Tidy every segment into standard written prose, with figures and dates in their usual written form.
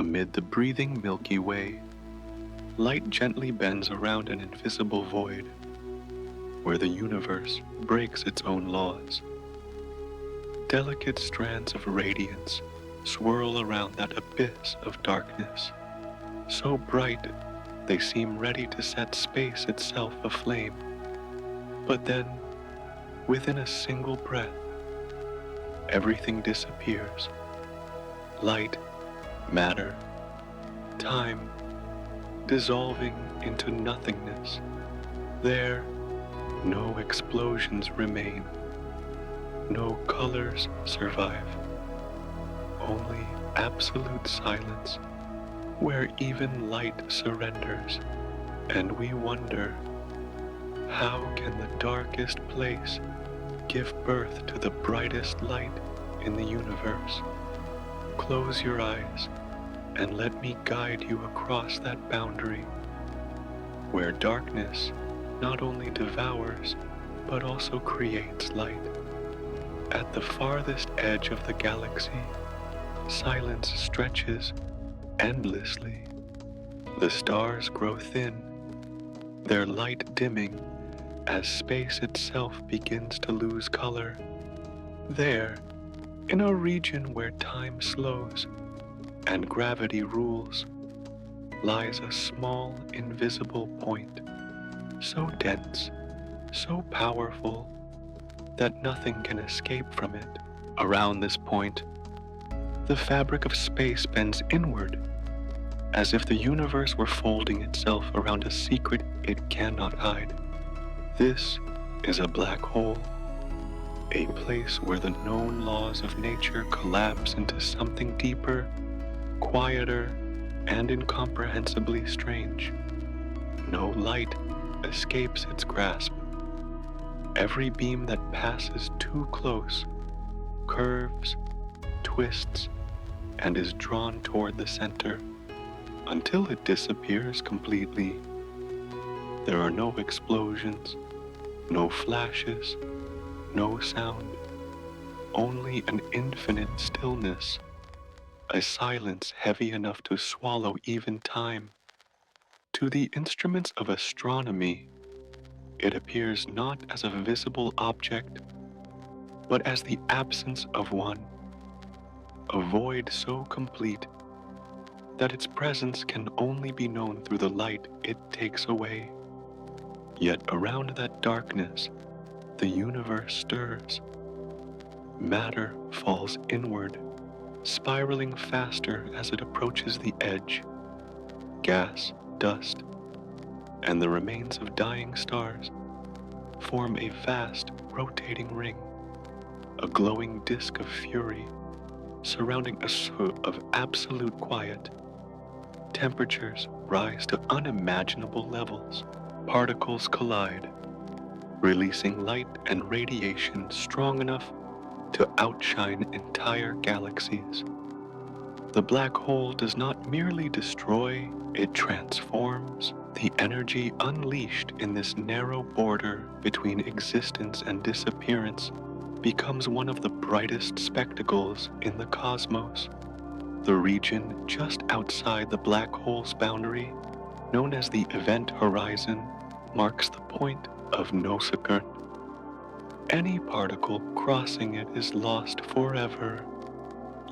Amid the breathing Milky Way, light gently bends around an invisible void where the universe breaks its own laws. Delicate strands of radiance swirl around that abyss of darkness, so bright they seem ready to set space itself aflame. But then, within a single breath, everything disappears. Light, matter, time, dissolving into nothingness. There, no explosions remain. No colors survive. Only absolute silence, where even light surrenders. And we wonder, how can the darkest place give birth to the brightest light in the universe? Close your eyes and let me guide you across that boundary, where darkness not only devours, but also creates light. At the farthest edge of the galaxy, silence stretches endlessly. The stars grow thin, their light dimming as space itself begins to lose color. There, in a region where time slows and gravity rules, lies a small, invisible point, so dense, so powerful, that nothing can escape from it. Around this point, the fabric of space bends inward, as if the universe were folding itself around a secret it cannot hide. This is a black hole, a place where the known laws of nature collapse into something deeper, quieter, and incomprehensibly strange. No light escapes its grasp. Every beam that passes too close curves, twists, and is drawn toward the center until it disappears completely. There are no explosions, no flashes, no sound, only an infinite stillness, a silence heavy enough to swallow even time. To the instruments of astronomy, it appears not as a visible object, but as the absence of one, a void so complete that its presence can only be known through the light it takes away. Yet around that darkness, the universe stirs. Matter falls inward, spiraling faster as it approaches the edge. Gas, dust, and the remains of dying stars form a vast, rotating ring, a glowing disk of fury, surrounding a sphere of absolute quiet. Temperatures rise to unimaginable levels. Particles collide, releasing light and radiation strong enough to outshine entire galaxies. The black hole does not merely destroy, it transforms. The energy unleashed in this narrow border between existence and disappearance becomes one of the brightest spectacles in the cosmos. The region just outside the black hole's boundary, known as the event horizon, marks the point of no return. Any particle crossing it is lost forever.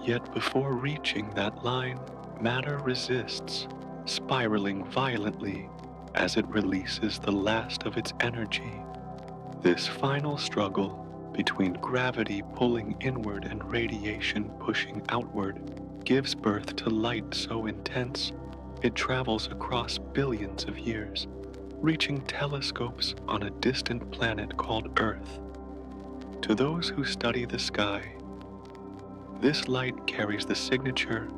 Yet before reaching that line, matter resists, spiraling violently as it releases the last of its energy. This final struggle between gravity pulling inward and radiation pushing outward gives birth to light so intense it travels across billions of years, reaching telescopes on a distant planet called Earth. To those who study the sky, this light carries the signature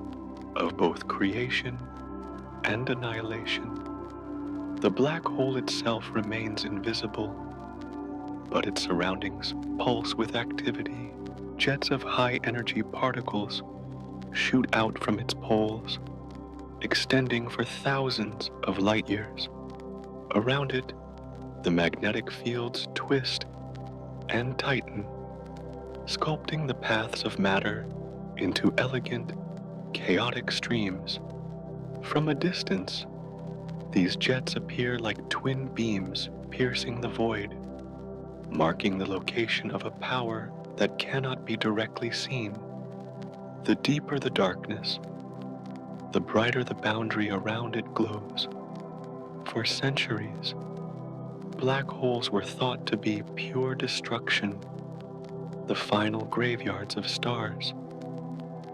of both creation and annihilation. The black hole itself remains invisible, but its surroundings pulse with activity. Jets of high-energy particles shoot out from its poles, extending for thousands of light years. Around it, the magnetic fields twist and tighten, sculpting the paths of matter into elegant, chaotic streams. From a distance, these jets appear like twin beams piercing the void, marking the location of a power that cannot be directly seen. The deeper the darkness, the brighter the boundary around it glows. For centuries, black holes were thought to be pure destruction, the final graveyards of stars.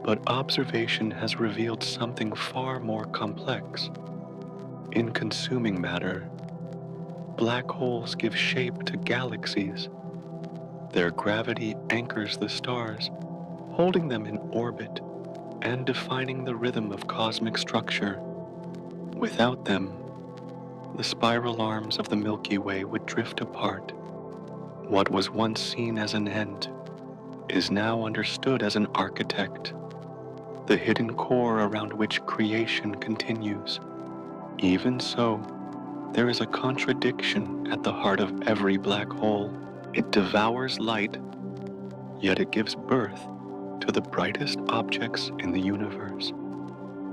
But observation has revealed something far more complex. In consuming matter, black holes give shape to galaxies. Their gravity anchors the stars, holding them in orbit and defining the rhythm of cosmic structure. Without them, the spiral arms of the Milky Way would drift apart. What was once seen as an end is now understood as an architect, the hidden core around which creation continues. Even so, there is a contradiction at the heart of every black hole. It devours light, yet it gives birth to the brightest objects in the universe,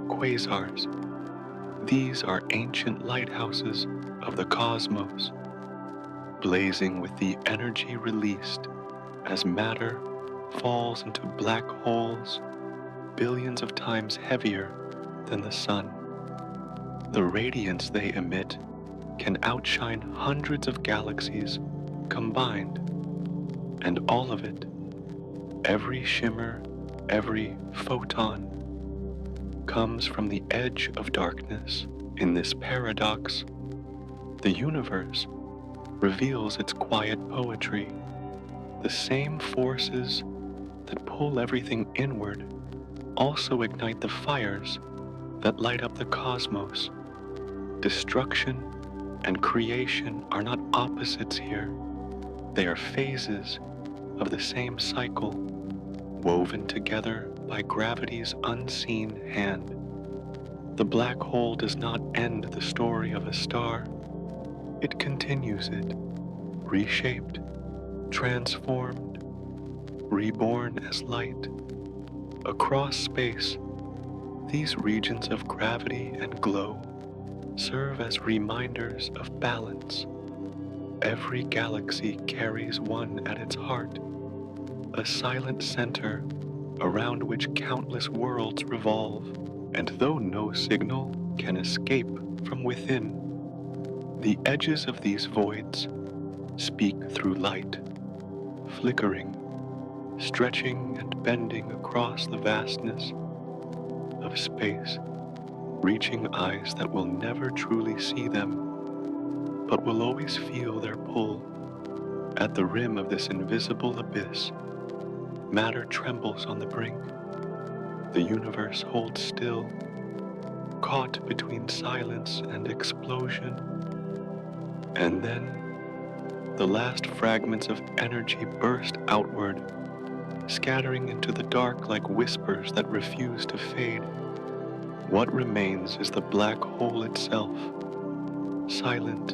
quasars. These are ancient lighthouses of the cosmos, blazing with the energy released as matter falls into black holes billions of times heavier than the sun. The radiance they emit can outshine hundreds of galaxies combined, and all of it, every shimmer, every photon, comes from the edge of darkness. In this paradox, the universe reveals its quiet poetry. The same forces that pull everything inward also ignite the fires that light up the cosmos. Destruction and creation are not opposites here. They are phases of the same cycle, woven together by gravity's unseen hand. The black hole does not end the story of a star. It continues it, reshaped, transformed, reborn as light. Across space, these regions of gravity and glow serve as reminders of balance. Every galaxy carries one at its heart, a silent center around which countless worlds revolve. And though no signal can escape from within, the edges of these voids speak through light, flickering, stretching and bending across the vastness of space, reaching eyes that will never truly see them, but will always feel their pull. At the rim of this invisible abyss, matter trembles on the brink. The universe holds still, caught between silence and explosion. And then, the last fragments of energy burst outward, scattering into the dark like whispers that refuse to fade. What remains is the black hole itself, silent,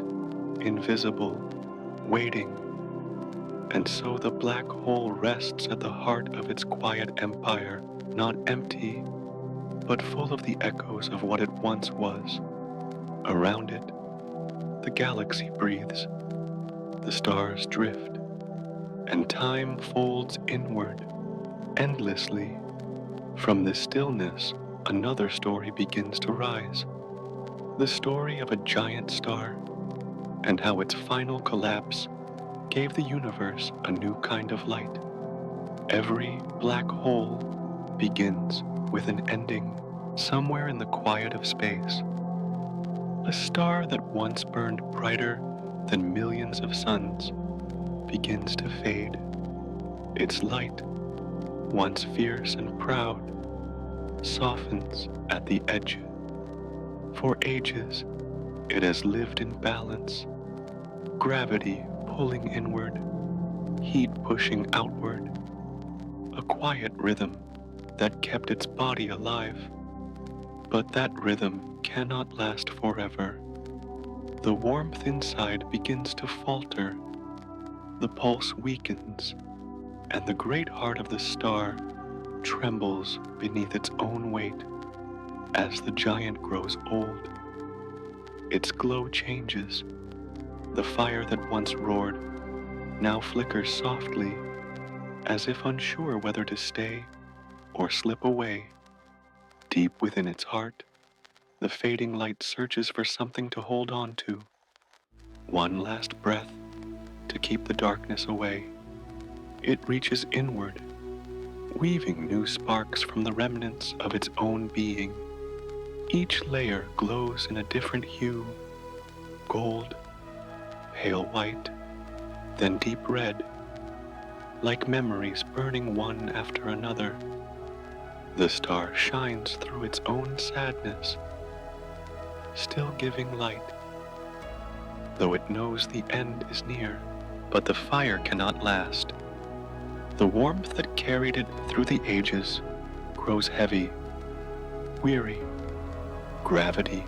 invisible, waiting. And so the black hole rests at the heart of its quiet empire, not empty, but full of the echoes of what it once was. Around it, the galaxy breathes, the stars drift, and time folds inward, endlessly. From this stillness, another story begins to rise. The story of a giant star, and how its final collapse gave the universe a new kind of light. Every black hole begins with an ending, somewhere in the quiet of space. A star that once burned brighter than millions of suns begins to fade. Its light, once fierce and proud, softens at the edge. For ages, it has lived in balance, gravity pulling inward, heat pushing outward, a quiet rhythm that kept its body alive. But that rhythm cannot last forever. The warmth inside begins to falter, the pulse weakens, and the great heart of the star trembles beneath its own weight as the giant grows old. Its glow changes. The fire that once roared now flickers softly, as if unsure whether to stay or slip away. Deep within its heart, the fading light searches for something to hold on to, one last breath to keep the darkness away. It reaches inward, weaving new sparks from the remnants of its own being. Each layer glows in a different hue: gold, pale white, then deep red, like memories burning one after another. The star shines through its own sadness, still giving light, though it knows the end is near. But the fire cannot last. The warmth that carried it through the ages grows heavy, weary. Gravity,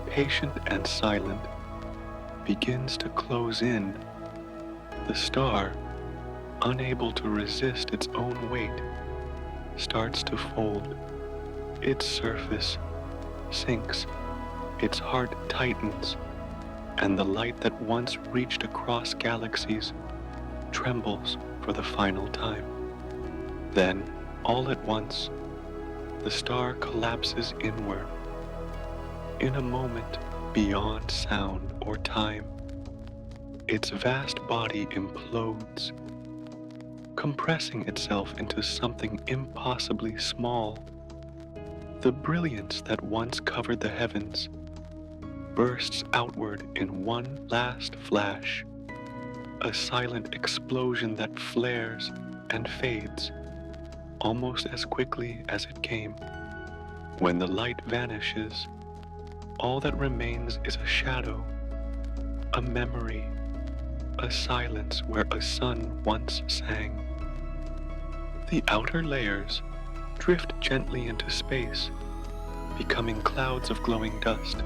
patient and silent, begins to close in. The star, unable to resist its own weight, starts to fold. Its surface sinks, its heart tightens, and the light that once reached across galaxies trembles for the final time. Then, all at once, the star collapses inward. In a moment beyond sound or time, its vast body implodes, compressing itself into something impossibly small. The brilliance that once covered the heavens bursts outward in one last flash, a silent explosion that flares and fades almost as quickly as it came. When the light vanishes, all that remains is a shadow, a memory, a silence where a sun once sang. The outer layers drift gently into space, becoming clouds of glowing dust.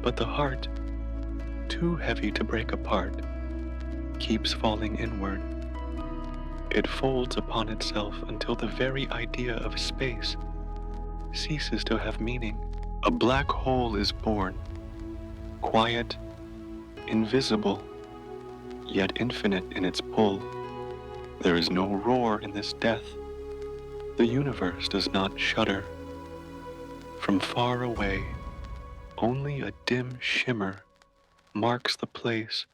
But the heart, too heavy to break apart, keeps falling inward. It folds upon itself until the very idea of space ceases to have meaning. A black hole is born, quiet, invisible, yet infinite in its pull. There is no roar in this death. The universe does not shudder. From far away, only a dim shimmer marks the place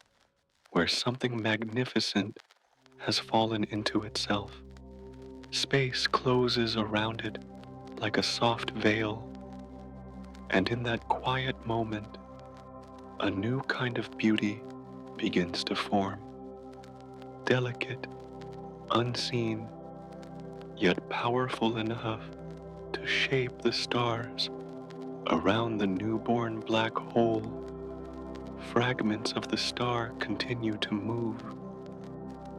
where something magnificent has fallen into itself. Space closes around it like a soft veil, and in that quiet moment, a new kind of beauty begins to form. Delicate, unseen, yet powerful enough to shape the stars around the newborn black hole. Fragments of the star continue to move,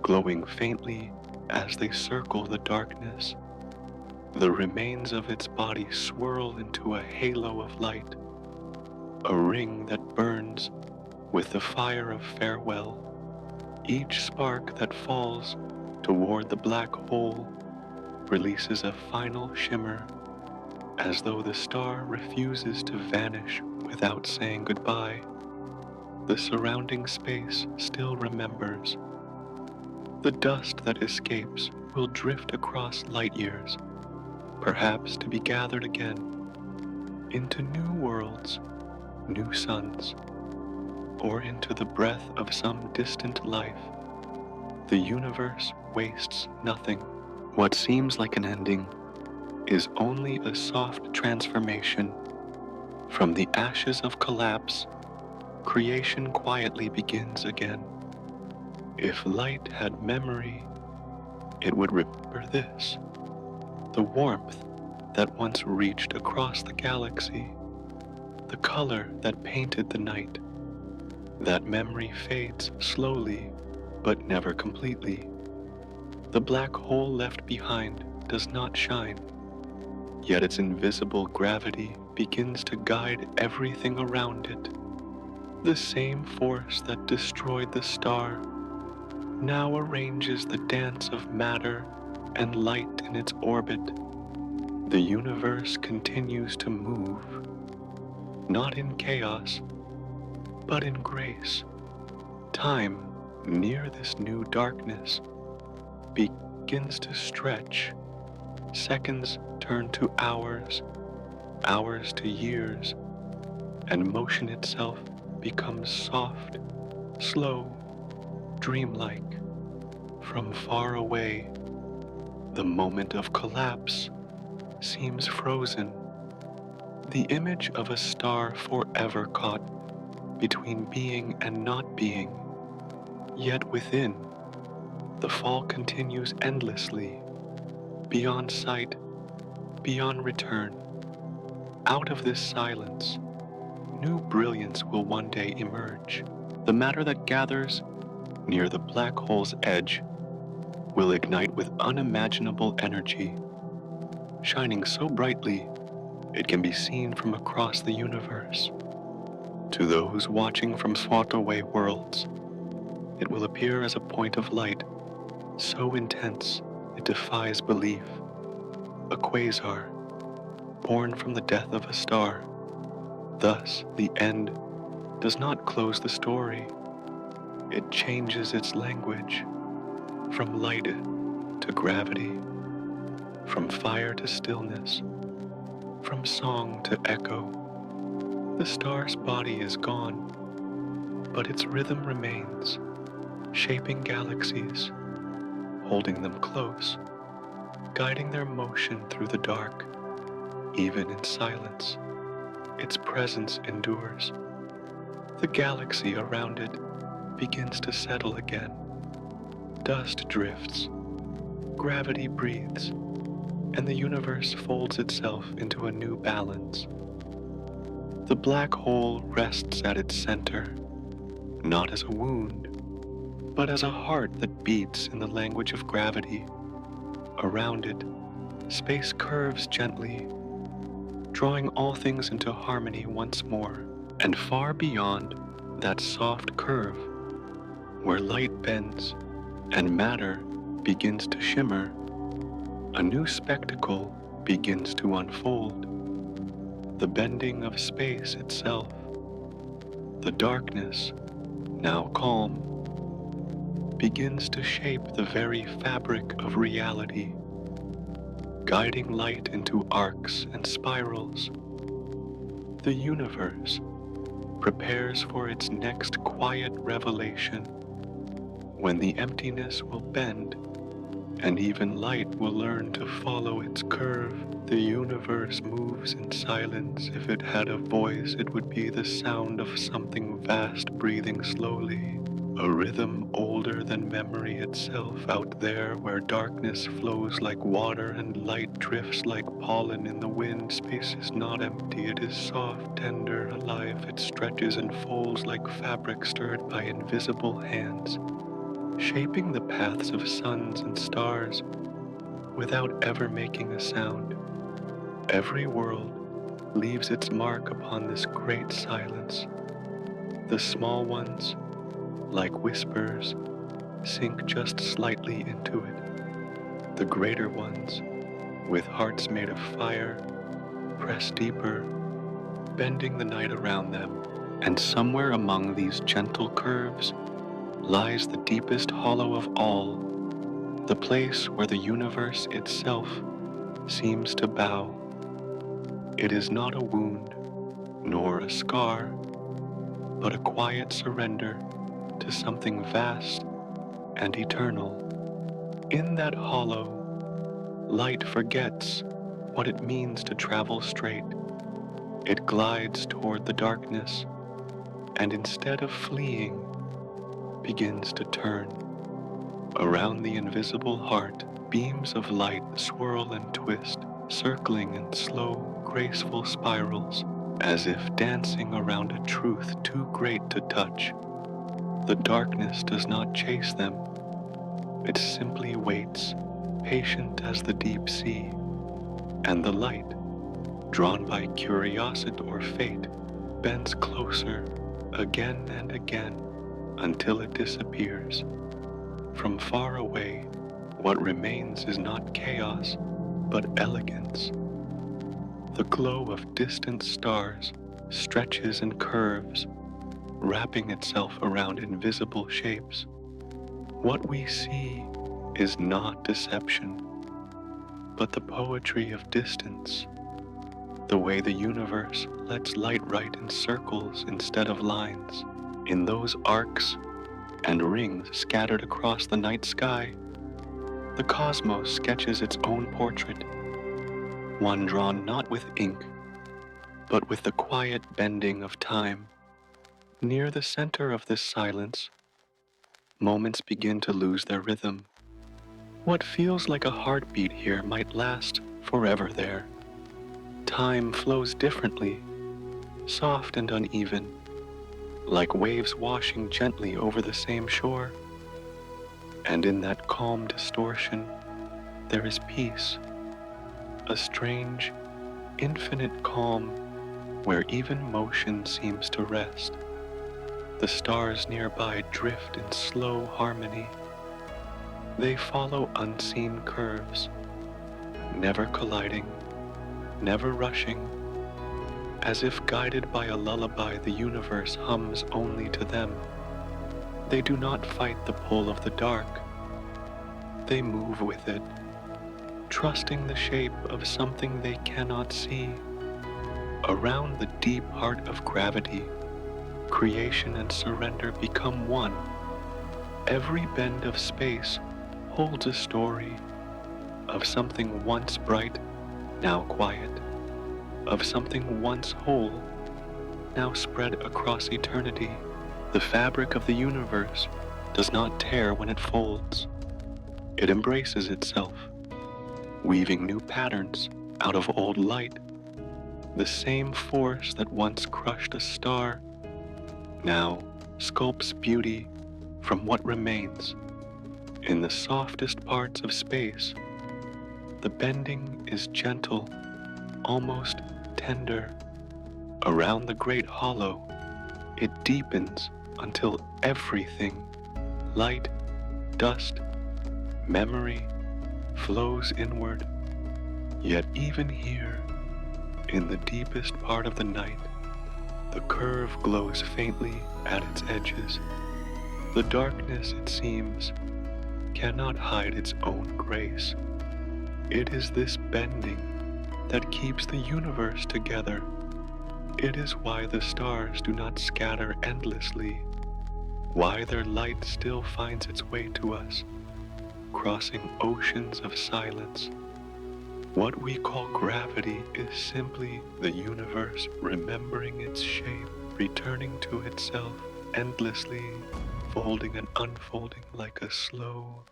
glowing faintly as they circle the darkness. The remains of its body swirl into a halo of light, a ring that burns with the fire of farewell. Each spark that falls toward the black hole releases a final shimmer, as though the star refuses to vanish without saying goodbye. The surrounding space still remembers. The dust that escapes will drift across light years, perhaps to be gathered again into new worlds, new suns, or into the breath of some distant life. The universe wastes nothing. What seems like an ending is only a soft transformation. From the ashes of collapse, creation quietly begins again. If light had memory, it would remember this: the warmth that once reached across the galaxy, the color that painted the night. That memory fades slowly, but never completely. The black hole left behind does not shine, yet its invisible gravity begins to guide everything around it. The same force that destroyed the star now arranges the dance of matter and light in its orbit, the universe continues to move, not in chaos, but in grace. Time, near this new darkness, begins to stretch. Seconds turn to hours, hours to years, and motion itself becomes soft, slow, dreamlike. From far away, the moment of collapse seems frozen, the image of a star forever caught between being and not being. Yet within, the fall continues endlessly, beyond sight, beyond return. Out of this silence, new brilliance will one day emerge. The matter that gathers near the black hole's edge will ignite with unimaginable energy, shining so brightly it can be seen from across the universe. To those watching from faraway worlds, it will appear as a point of light so intense it defies belief. A quasar, born from the death of a star. Thus, the end does not close the story. It changes its language, from light to gravity, from fire to stillness, from song to echo. The star's body is gone, but its rhythm remains, shaping galaxies, holding them close, guiding their motion through the dark. Even in silence, its presence endures. The galaxy around it begins to settle again. Dust drifts, gravity breathes, and the universe folds itself into a new balance. The black hole rests at its center, not as a wound, but as a heart that beats in the language of gravity. Around it, space curves gently, drawing all things into harmony once more. And far beyond that soft curve, where light bends and matter begins to shimmer, a new spectacle begins to unfold. The bending of space itself. The darkness, now calm, begins to shape the very fabric of reality, guiding light into arcs and spirals. The universe prepares for its next quiet revelation, when the emptiness will bend and even light will learn to follow its curve. The universe moves in silence. If it had a voice, it would be the sound of something vast breathing slowly, a rhythm older than memory itself. Out there where darkness flows like water and light drifts like pollen in the wind, space is not empty, it is soft, tender, alive. It stretches and folds like fabric stirred by invisible hands, shaping the paths of suns and stars without ever making a sound. Every world leaves its mark upon this great silence. The small ones, like whispers, sink just slightly into it. The greater ones, with hearts made of fire, press deeper, bending the night around them. And somewhere among these gentle curves lies the deepest hollow of all, the place where the universe itself seems to bow. It is not a wound, nor a scar, but a quiet surrender to something vast and eternal. In that hollow, light forgets what it means to travel straight. It glides toward the darkness, and instead of fleeing, begins to turn. Around the invisible heart, beams of light swirl and twist, circling in slow, graceful spirals, as if dancing around a truth too great to touch. The darkness does not chase them. It simply waits, patient as the deep sea. And the light, drawn by curiosity or fate, bends closer again and again until it disappears. From far away, What remains is not chaos, but elegance. The glow of distant stars stretches and curves, wrapping itself around invisible shapes. What we see is not deception, but the poetry of distance, the way the universe lets light write in circles instead of lines. In those arcs and rings scattered across the night sky, the cosmos sketches its own portrait, one drawn not with ink, but with the quiet bending of time. Near the center of this silence, moments begin to lose their rhythm. What feels like a heartbeat here might last forever there. Time flows differently, soft and uneven, like waves washing gently over the same shore. And in that calm distortion, there is peace, a strange, infinite calm where even motion seems to rest. The stars nearby drift in slow harmony. They follow unseen curves, never colliding, never rushing. As if guided by a lullaby, the universe hums only to them. They do not fight the pull of the dark. They move with it, trusting the shape of something they cannot see. Around the deep heart of gravity, creation and surrender become one. Every bend of space holds a story of something once bright, now quiet, of something once whole, now spread across eternity. The fabric of the universe does not tear when it folds. It embraces itself, weaving new patterns out of old light. The same force that once crushed a star now sculpts beauty from what remains. In the softest parts of space, the bending is gentle, almost tender. Around the great hollow, it deepens until everything, light, dust, memory, flows inward. Yet even here, in the deepest part of the night, the curve glows faintly at its edges. The darkness, it seems, cannot hide its own grace. It is this bending that keeps the universe together. It is why the stars do not scatter endlessly, why their light still finds its way to us, crossing oceans of silence. What we call gravity is simply the universe remembering its shape, returning to itself endlessly, folding and unfolding like a slow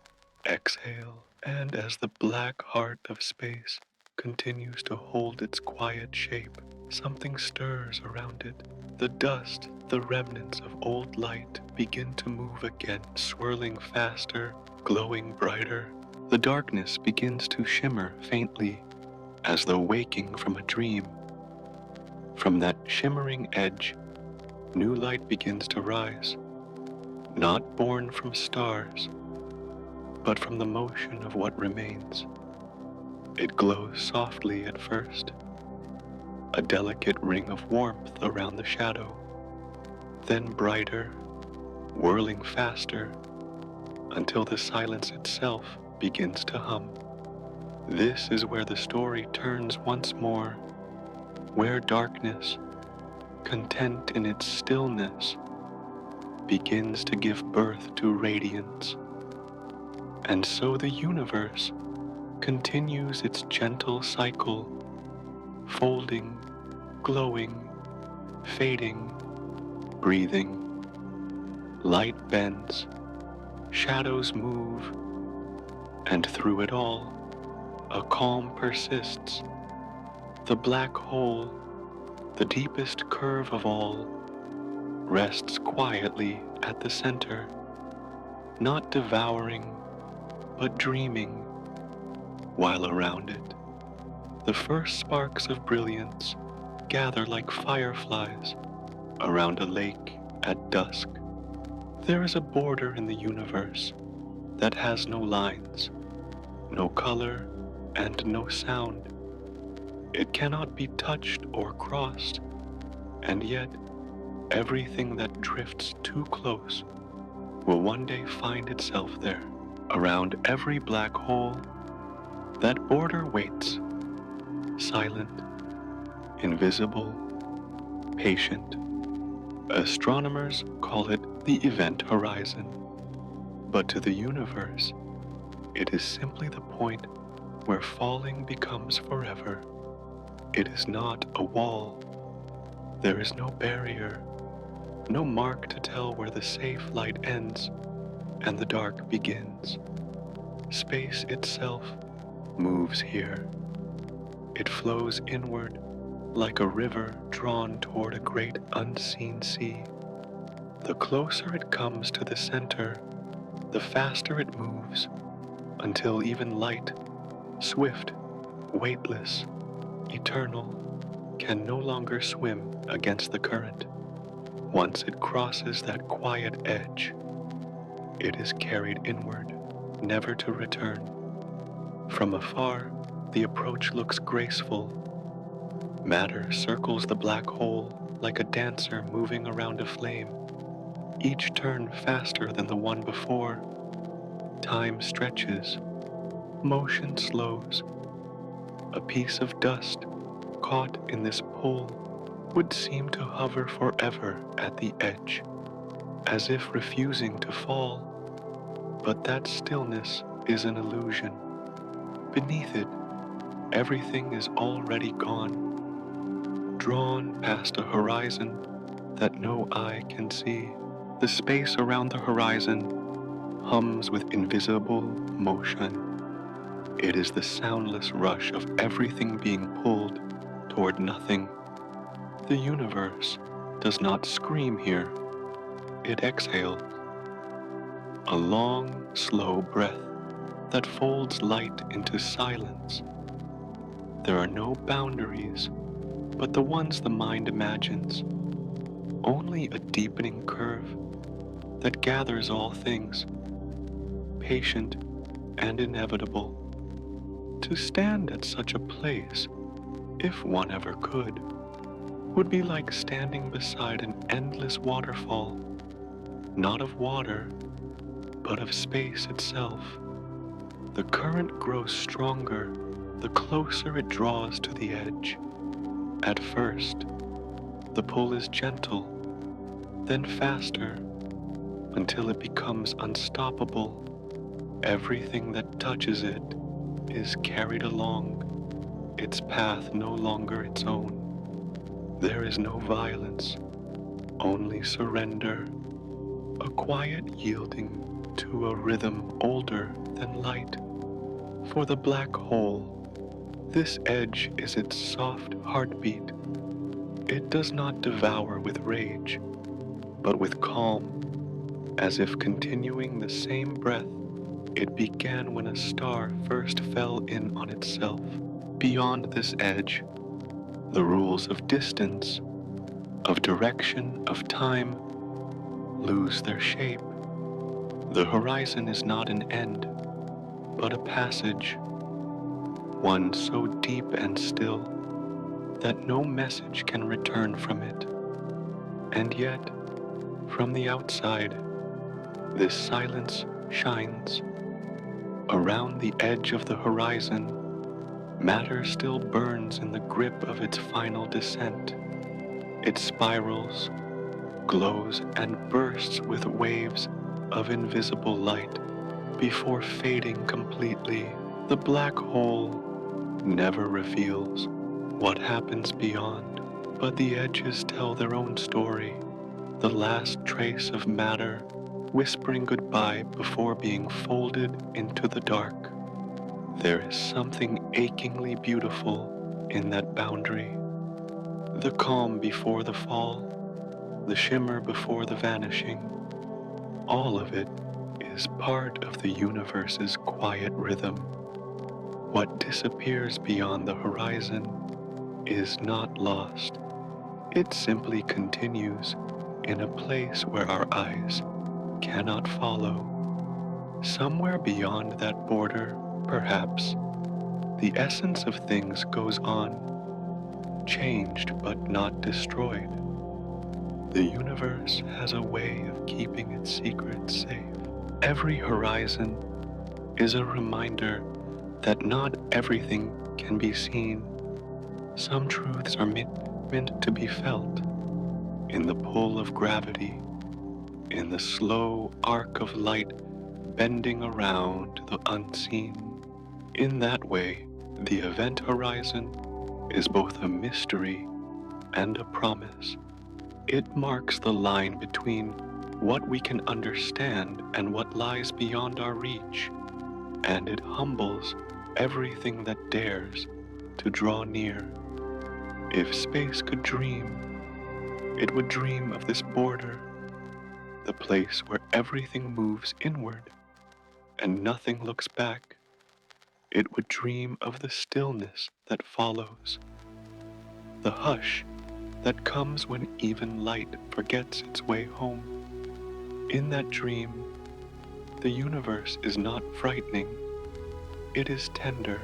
exhale. And as the black heart of space continues to hold its quiet shape, something stirs around it. The dust, the remnants of old light begin to move again, swirling faster, glowing brighter. The darkness begins to shimmer faintly, as though waking from a dream. From that shimmering edge, new light begins to rise, not born from stars, but from the motion of what remains. It glows softly at first, a delicate ring of warmth around the shadow, then brighter, whirling faster, until the silence itself begins to hum. This is where the story turns once more, where darkness, content in its stillness, begins to give birth to radiance. And so the universe continues its gentle cycle, folding, glowing, fading, breathing. Light bends, shadows move, and through it all, a calm persists. The black hole, the deepest curve of all, rests quietly at the center, not devouring, but dreaming, while around it, the first sparks of brilliance gather like fireflies around a lake at dusk. There is a border in the universe that has no lines, no color, and no sound. It cannot be touched or crossed, and yet everything that drifts too close will one day find itself there. Around every black hole, that border waits, silent, invisible, patient. Astronomers call it the event horizon, but to the universe, it is simply the point where falling becomes forever. It is not a wall. There is no barrier, no mark to tell where the safe light ends and the dark begins. Space itself moves here. It flows inward like a river drawn toward a great unseen sea. The closer it comes to the center, the faster it moves, until even light, swift, weightless, eternal, can no longer swim against the current. Once it crosses that quiet edge, it is carried inward, never to return. From afar, the approach looks graceful. Matter circles the black hole like a dancer moving around a flame, each turn faster than the one before. Time stretches, motion slows. A piece of dust caught in this pull would seem to hover forever at the edge, as if refusing to fall. But that stillness is an illusion. Beneath it, everything is already gone, drawn past a horizon that no eye can see. The space around the horizon hums with invisible motion. It is the soundless rush of everything being pulled toward nothing. The universe does not scream here. It exhales, a long, slow breath that folds light into silence. There are no boundaries, but the ones the mind imagines. Only a deepening curve that gathers all things, patient and inevitable. To stand at such a place, if one ever could, would be like standing beside an endless waterfall, not of water, but of space itself. The current grows stronger the closer it draws to the edge. At first, the pull is gentle, then faster, until it becomes unstoppable. Everything that touches it is carried along, its path no longer its own. There is no violence, only surrender, a quiet yielding to a rhythm older than light. For the black hole, this edge is its soft heartbeat. It does not devour with rage, but with calm, as if continuing the same breath it began when a star first fell in on itself. Beyond this edge, the rules of distance, of direction, of time lose their shape. The horizon is not an end, but a passage, one so deep and still that no message can return from it. And yet, from the outside, this silence shines. Around the edge of the horizon, matter still burns in the grip of its final descent. It spirals, glows, and bursts with waves of invisible light before fading completely. The black hole never reveals what happens beyond, but the edges tell their own story, the last trace of matter whispering goodbye before being folded into the dark. There is something achingly beautiful in that boundary. The calm before the fall, the shimmer before the vanishing, all of it is part of the universe's quiet rhythm. What disappears beyond the horizon is not lost. It simply continues in a place where our eyes cannot follow. Somewhere beyond that border, Perhaps the essence of things goes on, changed but not destroyed. The universe has a way of keeping its secrets safe. Every horizon is a reminder that not everything can be seen. Some truths are meant to be felt in the pull of gravity, in the slow arc of light bending around the unseen. In that way, the event horizon is both a mystery and a promise. It marks the line between what we can understand and what lies beyond our reach, and it humbles everything that dares to draw near. If space could dream, it would dream of this border, the place where everything moves inward and nothing looks back. It would dream of the stillness that follows, the hush that comes when even light forgets its way home. In that dream, the universe is not frightening, it is tender.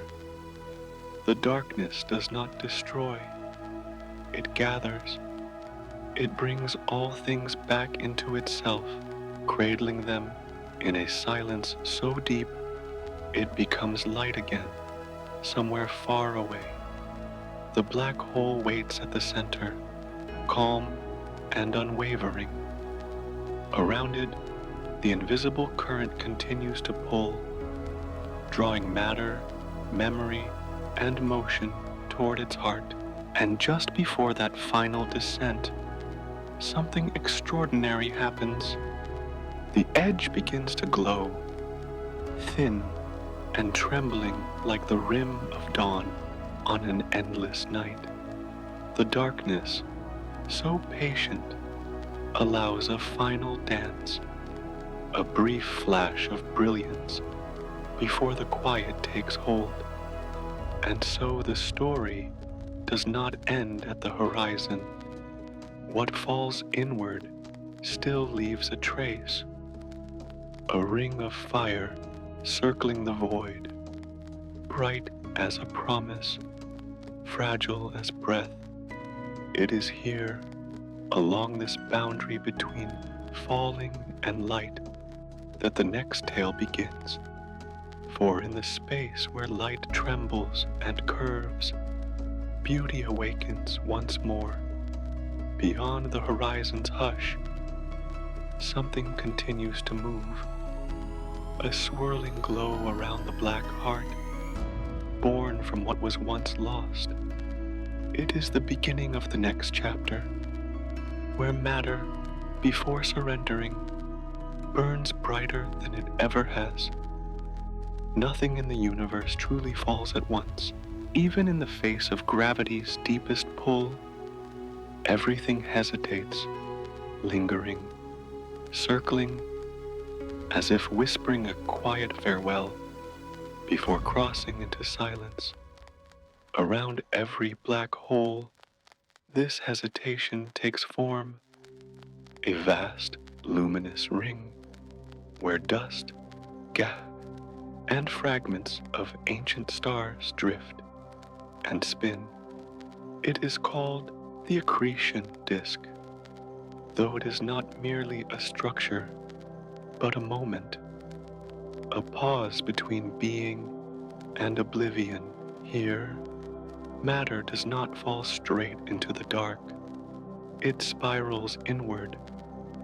The darkness does not destroy, it gathers. It brings all things back into itself, cradling them in a silence so deep it becomes light again, somewhere far away. The black hole waits at the center, calm and unwavering. Around it, the invisible current continues to pull, drawing matter, memory, and motion toward its heart. And just before that final descent, something extraordinary happens. The edge begins to glow, thin and trembling like the rim of dawn on an endless night. The darkness, so patient, allows a final dance, a brief flash of brilliance before the quiet takes hold. And so the story does not end at the horizon. What falls inward still leaves a trace, a ring of fire circling the void, bright as a promise, fragile as breath. It is here, along this boundary between falling and light, that the next tale begins. For in the space where light trembles and curves, beauty awakens once more. Beyond the horizon's hush, something continues to move. A swirling glow around the black heart, born from what was once lost. It is the beginning of the next chapter, where matter, before surrendering, burns brighter than it ever has. Nothing in the universe truly falls at once. Even in the face of gravity's deepest pull, everything hesitates, lingering, circling, as if whispering a quiet farewell before crossing into silence. Around every black hole, this hesitation takes form, a vast, luminous ring where dust, gas, and fragments of ancient stars drift and spin. It is called the accretion disk, though it is not merely a structure, but a moment, a pause between being and oblivion. Here, matter does not fall straight into the dark. It spirals inward,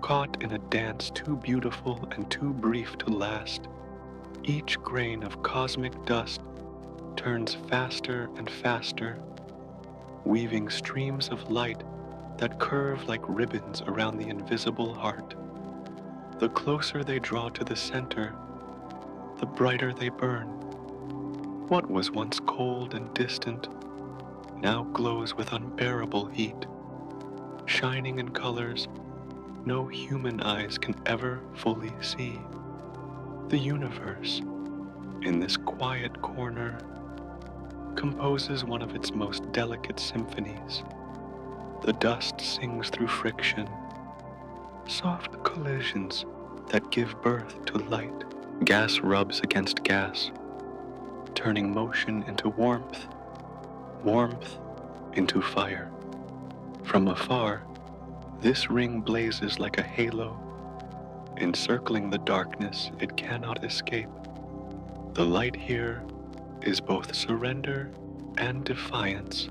caught in a dance too beautiful and too brief to last. Each grain of cosmic dust turns faster and faster, weaving streams of light that curve like ribbons around the invisible heart. The closer they draw to the center, the brighter they burn. What was once cold and distant now glows with unbearable heat, shining in colors no human eyes can ever fully see. The universe, in this quiet corner, composes one of its most delicate symphonies. The dust sings through friction, soft collisions that give birth to light. Gas rubs against gas, turning motion into warmth, warmth into fire. From afar, this ring blazes like a halo, encircling the darkness it cannot escape. The light here is both surrender and defiance,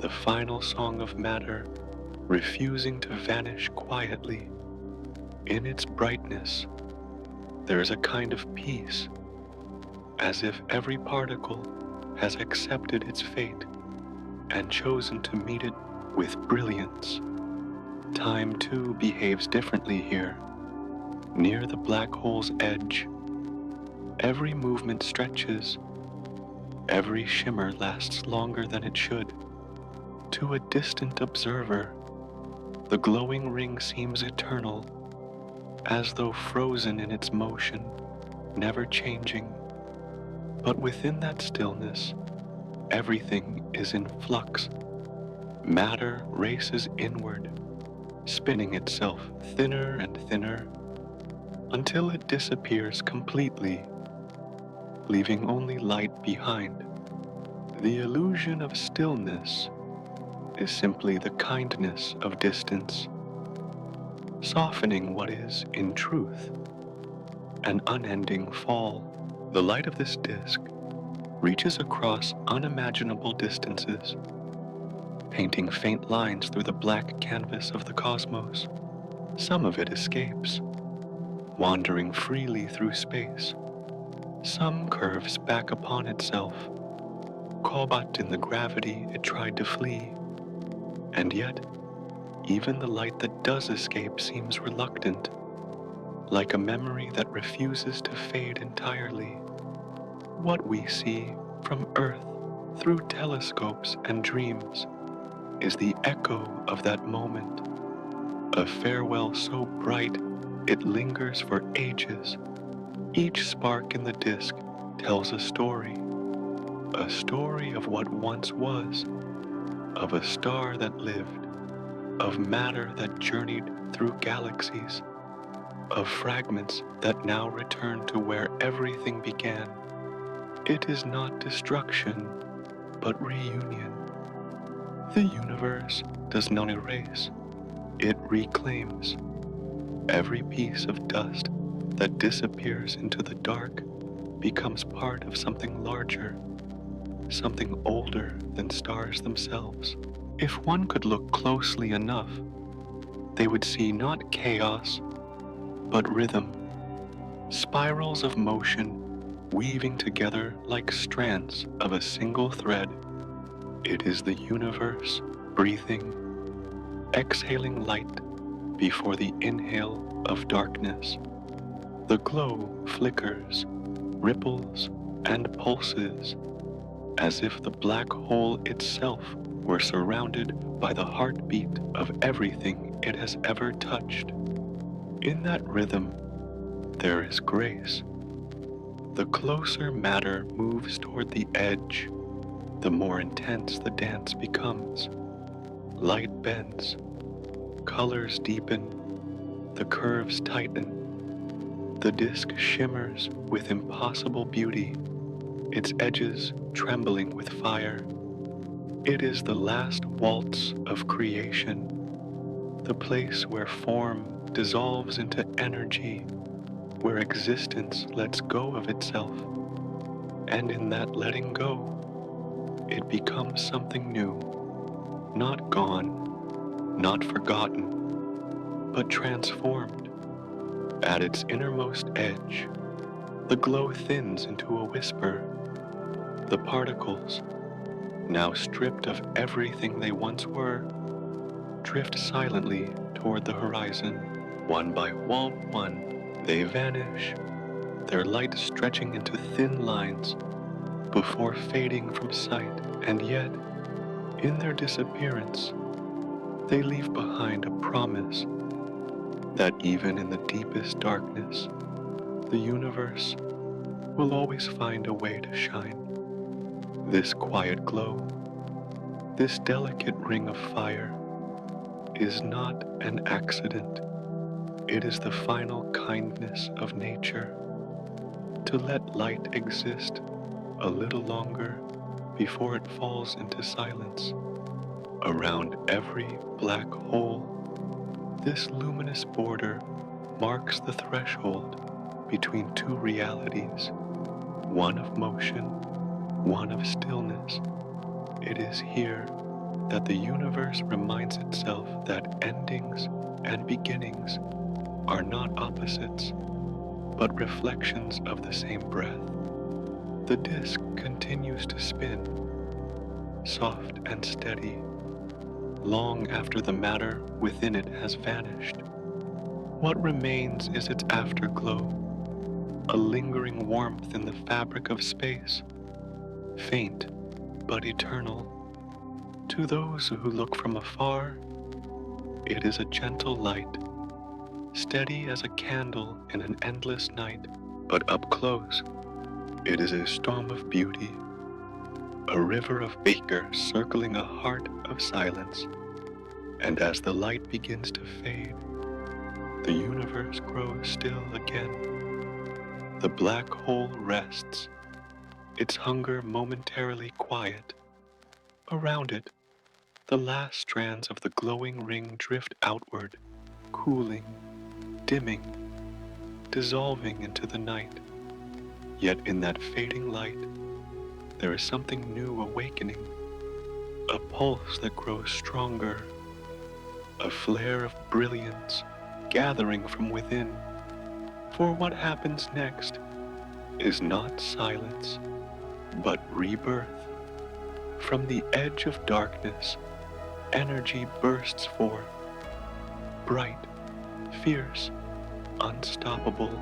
the final song of matter refusing to vanish quietly. In its brightness, there is a kind of peace, as if every particle has accepted its fate and chosen to meet it with brilliance. Time, too, behaves differently here. Near the black hole's edge, every movement stretches, every shimmer lasts longer than it should. To a distant observer, the glowing ring seems eternal, as though frozen in its motion, never changing. But within that stillness, everything is in flux. Matter races inward, spinning itself thinner and thinner, until it disappears completely, leaving only light behind. The illusion of stillness is simply the kindness of distance, softening what is, in truth, an unending fall. The light of this disk reaches across unimaginable distances, painting faint lines through the black canvas of the cosmos. Some of it escapes, wandering freely through space. Some curves back upon itself, caught in the gravity it tried to flee. And yet, even the light that does escape seems reluctant, like a memory that refuses to fade entirely. What we see from Earth through telescopes and dreams is the echo of that moment, a farewell so bright it lingers for ages. Each spark in the disk tells a story of what once was, of a star that lived, of matter that journeyed through galaxies, of fragments that now return to where everything began. It is not destruction, but reunion. The universe does not erase, it reclaims. Every piece of dust that disappears into the dark becomes part of something larger, something older than stars themselves. If one could look closely enough, they would see not chaos, but rhythm, spirals of motion weaving together like strands of a single thread. It is the universe breathing, exhaling light before the inhale of darkness. The glow flickers, ripples, and pulses, as if the black hole itself were surrounded by the heartbeat of everything it has ever touched. In that rhythm, there is grace. The closer matter moves toward the edge, the more intense the dance becomes. Light bends, colors deepen, the curves tighten. The disk shimmers with impossible beauty, its edges trembling with fire. It is the last waltz of creation, the place where form dissolves into energy, where existence lets go of itself. And in that letting go, it becomes something new, not gone, not forgotten, but transformed. At its innermost edge, the glow thins into a whisper. The particles, now stripped of everything they once were, drift silently toward the horizon. One by one, they vanish, their light stretching into thin lines before fading from sight. And yet, in their disappearance, they leave behind a promise that even in the deepest darkness, the universe will always find a way to shine. This quiet glow, this delicate ring of fire, is not an accident. It is the final kindness of nature, to let light exist a little longer before it falls into silence. Around every black hole, this luminous border marks the threshold between two realities, one of motion, one of stillness. It is here that the universe reminds itself that endings and beginnings are not opposites, but reflections of the same breath. The disk continues to spin, soft and steady, long after the matter within it has vanished. What remains is its afterglow, a lingering warmth in the fabric of space, faint but eternal. To those who look from afar, it is a gentle light, steady as a candle in an endless night, but up close, it is a storm of beauty, a river of vapor circling a heart of silence. And as the light begins to fade, the universe grows still again. The black hole rests, its hunger momentarily quiet. Around it, the last strands of the glowing ring drift outward, cooling, dimming, dissolving into the night. Yet in that fading light, there is something new awakening, a pulse that grows stronger, a flare of brilliance gathering from within. For what happens next is not silence, but rebirth. From the edge of darkness, energy bursts forth, bright, fierce, unstoppable.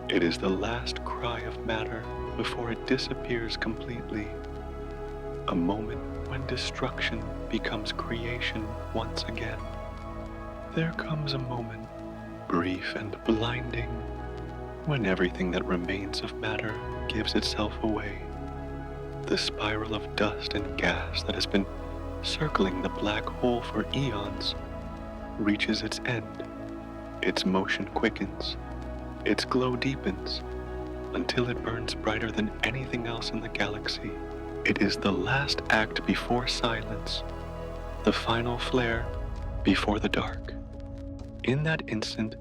It is the last cry of matter before it disappears completely. A moment when destruction becomes creation once again. There comes a moment, brief and blinding, when everything that remains of matter gives itself away. The spiral of dust and gas that has been circling the black hole for eons reaches its end. Its motion quickens, its glow deepens, until it burns brighter than anything else in the galaxy. It is the last act before silence, the final flare before the dark. In that instant,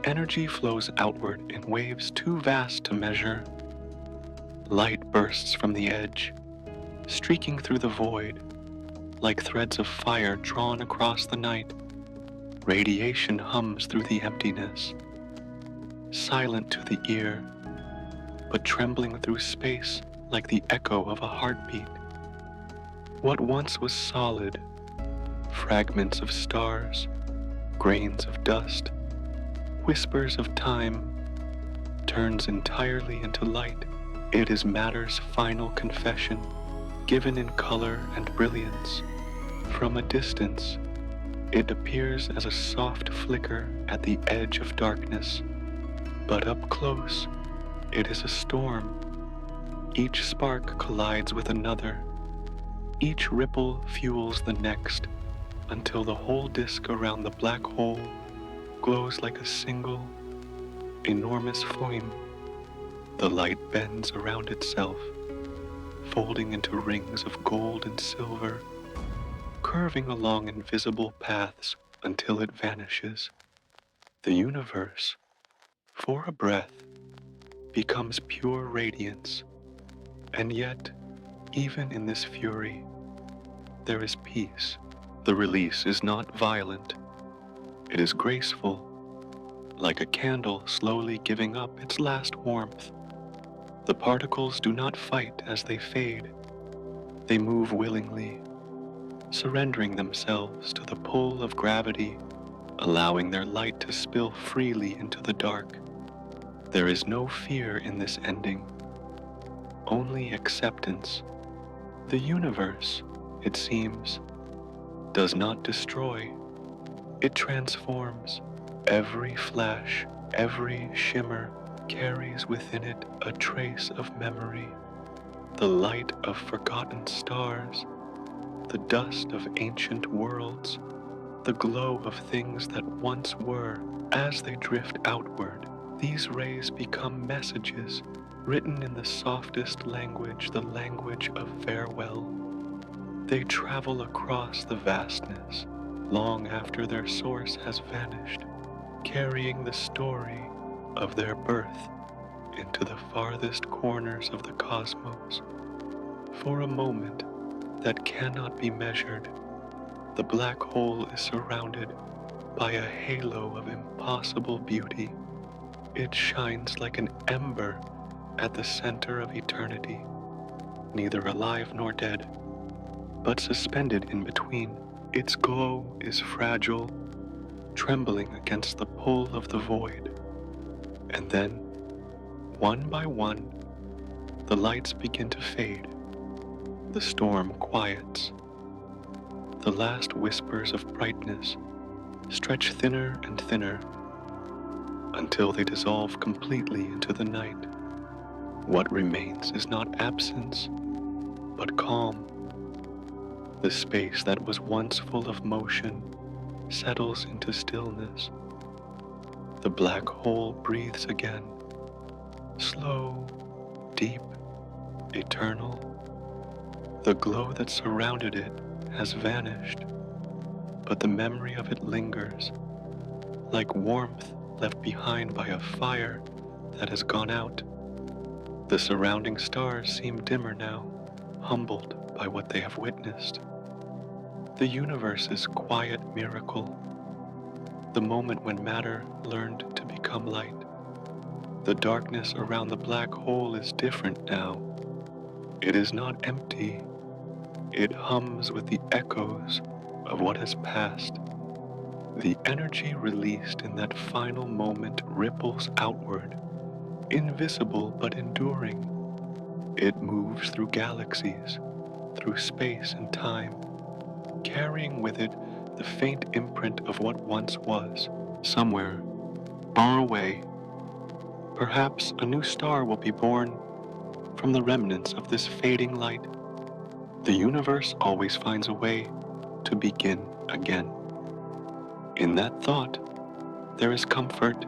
energy flows outward in waves too vast to measure. Light bursts from the edge, streaking through the void, like threads of fire drawn across the night. Radiation hums through the emptiness, silent to the ear, but trembling through space like the echo of a heartbeat. What once was solid, fragments of stars, grains of dust, whispers of time, turns entirely into light. It is matter's final confession, given in color and brilliance. From a distance, it appears as a soft flicker at the edge of darkness, but up close, it is a storm. Each spark collides with another. Each ripple fuels the next, until the whole disk around the black hole glows like a single, enormous flame. The light bends around itself, folding into rings of gold and silver, curving along invisible paths until it vanishes. The universe, for a breath, becomes pure radiance. And yet, even in this fury, there is peace. The release is not violent. It is graceful, like a candle slowly giving up its last warmth. The particles do not fight as they fade. They move willingly, surrendering themselves to the pull of gravity, allowing their light to spill freely into the dark. There is no fear in this ending, only acceptance. The universe, it seems, does not destroy. It transforms. Every flash, every shimmer carries within it a trace of memory, the light of forgotten stars, the dust of ancient worlds, the glow of things that once were. As they drift outward, these rays become messages, Written in the softest language, the language of farewell, they travel across the vastness long after their source has vanished, carrying the story of their birth into the farthest corners of the cosmos. For a moment that cannot be measured, the black hole is surrounded by a halo of impossible beauty. It shines like an ember at the center of eternity, neither alive nor dead, but suspended in between. Its glow is fragile, trembling against the pull of the void. And then, one by one, the lights begin to fade. The storm quiets. The last whispers of brightness stretch thinner and thinner until they dissolve completely into the night. What remains is not absence, but calm. The space that was once full of motion settles into stillness. The black hole breathes again, slow, deep, eternal. The glow that surrounded it has vanished, but the memory of it lingers, like warmth left behind by a fire that has gone out. The surrounding stars seem dimmer now, humbled by what they have witnessed. The universe's quiet miracle, the moment when matter learned to become light. The darkness around the black hole is different now. It is not empty. It hums with the echoes of what has passed. The energy released in that final moment ripples outward, invisible but enduring. It moves through galaxies, through space and time, carrying with it the faint imprint of what once was. Somewhere, far away, perhaps a new star will be born from the remnants of this fading light. The universe always finds a way to begin again. In that thought, there is comfort.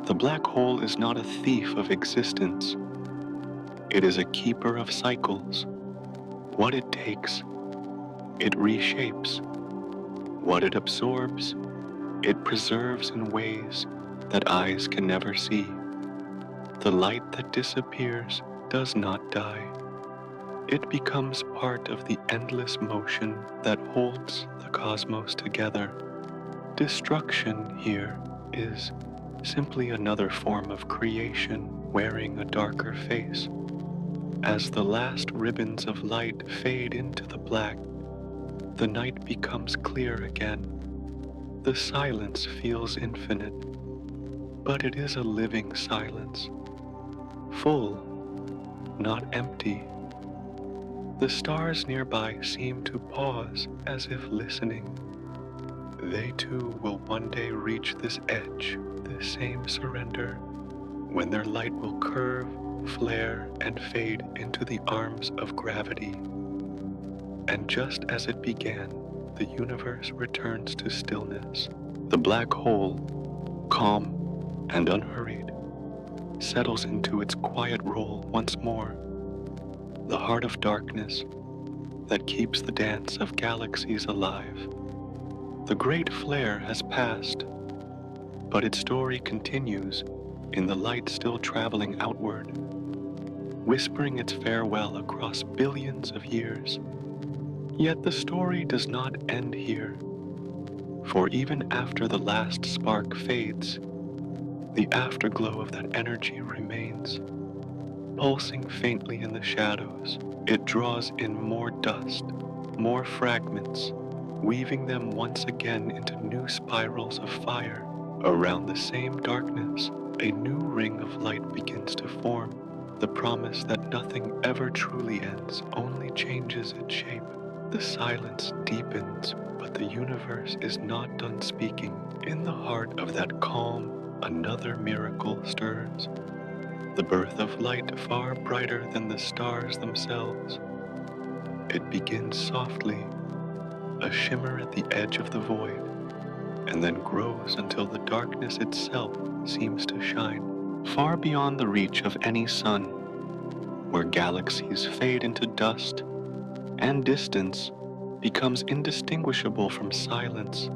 The black hole is not a thief of existence. It is a keeper of cycles. What it takes, it reshapes. What it absorbs, it preserves in ways that eyes can never see. The light that disappears does not die. It becomes part of the endless motion that holds the cosmos together. Destruction here is simply another form of creation wearing a darker face. As the last ribbons of light fade into the black, the night becomes clear again. The silence feels infinite, but it is a living silence, full, not empty. The stars nearby seem to pause as if listening. They too will one day reach this edge, this same surrender, when their light will curve, flare, and fade into the arms of gravity. And just as it began, the universe returns to stillness. The black hole, calm and unhurried, settles into its quiet role once more. The heart of darkness that keeps the dance of galaxies alive. The great flare has passed, but its story continues in the light still traveling outward, whispering its farewell across billions of years. Yet the story does not end here, for even after the last spark fades, the afterglow of that energy remains. Pulsing faintly in the shadows, it draws in more dust, more fragments, weaving them once again into new spirals of fire. Around the same darkness, a new ring of light begins to form, the promise that nothing ever truly ends, only changes its shape. The silence deepens, but the universe is not done speaking. In the heart of that calm, another miracle stirs. The birth of light far brighter than the stars themselves. It begins softly, a shimmer at the edge of the void, and then grows until the darkness itself seems to shine. far beyond the reach of any sun, where galaxies fade into dust and distance becomes indistinguishable from silence,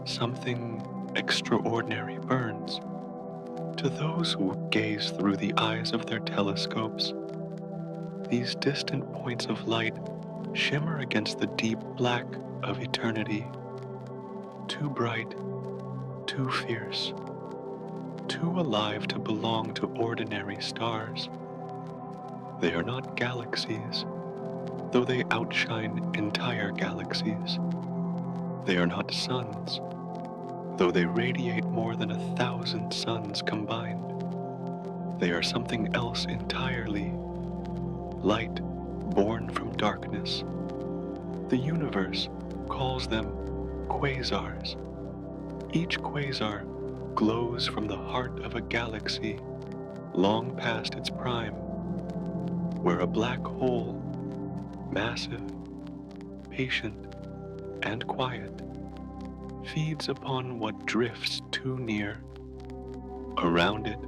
something extraordinary burns. To those who gaze through the eyes of their telescopes, these distant points of light shimmer against the deep black of eternity, too bright, too fierce, too alive to belong to ordinary stars. They are not galaxies, though they outshine entire galaxies. They are not suns, though they radiate more than 1,000 suns combined. They are something else entirely, light born from darkness. The universe calls them quasars. Each quasar glows from the heart of a galaxy long past its prime, where a black hole, massive, patient, and quiet, feeds upon what drifts too near. Around it,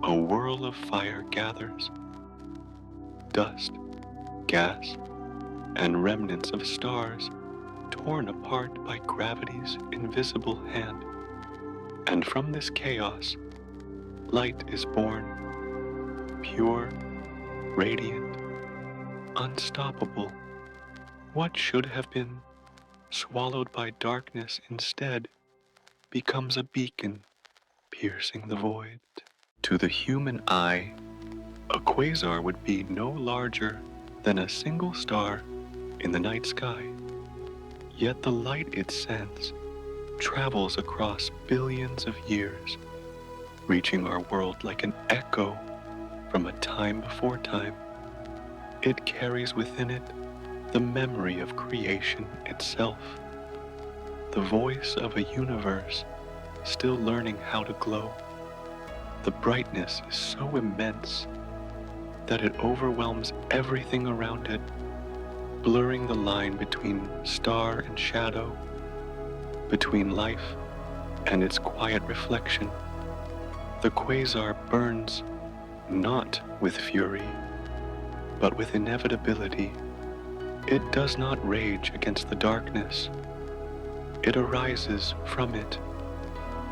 a whirl of fire gathers. Dust, gas, and remnants of stars torn apart by gravity's invisible hand. And from this chaos, light is born, pure, radiant, unstoppable. What should have been swallowed by darkness instead becomes a beacon piercing the void. To the human eye, a quasar would be no larger than a single star in the night sky. Yet the light it sends travels across billions of years, reaching our world like an echo from a time before time. It carries within it the memory of creation itself, the voice of a universe still learning how to glow. The brightness is so immense that it overwhelms everything around it, blurring the line between star and shadow, between life and its quiet reflection. The quasar burns not with fury, but with inevitability. It does not rage against the darkness. It arises from it.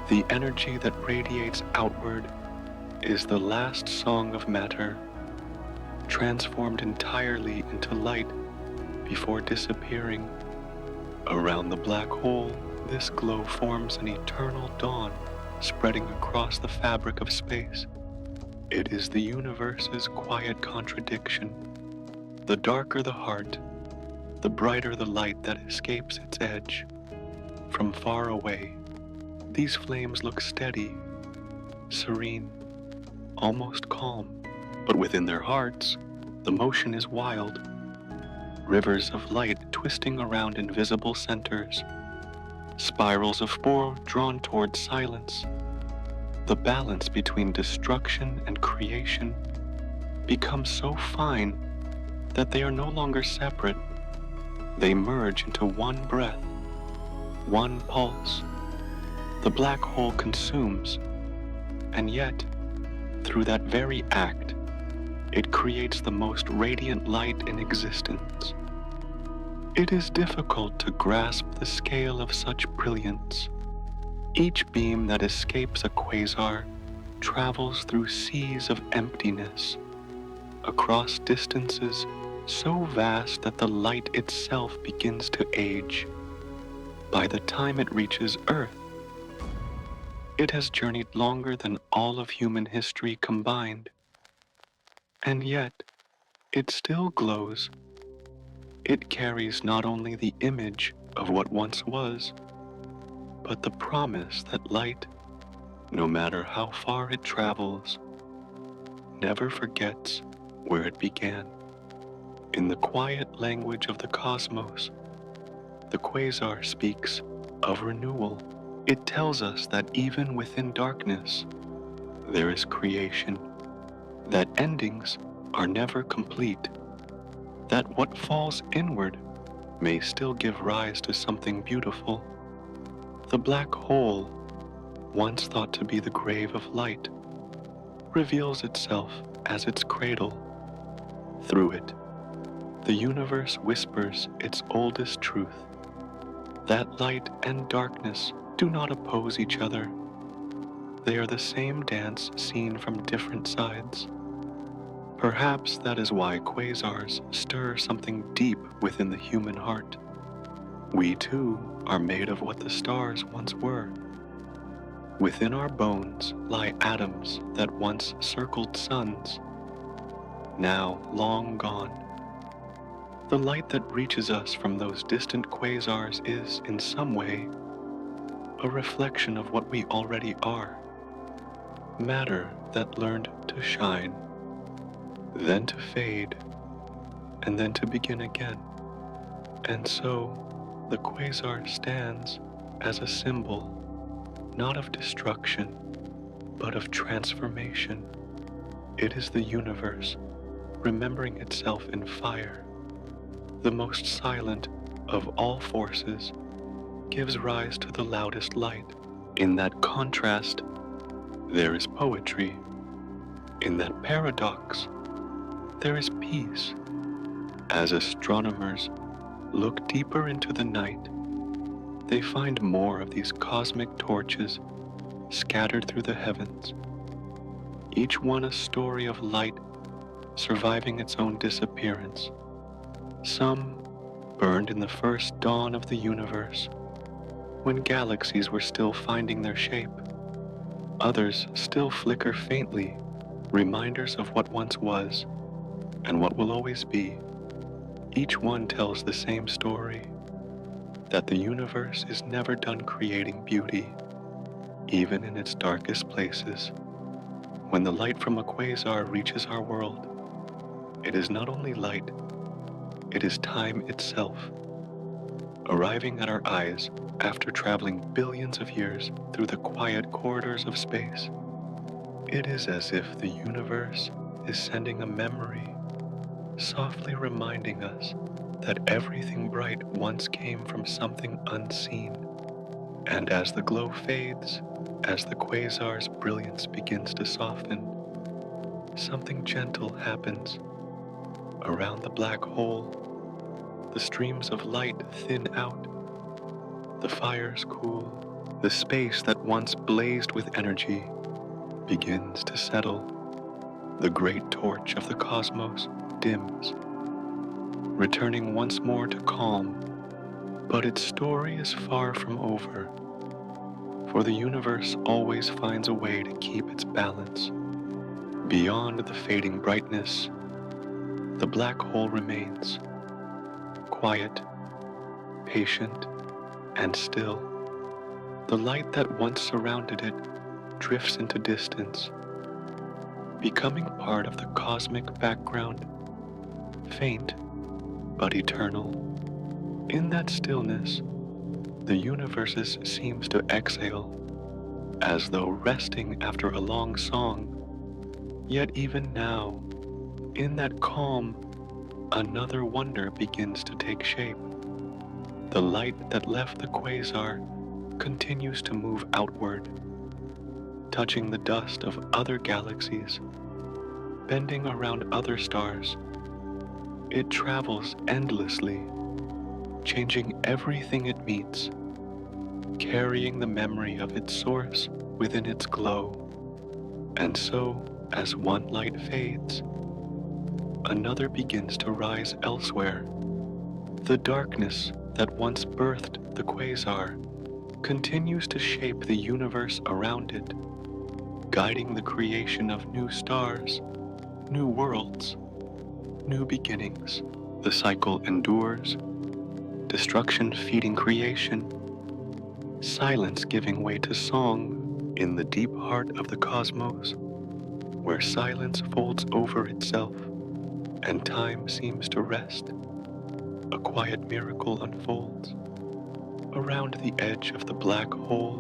The energy that radiates outward is the last song of matter, transformed entirely into light before disappearing. Around the black hole, this glow forms an eternal dawn spreading across the fabric of space. It is the universe's quiet contradiction. The darker the heart, the brighter the light that escapes its edge. From far away, these flames look steady, serene, almost calm, but within their hearts, the motion is wild. Rivers of light twisting around invisible centers, spirals of spore drawn toward silence. The balance between destruction and creation becomes so fine that they are no longer separate. They merge into one breath, one pulse. The black hole consumes, and yet, through that very act, it creates the most radiant light in existence. It is difficult to grasp the scale of such brilliance. Each beam that escapes a quasar travels through seas of emptiness, across distances so vast that the light itself begins to age. By the time it reaches Earth, it has journeyed longer than all of human history combined. And yet, it still glows. It carries not only the image of what once was, but the promise that light, no matter how far it travels, never forgets where it began. In the quiet language of the cosmos, the quasar speaks of renewal. It tells us that even within darkness, there is creation, that endings are never complete, that what falls inward may still give rise to something beautiful. The black hole, once thought to be the grave of light, reveals itself as its cradle. Through it, the universe whispers its oldest truth, that light and darkness do not oppose each other. They are the same dance seen from different sides. Perhaps that is why quasars stir something deep within the human heart. We too are made of what the stars once were. Within our bones lie atoms that once circled suns, now long gone. The light that reaches us from those distant quasars is, in some way, a reflection of what we already are. Matter that learned to shine, then to fade, and then to begin again. And so, the quasar stands as a symbol, not of destruction, but of transformation. It is the universe remembering itself in fire. The most silent of all forces gives rise to the loudest light. In that contrast, there is poetry. In that paradox, there is peace. As astronomers look deeper into the night, they find more of these cosmic torches scattered through the heavens, each one a story of light surviving its own disappearance. Some burned in the first dawn of the universe, when galaxies were still finding their shape. Others still flicker faintly, reminders of what once was and what will always be. Each one tells the same story, that the universe is never done creating beauty, even in its darkest places. When the light from a quasar reaches our world, it is not only light, it is time itself, arriving at our eyes after traveling billions of years through the quiet corridors of space. It is as if the universe is sending a memory, softly reminding us that everything bright once came from something unseen. And as the glow fades, as the quasar's brilliance begins to soften, something gentle happens. Around the black hole, the streams of light thin out, the fires cool, the space that once blazed with energy begins to settle. The great torch of the cosmos dims, returning once more to calm. But its story is far from over, for the universe always finds a way to keep its balance. Beyond the fading brightness, the black hole remains, quiet, patient, and still. The light that once surrounded it drifts into distance, becoming part of the cosmic background, faint but eternal. In that stillness, the universe seems to exhale, as though resting after a long song. Yet even now, in that calm, another wonder begins to take shape. The light that left the quasar continues to move outward, touching the dust of other galaxies, bending around other stars. It travels endlessly, changing everything it meets, carrying the memory of its source within its glow. And so, as one light fades, another begins to rise elsewhere. The darkness that once birthed the quasar continues to shape the universe around it, guiding the creation of new stars, new worlds, new beginnings. The cycle endures, destruction feeding creation, silence giving way to song in the deep heart of the cosmos, where silence folds over itself and time seems to rest. A quiet miracle unfolds around the edge of the black hole,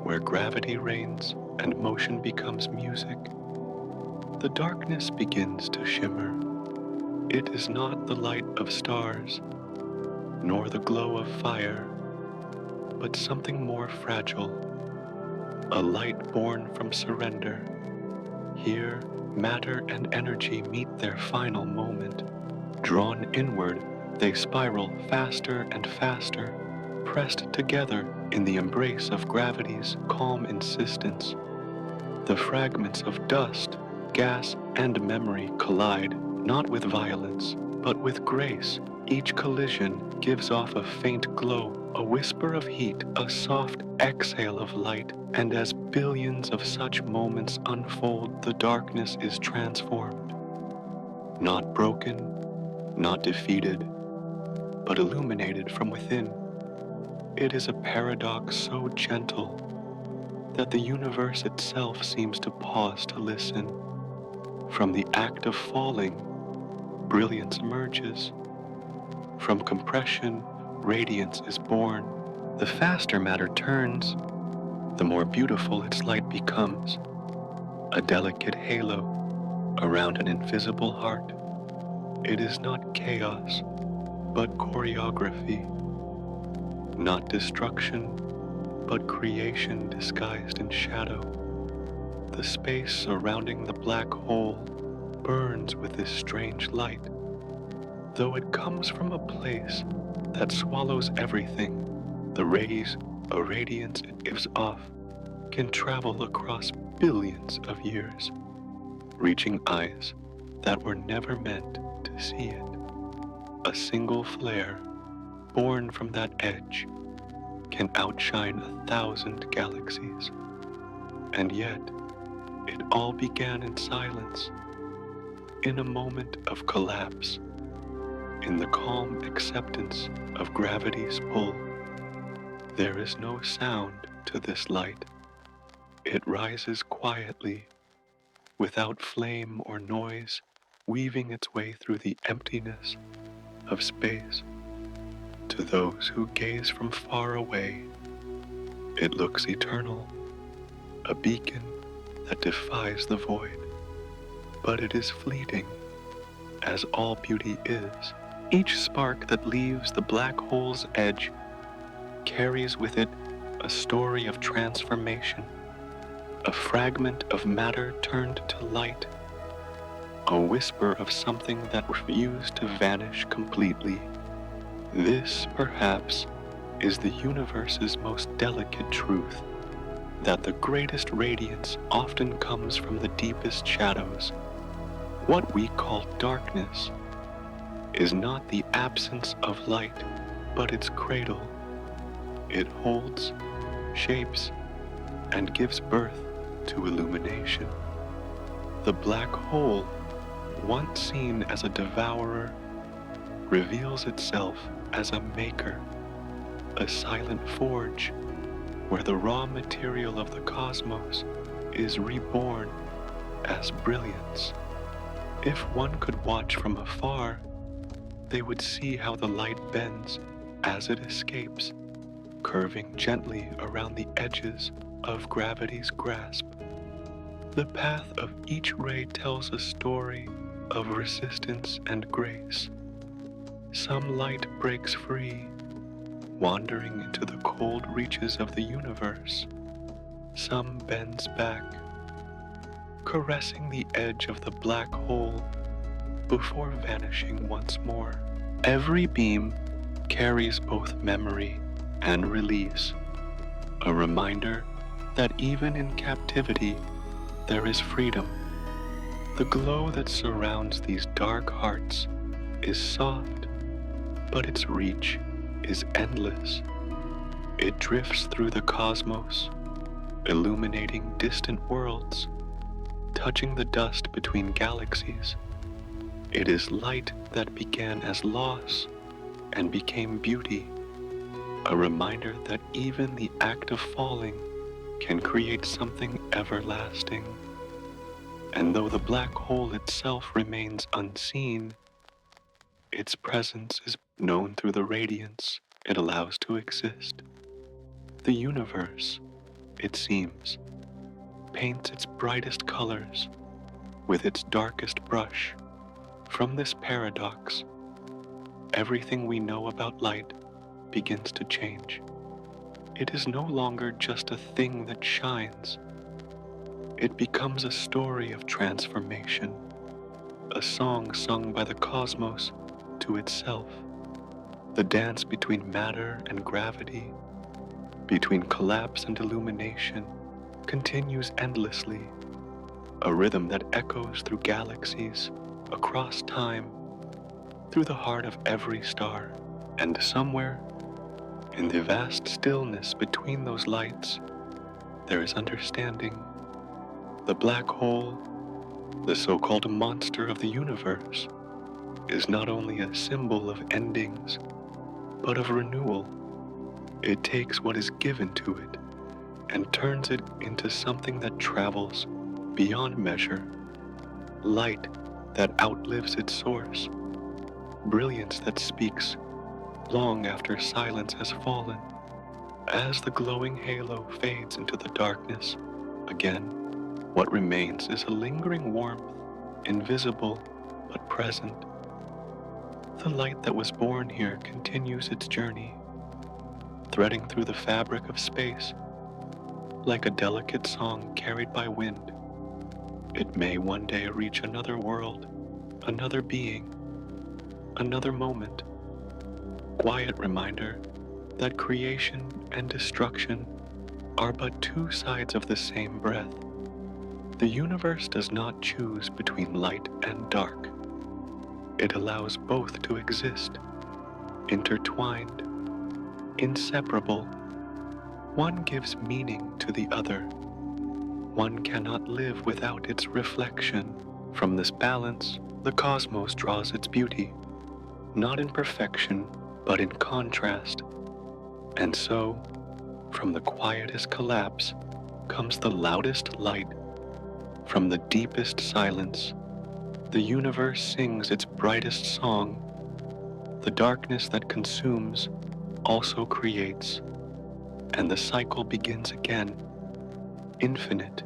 where gravity reigns and motion becomes music. The darkness begins to shimmer. It is not the light of stars, nor the glow of fire, but something more fragile, a light born from surrender, Here, matter and energy meet their final moment. Drawn inward, they spiral faster and faster, pressed together in the embrace of gravity's calm insistence. The fragments of dust, gas, and memory collide, not with violence, but with grace. Each collision gives off a faint glow, a whisper of heat, a soft exhale of light, and as billions of such moments unfold, the darkness is transformed. Not broken, not defeated, but illuminated from within. It is a paradox so gentle that the universe itself seems to pause to listen. From the act of falling, brilliance emerges. From compression, radiance is born. The faster matter turns, the more beautiful its light becomes, a delicate halo around an invisible heart. It is not chaos, but choreography. Not destruction, but creation disguised in shadow. The space surrounding the black hole burns with this strange light, though it comes from a place that swallows everything. The rays, a radiance it gives off, can travel across billions of years, reaching eyes that were never meant to see it. A single flare, born from that edge, can outshine 1,000 galaxies. And yet, it all began in silence, in a moment of collapse, in the calm acceptance of gravity's pull. There is no sound to this light. It rises quietly, without flame or noise, weaving its way through the emptiness of space. To those who gaze from far away, it looks eternal, a beacon that defies the void. But it is fleeting, as all beauty is. Each spark that leaves the black hole's edge carries with it a story of transformation, a fragment of matter turned to light, a whisper of something that refused to vanish completely. This, perhaps, is the universe's most delicate truth, that the greatest radiance often comes from the deepest shadows. What we call darkness is not the absence of light, but its cradle. It holds, shapes, and gives birth to illumination. The black hole, once seen as a devourer, reveals itself as a maker, a silent forge where the raw material of the cosmos is reborn as brilliance. If one could watch from afar, they would see how the light bends as it escapes, curving gently around the edges of gravity's grasp. The path of each ray tells a story of resistance and grace. Some light breaks free, wandering into the cold reaches of the universe. Some bends back, caressing the edge of the black hole before vanishing once more. Every beam carries both memory and release, a reminder that even in captivity, there is freedom. The glow that surrounds these dark hearts is soft, but its reach is endless. It drifts through the cosmos, illuminating distant worlds, touching the dust between galaxies. It is light that began as loss and became beauty, a reminder that even the act of falling can create something everlasting. And though the black hole itself remains unseen, its presence is known through the radiance it allows to exist. The universe, it seems, paints its brightest colors with its darkest brush. From this paradox, everything we know about light begins to change. It is no longer just a thing that shines. it becomes a story of transformation, a song sung by the cosmos to itself, the dance between matter and gravity, between collapse and illumination, continues endlessly, a rhythm that echoes through galaxies, across time, through the heart of every star, and somewhere, in the vast stillness between those lights, there is understanding. The black hole, the so-called monster of the universe, is not only a symbol of endings, but of renewal. It takes what is given to it and turns it into something that travels beyond measure, light that outlives its source, brilliance that speaks long after silence has fallen. As the glowing halo fades into the darkness, again, what remains is a lingering warmth, invisible but present. The light that was born here continues its journey, threading through the fabric of space, like a delicate song carried by wind. It may one day reach another world, another being, another moment. Quiet reminder that creation and destruction are but two sides of the same breath. The universe does not choose between light and dark. It allows both to exist, intertwined, inseparable. One gives meaning to the other. One cannot live without its reflection. From this balance, the cosmos draws its beauty, not in perfection, but in contrast. And so, from the quietest collapse comes the loudest light. From the deepest silence, the universe sings its brightest song. The darkness that consumes also creates, and the cycle begins again, infinite,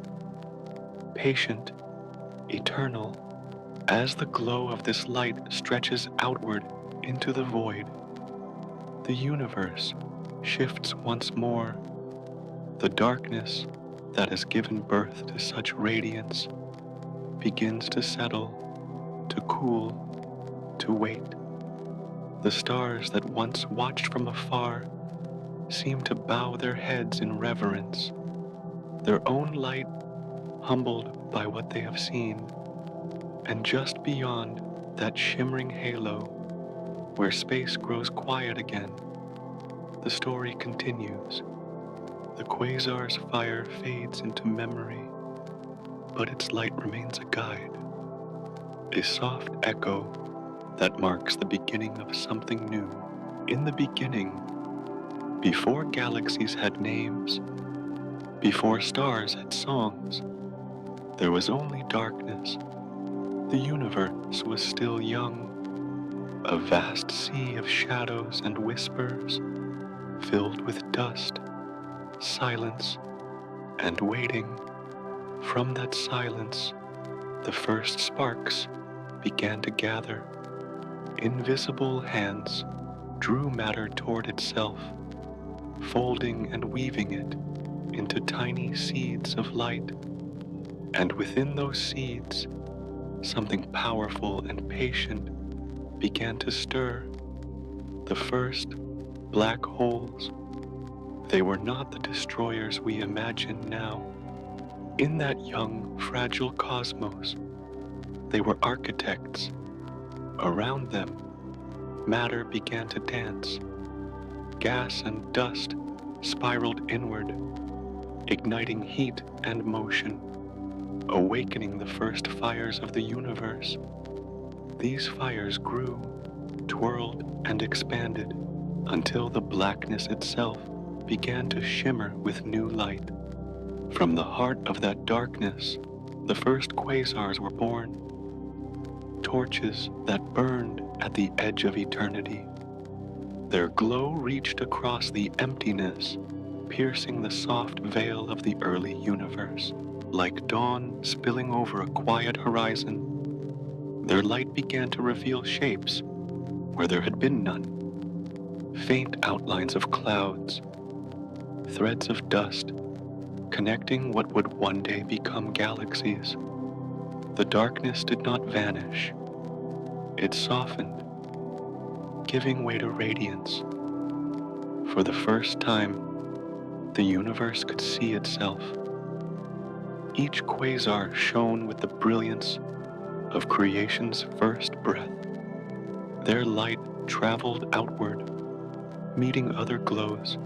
patient, eternal. As the glow of this light stretches outward into the void, the universe shifts once more. The darkness that has given birth to such radiance begins to settle, to cool, to wait. The stars that once watched from afar seem to bow their heads in reverence, their own light humbled by what they have seen. And just beyond that shimmering halo, where space grows quiet again, the story continues. The quasar's fire fades into memory, but its light remains a guide, a soft echo that marks the beginning of something new. In the beginning, before galaxies had names, before stars had songs, there was only darkness. The universe was still young, a vast sea of shadows and whispers, filled with dust, silence, and waiting. From that silence, the first sparks began to gather. Invisible hands drew matter toward itself, folding and weaving it into tiny seeds of light. And within those seeds, something powerful and patient began to stir. The first black holes. They were not the destroyers we imagine now. In that young, fragile cosmos, they were architects. Around them, matter began to dance. Gas and dust spiraled inward, igniting heat and motion, awakening the first fires of the universe. These fires grew, twirled, and expanded until the blackness itself began to shimmer with new light. From the heart of that darkness, the first quasars were born, torches that burned at the edge of eternity. Their glow reached across the emptiness, piercing the soft veil of the early universe. Like dawn spilling over a quiet horizon, their light began to reveal shapes where there had been none. Faint outlines of clouds, threads of dust, connecting what would one day become galaxies. The darkness did not vanish. It softened, giving way to radiance. For the first time, the universe could see itself. Each quasar shone with the brilliance of creation's first breath. Their light traveled outward, meeting other glows,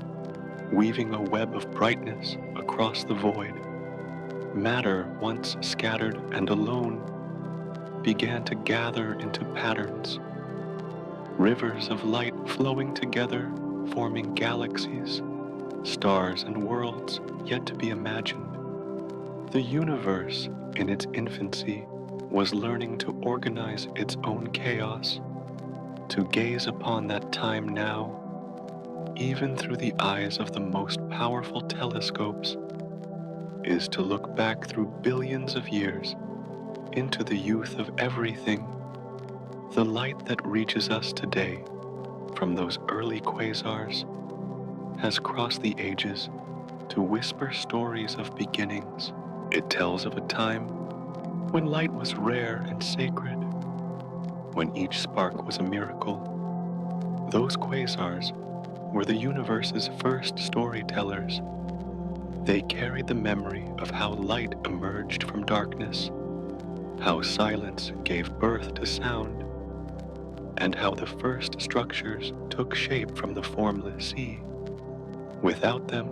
weaving a web of brightness across the void. Matter, once scattered and alone, began to gather into patterns, rivers of light flowing together, forming galaxies, stars, and worlds yet to be imagined. The universe, in its infancy, was learning to organize its own chaos. To gaze upon that time now, even through the eyes of the most powerful telescopes, is to look back through billions of years into the youth of everything. The light that reaches us today from those early quasars has crossed the ages to whisper stories of beginnings. It tells of a time when light was rare and sacred, when each spark was a miracle. Those quasars were the universe's first storytellers. They carried the memory of how light emerged from darkness, how silence gave birth to sound, and how the first structures took shape from the formless sea. Without them,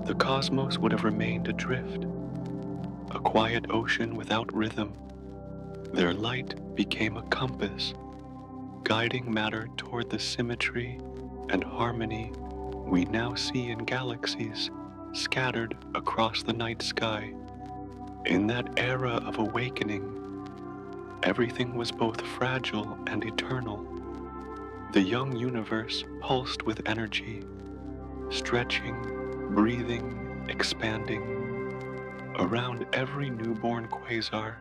the cosmos would have remained adrift, a quiet ocean without rhythm. Their light became a compass, guiding matter toward the symmetry and harmony we now see in galaxies scattered across the night sky. In that era of awakening, everything was both fragile and eternal. The young universe pulsed with energy, stretching, breathing, expanding. Around every newborn quasar,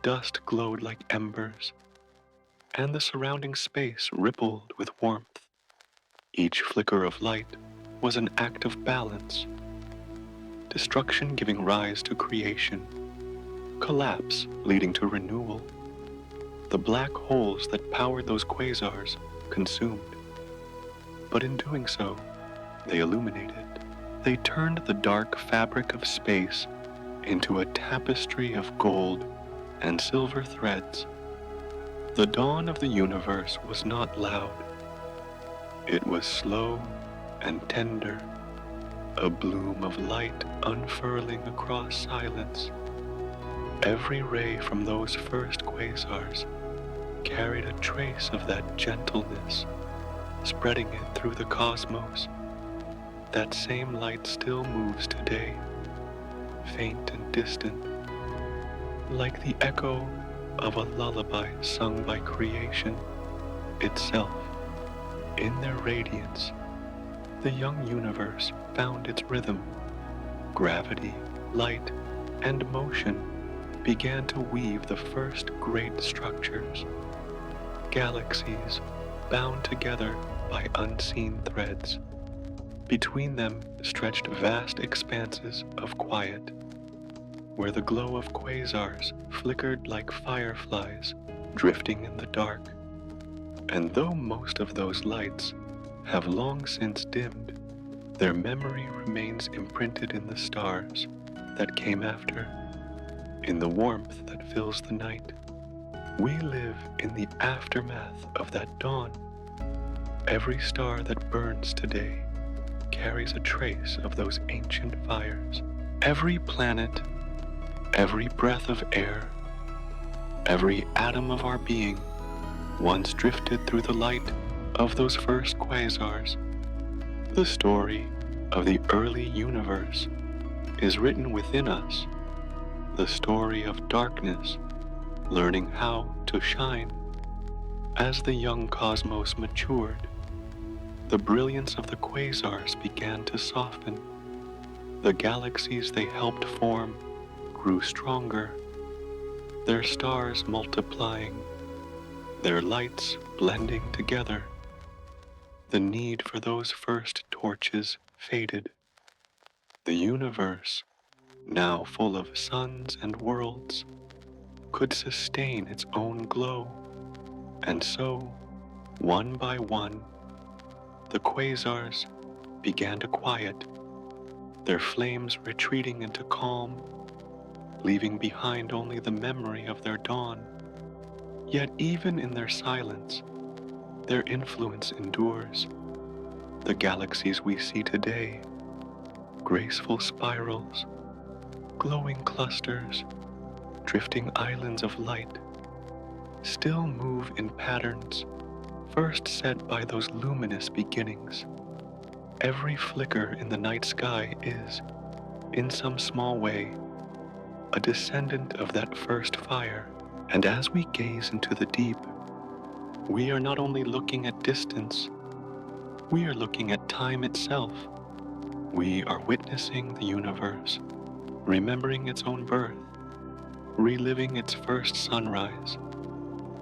dust glowed like embers, and the surrounding space rippled with warmth. Each flicker of light was an act of balance, destruction giving rise to creation, collapse leading to renewal. The black holes that powered those quasars consumed, but in doing so, they illuminated. They turned the dark fabric of space into a tapestry of gold and silver threads. The dawn of the universe was not loud. It was slow and tender, a bloom of light unfurling across silence. Every ray from those first quasars carried a trace of that gentleness, spreading it through the cosmos. That same light still moves today, faint and distant, like the echo of a lullaby sung by creation itself. In their radiance, the young universe found its rhythm. Gravity, light, and motion began to weave the first great structures. Galaxies bound together by unseen threads. Between them stretched vast expanses of quiet, where the glow of quasars flickered like fireflies drifting in the dark. And though most of those lights have long since dimmed, their memory remains imprinted in the stars that came after, in the warmth that fills the night. We live in the aftermath of that dawn. Every star that burns today carries a trace of those ancient fires. Every planet, every breath of air, every atom of our being once drifted through the light of those first quasars. The story of the early universe is written within us, the story of darkness learning how to shine. As the young cosmos matured, the brilliance of the quasars began to soften. The galaxies they helped form grew stronger, their stars multiplying, their lights blending together. The need for those first torches faded. The universe, now full of suns and worlds, could sustain its own glow, and so, one by one, the quasars began to quiet, their flames retreating into calm, leaving behind only the memory of their dawn. Yet even in their silence, their influence endures. The galaxies we see today, graceful spirals, glowing clusters, drifting islands of light, still move in patterns first set by those luminous beginnings. Every flicker in the night sky is, in some small way, a descendant of that first fire. And as we gaze into the deep, we are not only looking at distance, we are looking at time itself. We are witnessing the universe, remembering its own birth, reliving its first sunrise.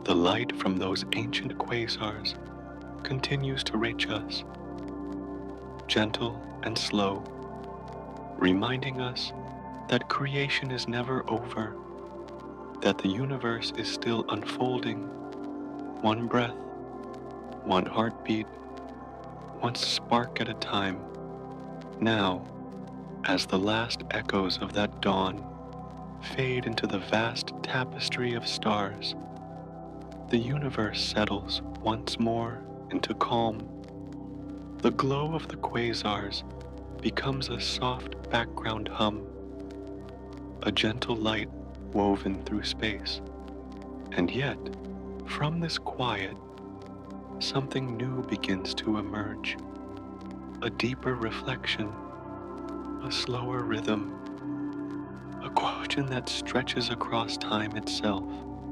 The light from those ancient quasars continues to reach us, gentle and slow, reminding us that creation is never over, that the universe is still unfolding, one breath, one heartbeat, one spark at a time. Now, as the last echoes of that dawn fade into the vast tapestry of stars, the universe settles once more into calm. The glow of the quasars becomes a soft background hum, a gentle light woven through space. And yet, from this quiet, something new begins to emerge, a deeper reflection, a slower rhythm, a question that stretches across time itself.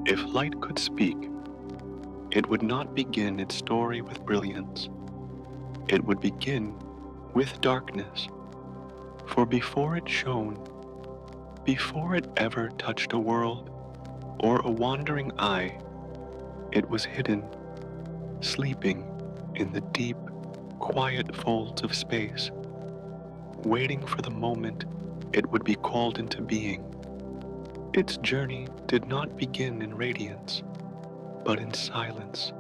If light could speak, it would not begin its story with brilliance. It would begin with darkness. For before it shone, before it ever touched a world or a wandering eye, it was hidden, sleeping in the deep, quiet folds of space, waiting for the moment it would be called into being. Its journey did not begin in radiance, but in silence.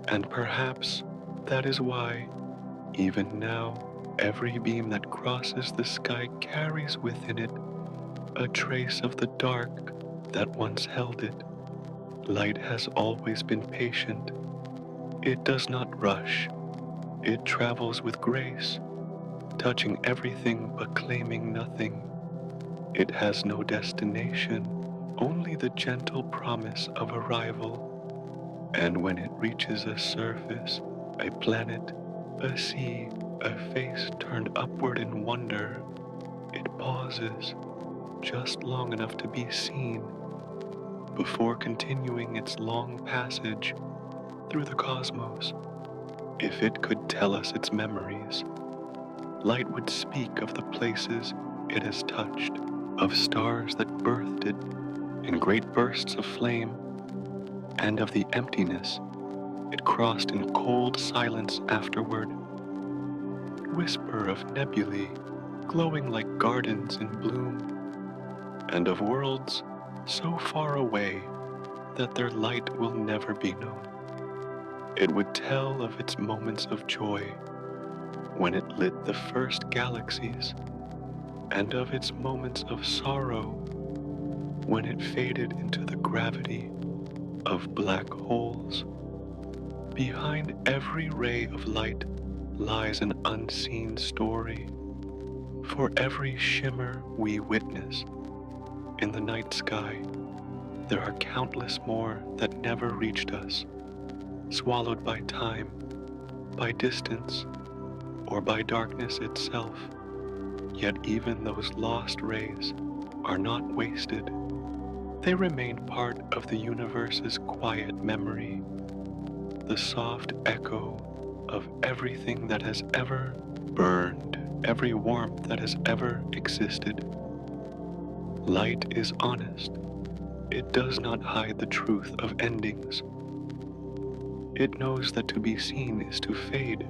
And perhaps that is why, even now, every beam that crosses the sky carries within it a trace of the dark that once held it. Light has always been patient. It does not rush. It travels with grace, touching everything but claiming nothing. It has no destination, only the gentle promise of arrival. And when it reaches a surface, a planet, a sea, a face turned upward in wonder, it pauses just long enough to be seen before continuing its long passage through the cosmos. If it could tell us its memories, light would speak of the places it has touched, of stars that birthed it in great bursts of flame, and of the emptiness it crossed in cold silence afterward. Whisper of nebulae glowing like gardens in bloom, and of worlds so far away that their light will never be known. It would tell of its moments of joy when it lit the first galaxies, and of its moments of sorrow when it faded into the gravity of black holes. Behind every ray of light lies an unseen story. For every shimmer we witness in the night sky, there are countless more that never reached us, swallowed by time, by distance, or by darkness itself. Yet even those lost rays are not wasted. They remain part of the universe's quiet memory, the soft echo of everything that has ever burned, every warmth that has ever existed. Light is honest. It does not hide the truth of endings. It knows that to be seen is to fade,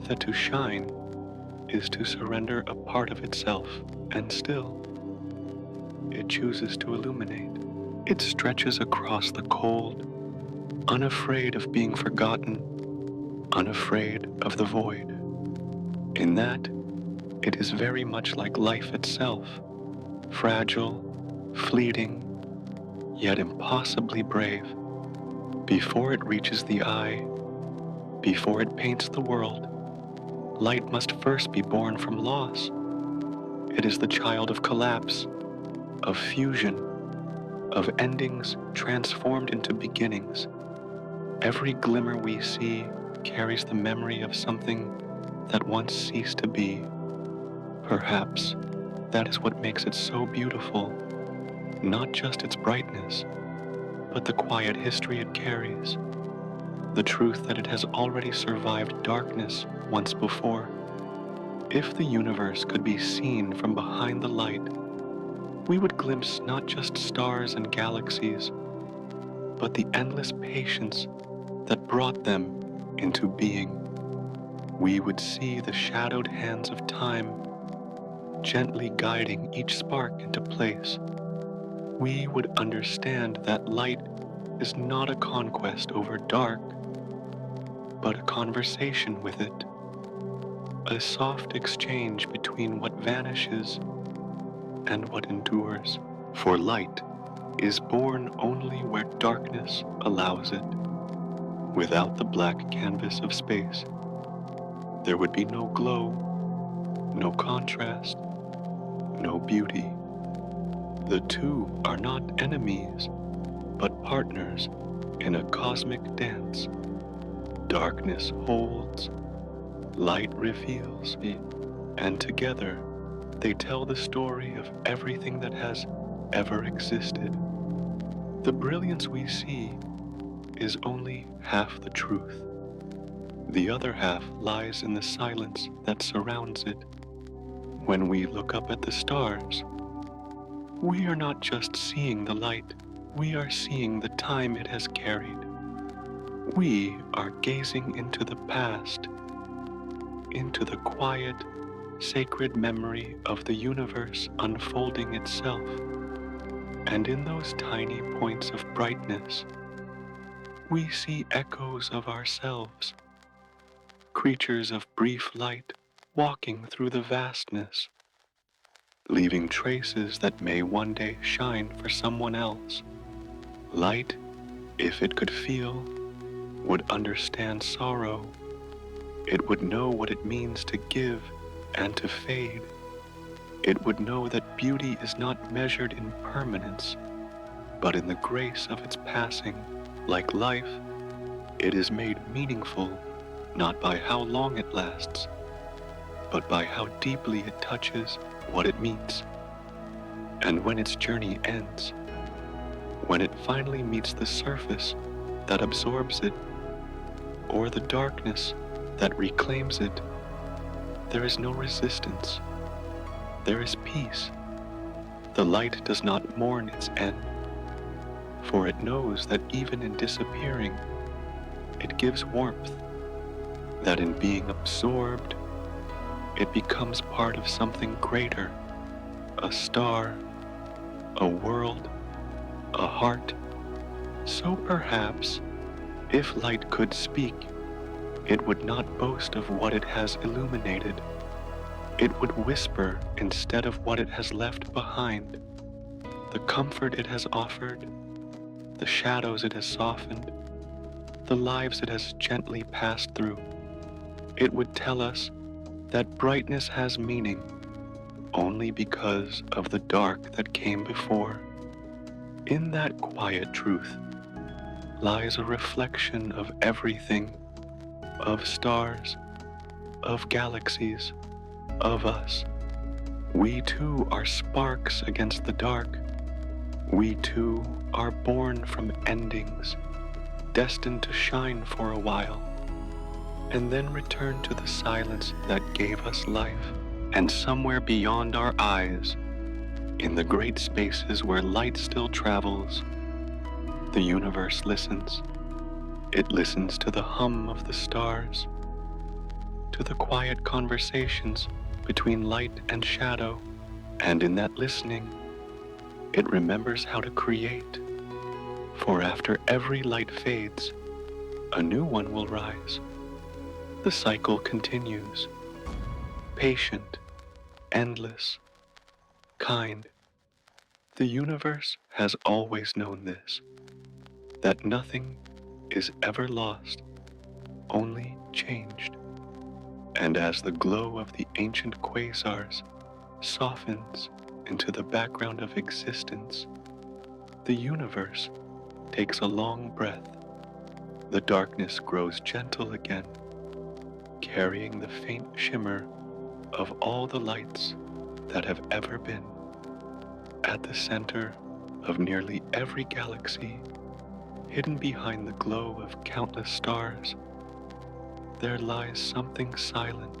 that to shine is to surrender a part of itself, and still, it chooses to illuminate. It stretches across the cold, unafraid of being forgotten, unafraid of the void. In that, it is very much like life itself, fragile, fleeting, yet impossibly brave. Before it reaches the eye, before it paints the world, light must first be born from loss. It is the child of collapse, of fusion, of endings transformed into beginnings. Every glimmer we see carries the memory of something that once ceased to be. Perhaps that is what makes it so beautiful, not just its brightness, but the quiet history it carries, the truth that it has already survived darkness once before. If the universe could be seen from behind the light, we would glimpse not just stars and galaxies, but the endless patience that brought them into being. We would see the shadowed hands of time gently guiding each spark into place. We would understand that light is not a conquest over dark, but a conversation with it, a soft exchange between what vanishes and what endures. For light is born only where darkness allows it. Without the black canvas of space, there would be no glow, no contrast, no beauty. The two are not enemies, but partners in a cosmic dance. Darkness holds, light reveals, and together they tell the story of everything that has ever existed. The brilliance we see is only half the truth. The other half lies in the silence that surrounds it. When we look up at the stars, we are not just seeing the light, we are seeing the time it has carried. We are gazing into the past, into the quiet, sacred memory of the universe unfolding itself. And in those tiny points of brightness, we see echoes of ourselves, creatures of brief light walking through the vastness, leaving traces that may one day shine for someone else. Light, if it could feel, would understand sorrow. It would know what it means to give and to fade. It would know that beauty is not measured in permanence, but in the grace of its passing. Like life, it is made meaningful not by how long it lasts, but by how deeply it touches what it meets. And when its journey ends, when it finally meets the surface that absorbs it, or the darkness that reclaims it, there is no resistance. There is peace. The light does not mourn its end, for it knows that even in disappearing, it gives warmth, that in being absorbed, it becomes part of something greater, a star, a world, a heart. So perhaps, if light could speak, it would not boast of what it has illuminated. It would whisper instead of what it has left behind, the comfort it has offered, the shadows it has softened, the lives it has gently passed through. It would tell us that brightness has meaning only because of the dark that came before. In that quiet truth lies a reflection of everything, of stars, of galaxies, of us. We too are sparks against the dark. We too are born from endings, destined to shine for a while, and then return to the silence that gave us life. And somewhere beyond our eyes, in the great spaces where light still travels, the universe listens. It listens to the hum of the stars, to the quiet conversations between light and shadow, and in that listening, it remembers how to create. For after every light fades, a new one will rise. The cycle continues, patient, endless, kind. The universe has always known this, that nothing is ever lost, only changed. And as the glow of the ancient quasars softens into the background of existence, the universe takes a long breath. The darkness grows gentle again, carrying the faint shimmer of all the lights that have ever been. At the center of nearly every galaxy, hidden behind the glow of countless stars, there lies something silent,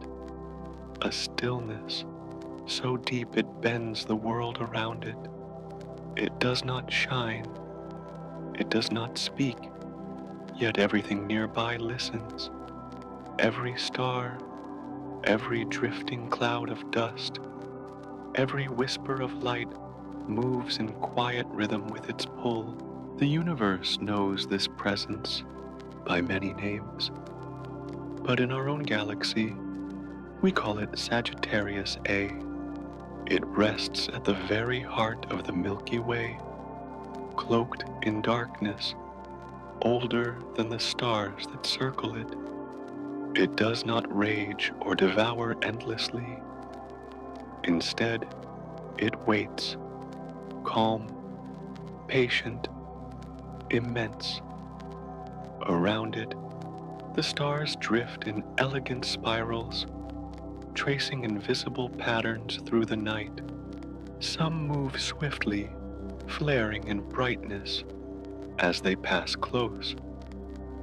a stillness so deep it bends the world around it. It does not shine, it does not speak, yet everything nearby listens. Every star, every drifting cloud of dust, every whisper of light moves in quiet rhythm with its pull. The universe knows this presence by many names, but in our own galaxy, we call it Sagittarius A. It rests at the very heart of the Milky Way, cloaked in darkness, older than the stars that circle it. It does not rage or devour endlessly. Instead, it waits, calm, patient, immense. Around it, the stars drift in elegant spirals, tracing invisible patterns through the night. Some move swiftly, flaring in brightness as they pass close.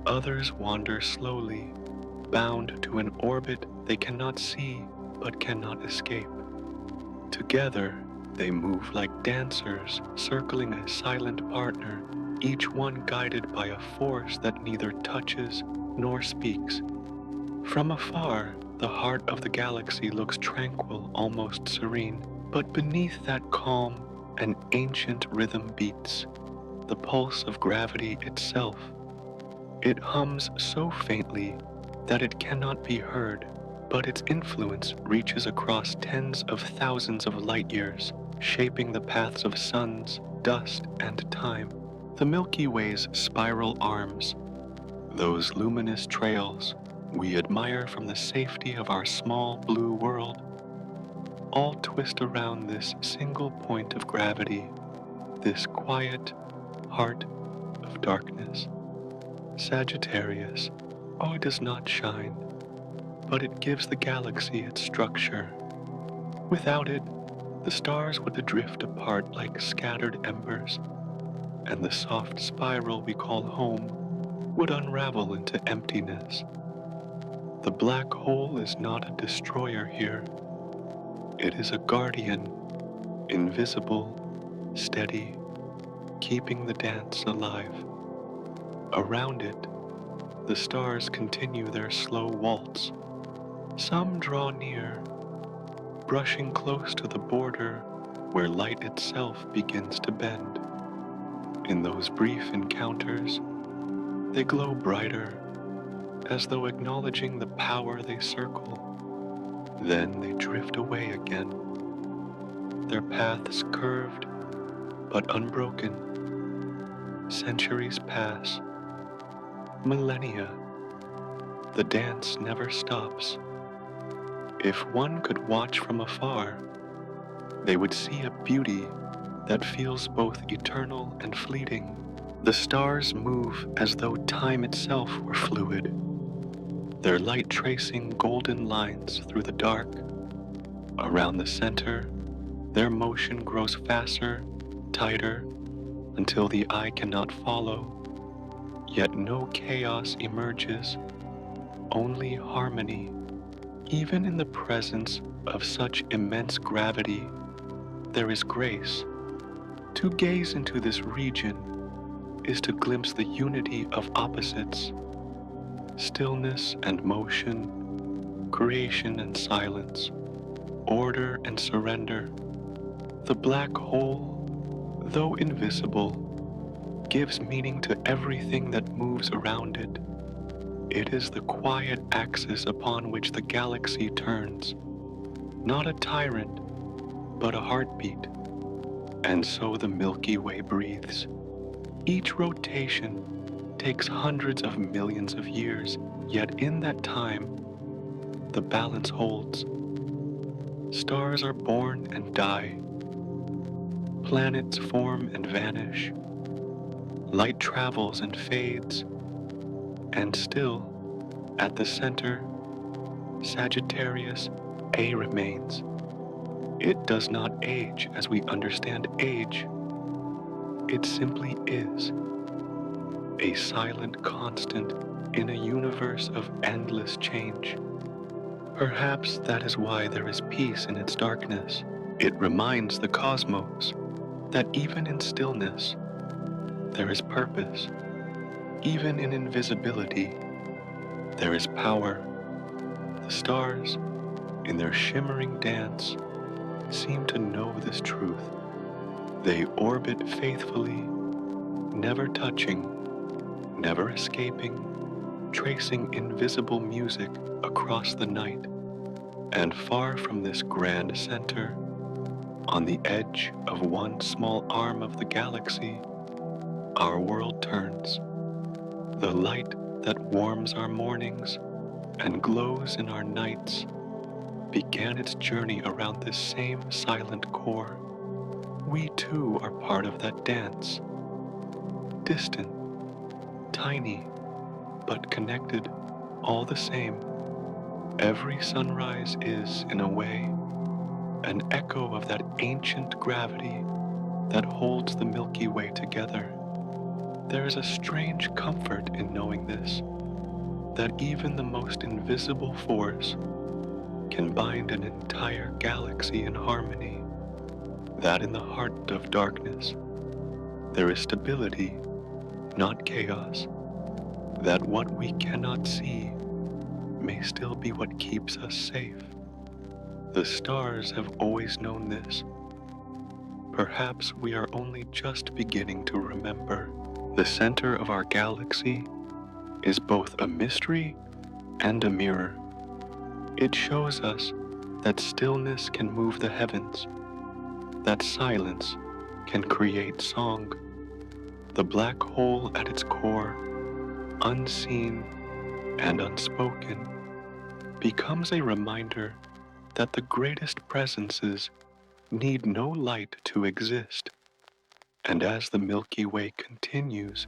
Others wander slowly, bound to an orbit they cannot see but cannot escape. Together, they move like dancers circling a silent partner, each one guided by a force that neither touches nor speaks. From afar, the heart of the galaxy looks tranquil, almost serene, but beneath that calm, an ancient rhythm beats, the pulse of gravity itself. It hums so faintly that it cannot be heard, but its influence reaches across tens of thousands of light years, shaping the paths of suns, dust, and time. The Milky Way's spiral arms, those luminous trails we admire from the safety of our small blue world, all twist around this single point of gravity, this quiet heart of darkness. Sagittarius, oh, it does not shine, but it gives the galaxy its structure. Without it, the stars would drift apart like scattered embers, and the soft spiral we call home would unravel into emptiness. The black hole is not a destroyer here. It is a guardian, invisible, steady, keeping the dance alive. Around it, the stars continue their slow waltz. Some draw near, brushing close to the border where light itself begins to bend. In those brief encounters, they glow brighter, as though acknowledging the power they circle. Then they drift away again, their paths curved but unbroken. Centuries pass, millennia. The dance never stops. If one could watch from afar, they would see a beauty that feels both eternal and fleeting. The stars move as though time itself were fluid, their light tracing golden lines through the dark. Around the center, their motion grows faster, tighter, until the eye cannot follow. Yet no chaos emerges, only harmony. Even in the presence of such immense gravity, there is grace. To gaze into this region is to glimpse the unity of opposites, stillness and motion, creation and silence, order and surrender. The black hole, though invisible, gives meaning to everything that moves around it. It is the quiet axis upon which the galaxy turns, not a tyrant, but a heartbeat. And so the Milky Way breathes. Each rotation takes hundreds of millions of years, yet in that time, the balance holds. Stars are born and die. Planets form and vanish. Light travels and fades. And still, at the center, Sagittarius A remains. It does not age as we understand age. It simply is. A silent constant in a universe of endless change. Perhaps that is why there is peace in its darkness. It reminds the cosmos that even in stillness, there is purpose. Even in invisibility, there is power. The stars, in their shimmering dance, seem to know this truth. They orbit faithfully, never touching, never escaping, tracing invisible music across the night. And far from this grand center, on the edge of one small arm of the galaxy, our world turns. The light that warms our mornings and glows in our nights began its journey around this same silent core. We too are part of that dance. Distant, tiny, but connected all the same. Every sunrise is, in a way, an echo of that ancient gravity that holds the Milky Way together. There is a strange comfort in knowing this, that even the most invisible force can bind an entire galaxy in harmony, that in the heart of darkness there is stability, not chaos, that what we cannot see may still be what keeps us safe. The stars have always known this. Perhaps we are only just beginning to remember. The center of our galaxy is both a mystery and a mirror. It shows us that stillness can move the heavens, that silence can create song. The black hole at its core, unseen and unspoken, becomes a reminder that the greatest presences need no light to exist. And as the Milky Way continues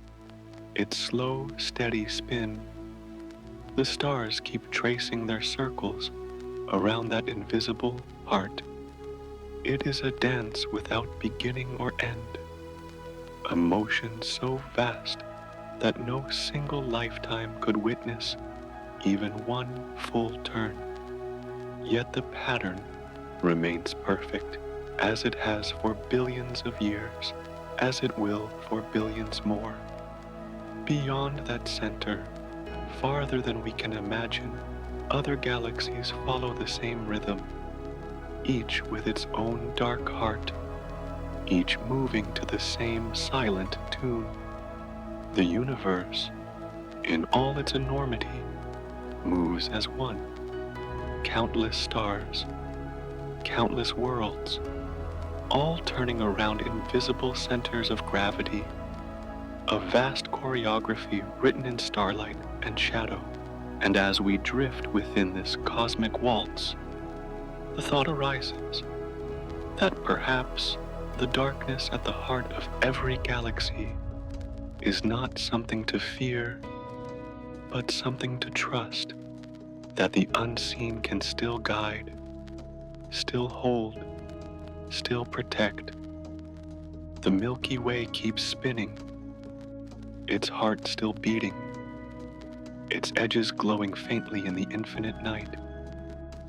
its slow, steady spin, the stars keep tracing their circles around that invisible heart. It is a dance without beginning or end, a motion so vast that no single lifetime could witness even one full turn. Yet the pattern remains perfect, as it has for billions of years, as it will for billions more. Beyond that center, farther than we can imagine, other galaxies follow the same rhythm, each with its own dark heart, each moving to the same silent tune. The universe, in all its enormity, moves as one. Countless stars, countless worlds, all turning around invisible centers of gravity, a vast choreography written in starlight and shadow. And as we drift within this cosmic waltz, the thought arises that perhaps the darkness at the heart of every galaxy is not something to fear, but something to trust, that the unseen can still guide, still hold, still protect. The Milky Way keeps spinning, its heart still beating, its edges glowing faintly in the infinite night.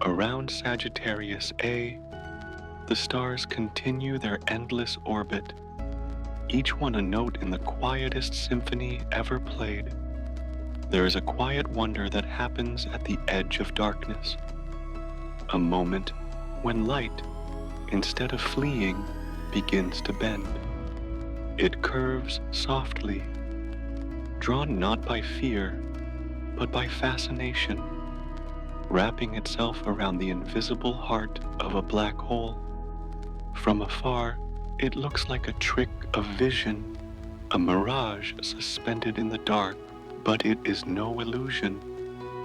Around Sagittarius A, the stars continue their endless orbit, each one a note in the quietest symphony ever played. There is a quiet wonder that happens at the edge of darkness, a moment when light, instead of fleeing, begins to bend. It curves softly, drawn not by fear, but by fascination, wrapping itself around the invisible heart of a black hole. From afar, it looks like a trick of vision, a mirage suspended in the dark, but it is no illusion.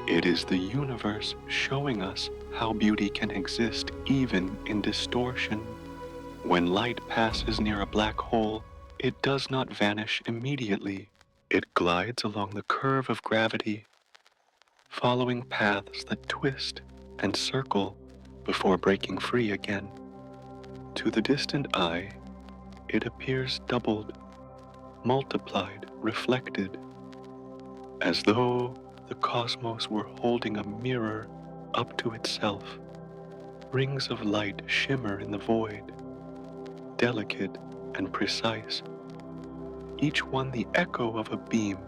It is the universe showing us how beauty can exist even in distortion. When light passes near a black hole, it does not vanish immediately. It glides along the curve of gravity, following paths that twist and circle before breaking free again. To the distant eye, it appears doubled, multiplied, reflected, as though the cosmos were holding a mirror up to itself. Rings of light shimmer in the void, delicate and precise, each one the echo of a beam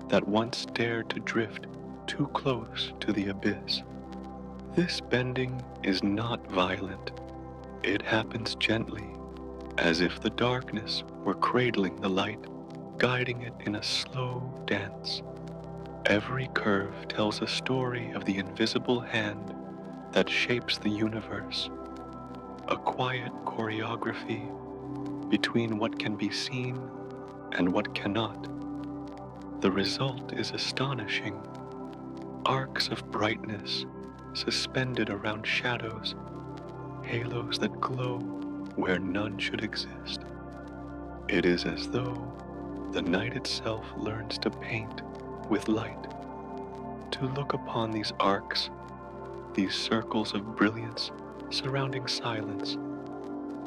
that once dared to drift too close to the abyss. This bending is not violent. It happens gently, as if the darkness were cradling the light, guiding it in a slow dance. Every curve tells a story of the invisible hand that shapes the universe, a quiet choreography between what can be seen and what cannot. The result is astonishing. Arcs of brightness suspended around shadows, halos that glow where none should exist. It is as though the night itself learns to paint with light. To look upon these arcs, these circles of brilliance surrounding silence,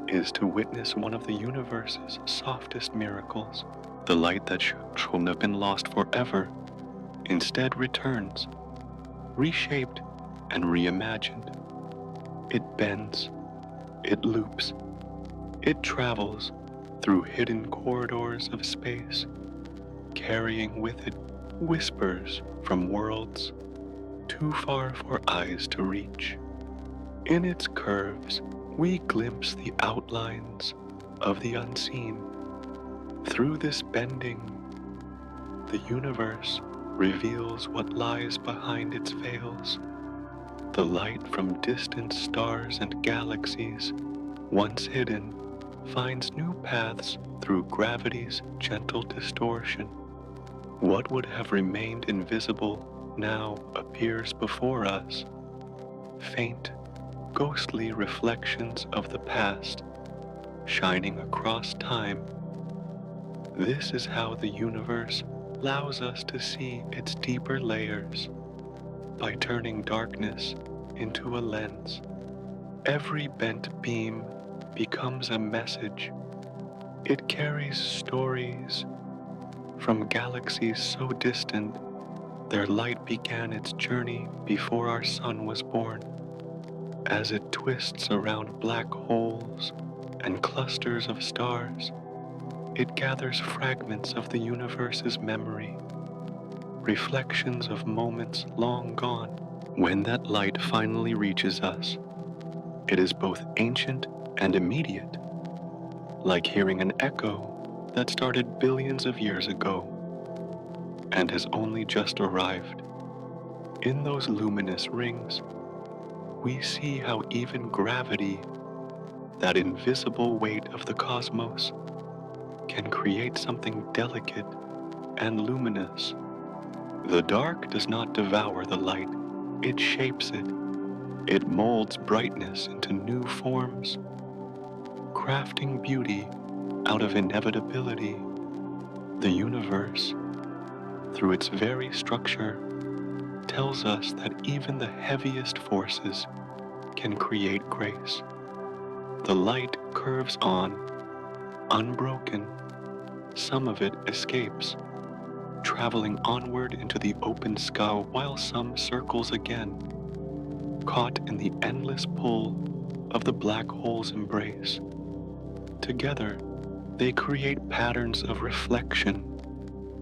is to witness one of the universe's softest miracles. The light that shouldn't have been lost forever instead returns, reshaped and reimagined. It bends, it loops, it travels through hidden corridors of space, carrying with it whispers from worlds too far for eyes to reach. In its curves, we glimpse the outlines of the unseen. Through this bending, the universe reveals what lies behind its veils. The light from distant stars and galaxies, once hidden, finds new paths through gravity's gentle distortion. What would have remained invisible now appears before us, faint, ghostly reflections of the past, shining across time. This is how the universe allows us to see its deeper layers, by turning darkness into a lens. Every bent beam becomes a message. It carries stories from galaxies so distant, their light began its journey before our sun was born. As it twists around black holes and clusters of stars, it gathers fragments of the universe's memory, reflections of moments long gone. When that light finally reaches us, it is both ancient and immediate, like hearing an echo that started billions of years ago and has only just arrived. In those luminous rings, we see how even gravity, that invisible weight of the cosmos, can create something delicate and luminous. The dark does not devour the light, it shapes it. It molds brightness into new forms, crafting beauty out of inevitability. The universe, through its very structure, tells us that even the heaviest forces can create grace. The light curves on, unbroken. Some of it escapes, traveling onward into the open sky, while some circles again, caught in the endless pull of the black hole's embrace. Together, they create patterns of reflection,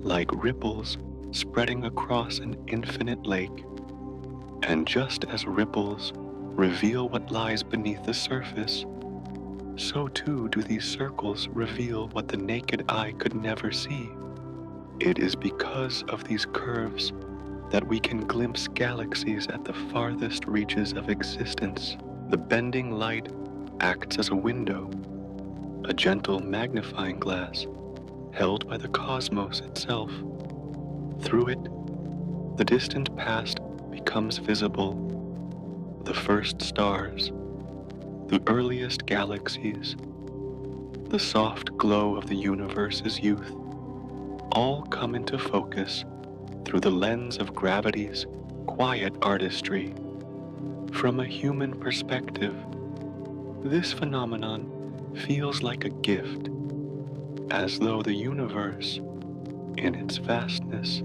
like ripples spreading across an infinite lake. And just as ripples reveal what lies beneath the surface, so too do these circles reveal what the naked eye could never see. It is because of these curves that we can glimpse galaxies at the farthest reaches of existence. The bending light acts as a window, a gentle magnifying glass held by the cosmos itself. Through it, the distant past becomes visible, the first stars, the earliest galaxies, the soft glow of the universe's youth, all come into focus through the lens of gravity's quiet artistry. From a human perspective, this phenomenon feels like a gift, as though the universe, in its vastness,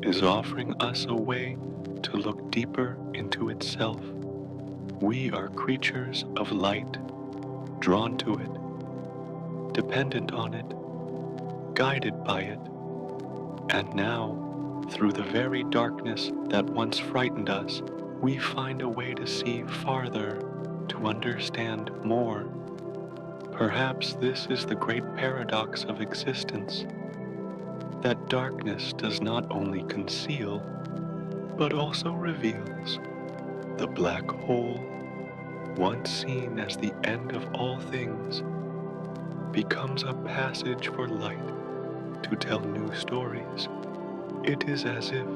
is offering us a way to look deeper into itself. We are creatures of light, drawn to it, dependent on it, guided by it, and now, through the very darkness that once frightened us, we find a way to see farther, to understand more. Perhaps this is the great paradox of existence, that darkness does not only conceal, but also reveals. The black hole, once seen as the end of all things, becomes a passage for light to tell new stories. It is as if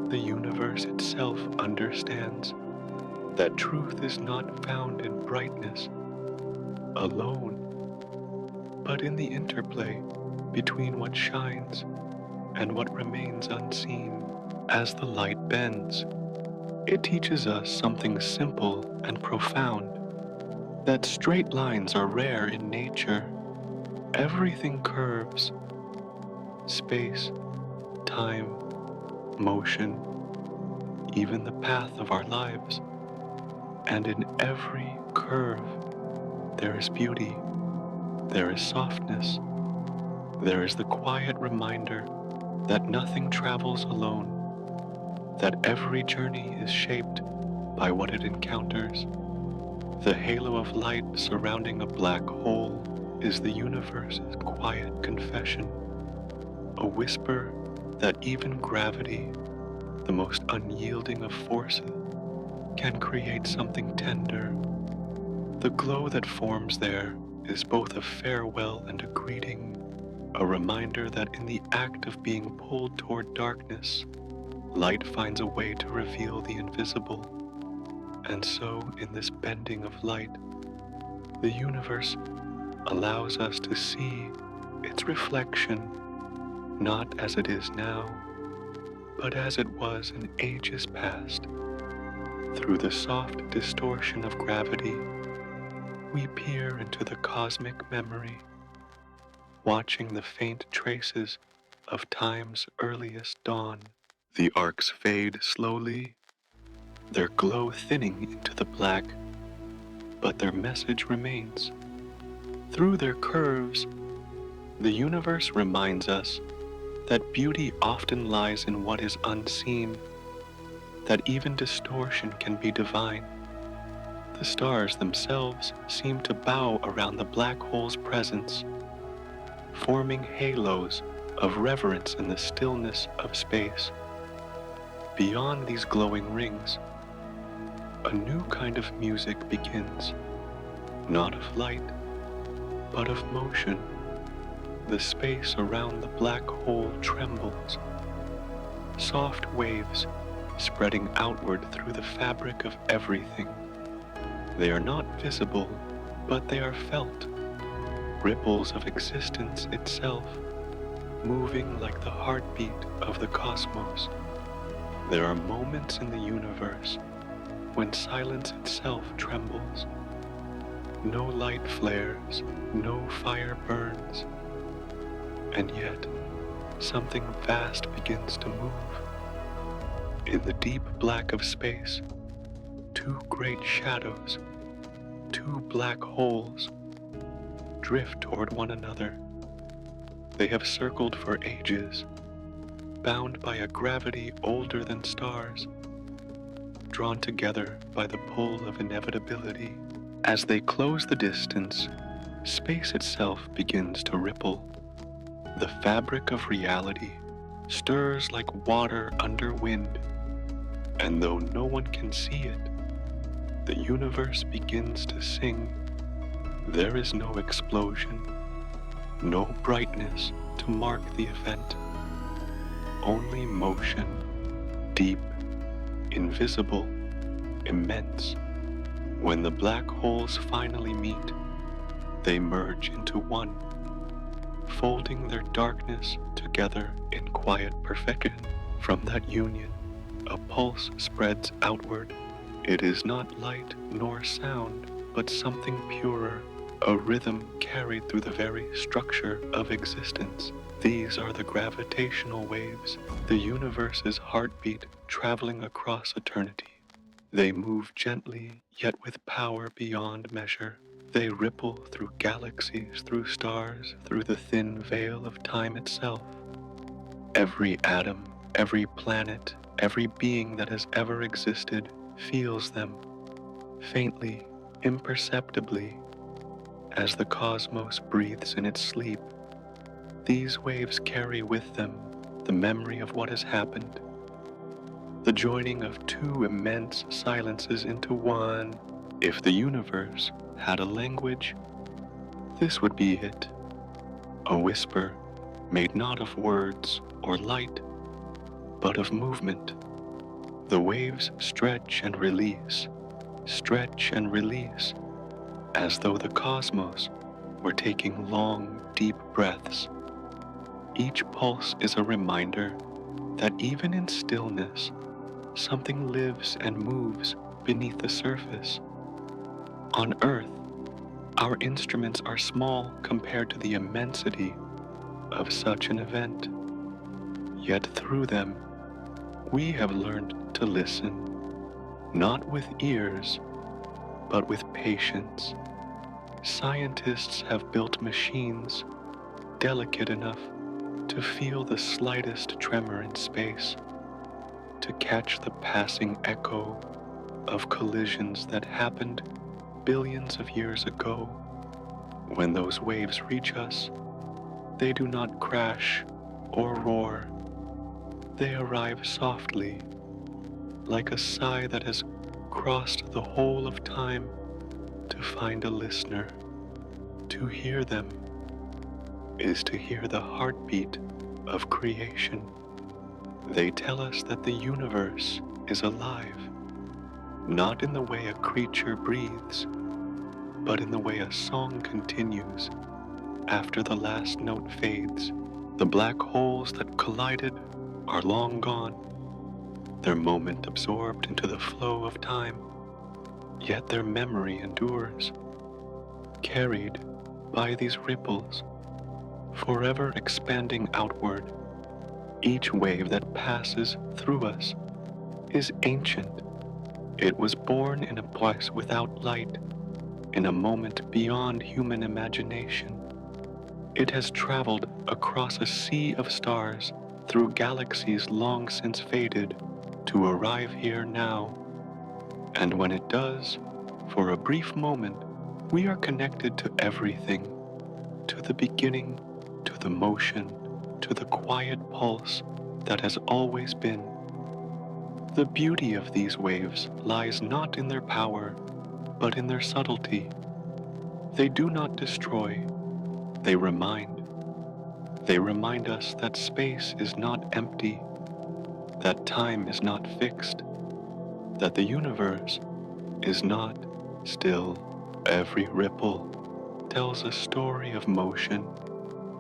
the universe itself understands that truth is not found in brightness alone, but in the interplay between what shines and what remains unseen. As the light bends, it teaches us something simple and profound, that straight lines are rare in nature. Everything curves: space, time, motion, even the path of our lives. And in every curve, there is beauty, there is softness, there is the quiet reminder that nothing travels alone, that every journey is shaped by what it encounters. The halo of light surrounding a black hole is the universe's quiet confession, a whisper that even gravity, the most unyielding of forces, can create something tender. The glow that forms there is both a farewell and a greeting, a reminder that in the act of being pulled toward darkness, light finds a way to reveal the invisible. And so, in this bending of light, the universe allows us to see its reflection, not as it is now, but as it was in ages past. Through the soft distortion of gravity, we peer into the cosmic memory, watching the faint traces of time's earliest dawn. The arcs fade slowly, their glow thinning into the black, but their message remains. Through their curves, the universe reminds us that beauty often lies in what is unseen, that even distortion can be divine. The stars themselves seem to bow around the black hole's presence, forming halos of reverence in the stillness of space. Beyond these glowing rings, a new kind of music begins, not of light, but of motion. The space around the black hole trembles, soft waves spreading outward through the fabric of everything. They are not visible, but they are felt, ripples of existence itself, moving like the heartbeat of the cosmos. There are moments in the universe when silence itself trembles. No light flares, no fire burns, and yet something vast begins to move. In the deep black of space, two great shadows, two black holes, drift toward one another. They have circled for ages, bound by a gravity older than stars, drawn together by the pull of inevitability. As they close the distance, space itself begins to ripple. The fabric of reality stirs like water under wind, and though no one can see it, the universe begins to sing. There is no explosion, no brightness to mark the event, only motion, deep, invisible, immense. When the black holes finally meet, they merge into one, folding their darkness together in quiet perfection. From that union, a pulse spreads outward. It is not light nor sound, but something purer, a rhythm carried through the very structure of existence. These are the gravitational waves, the universe's heartbeat traveling across eternity. They move gently, yet with power beyond measure. They ripple through galaxies, through stars, through the thin veil of time itself. Every atom, every planet, every being that has ever existed feels them, faintly, imperceptibly, as the cosmos breathes in its sleep. These waves carry with them the memory of what has happened, the joining of two immense silences into one. If the universe had a language, this would be it. A whisper made not of words or light, but of movement. The waves stretch and release, as though the cosmos were taking long, deep breaths. Each pulse is a reminder that even in stillness, something lives and moves beneath the surface. On Earth, our instruments are small compared to the immensity of such an event. Yet through them, we have learned to listen, not with ears, but with patience. Scientists have built machines delicate enough to feel the slightest tremor in space, to catch the passing echo of collisions that happened billions of years ago. When those waves reach us, they do not crash or roar. They arrive softly, like a sigh that has crossed the whole of time to find a listener. To hear them is to hear the heartbeat of creation. They tell us that the universe is alive, not in the way a creature breathes, but in the way a song continues after the last note fades. The black holes that collided are long gone, their moment absorbed into the flow of time, yet their memory endures, carried by these ripples, forever expanding outward. Each wave that passes through us is ancient. It was born in a place without light, in a moment beyond human imagination. It has traveled across a sea of stars, through galaxies long since faded, to arrive here now. And when it does, for a brief moment, we are connected to everything, to the beginning, to the motion, to the quiet pulse that has always been. The beauty of these waves lies not in their power, but in their subtlety. They do not destroy, they remind. They remind us that space is not empty, that time is not fixed, that the universe is not still. Every ripple tells a story of motion,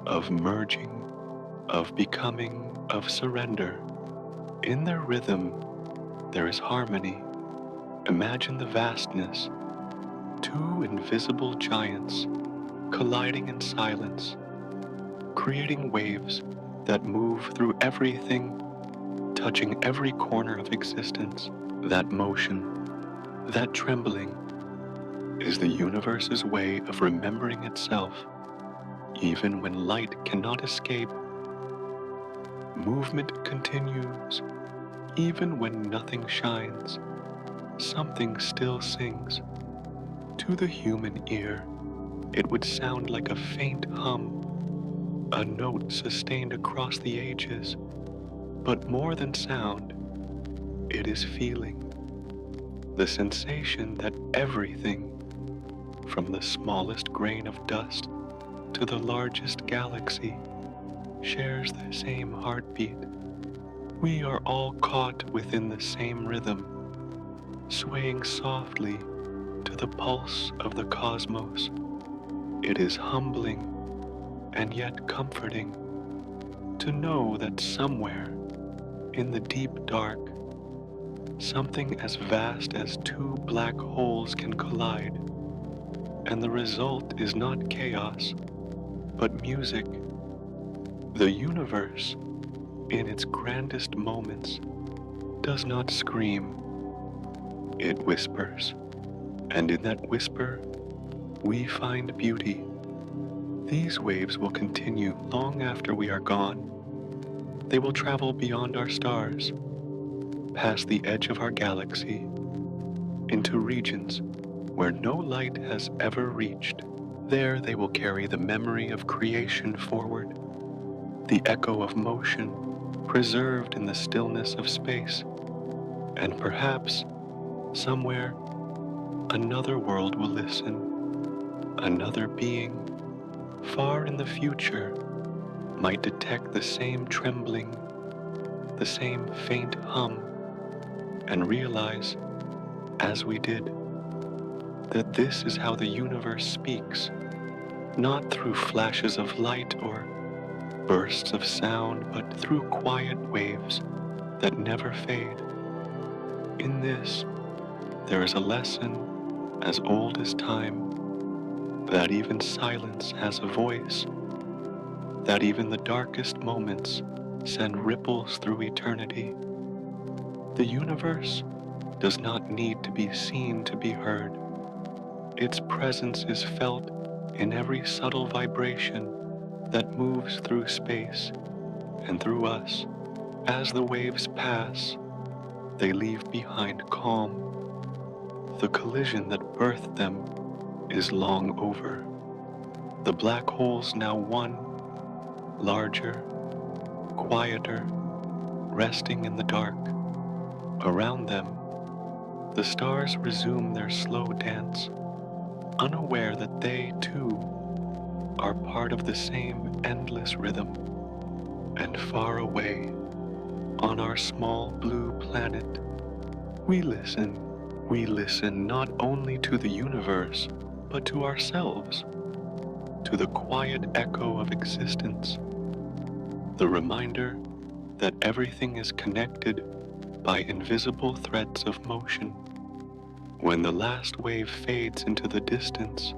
of merging, of becoming, of surrender. In their rhythm, there is harmony. Imagine the vastness, two invisible giants colliding in silence, creating waves that move through everything, touching every corner of existence. That motion, that trembling, is the universe's way of remembering itself, even when light cannot escape. Movement continues, even when nothing shines, something still sings. To the human ear, it would sound like a faint hum, a note sustained across the ages. But more than sound, it is feeling, the sensation that everything, from the smallest grain of dust to the largest galaxy, shares the same heartbeat. We are all caught within the same rhythm, swaying softly to the pulse of the cosmos. It is humbling and yet comforting to know that somewhere in the deep dark, something as vast as two black holes can collide, and the result is not chaos, but music. The universe, in its grandest moments, does not scream, it whispers. And in that whisper, we find beauty. These waves will continue long after we are gone. They will travel beyond our stars, past the edge of our galaxy, into regions where no light has ever reached. There they will carry the memory of creation forward, the echo of motion preserved in the stillness of space, and perhaps, somewhere, another world will listen, another being, far in the future, might detect the same trembling, the same faint hum, and realize, as we did, that this is how the universe speaks, not through flashes of light or bursts of sound, but through quiet waves that never fade. In this, there is a lesson as old as time, that even silence has a voice, that even the darkest moments send ripples through eternity. The universe does not need to be seen to be heard. Its presence is felt in every subtle vibration that moves through space and through us. As the waves pass, they leave behind calm. The collision that birthed them is long over. The black holes now one, larger, quieter, resting in the dark. Around them, the stars resume their slow dance, unaware that they, too, are part of the same endless rhythm. And far away, on our small blue planet, we listen not only to the universe, but to ourselves, to the quiet echo of existence, the reminder that everything is connected by invisible threads of motion. When the last wave fades into the distance,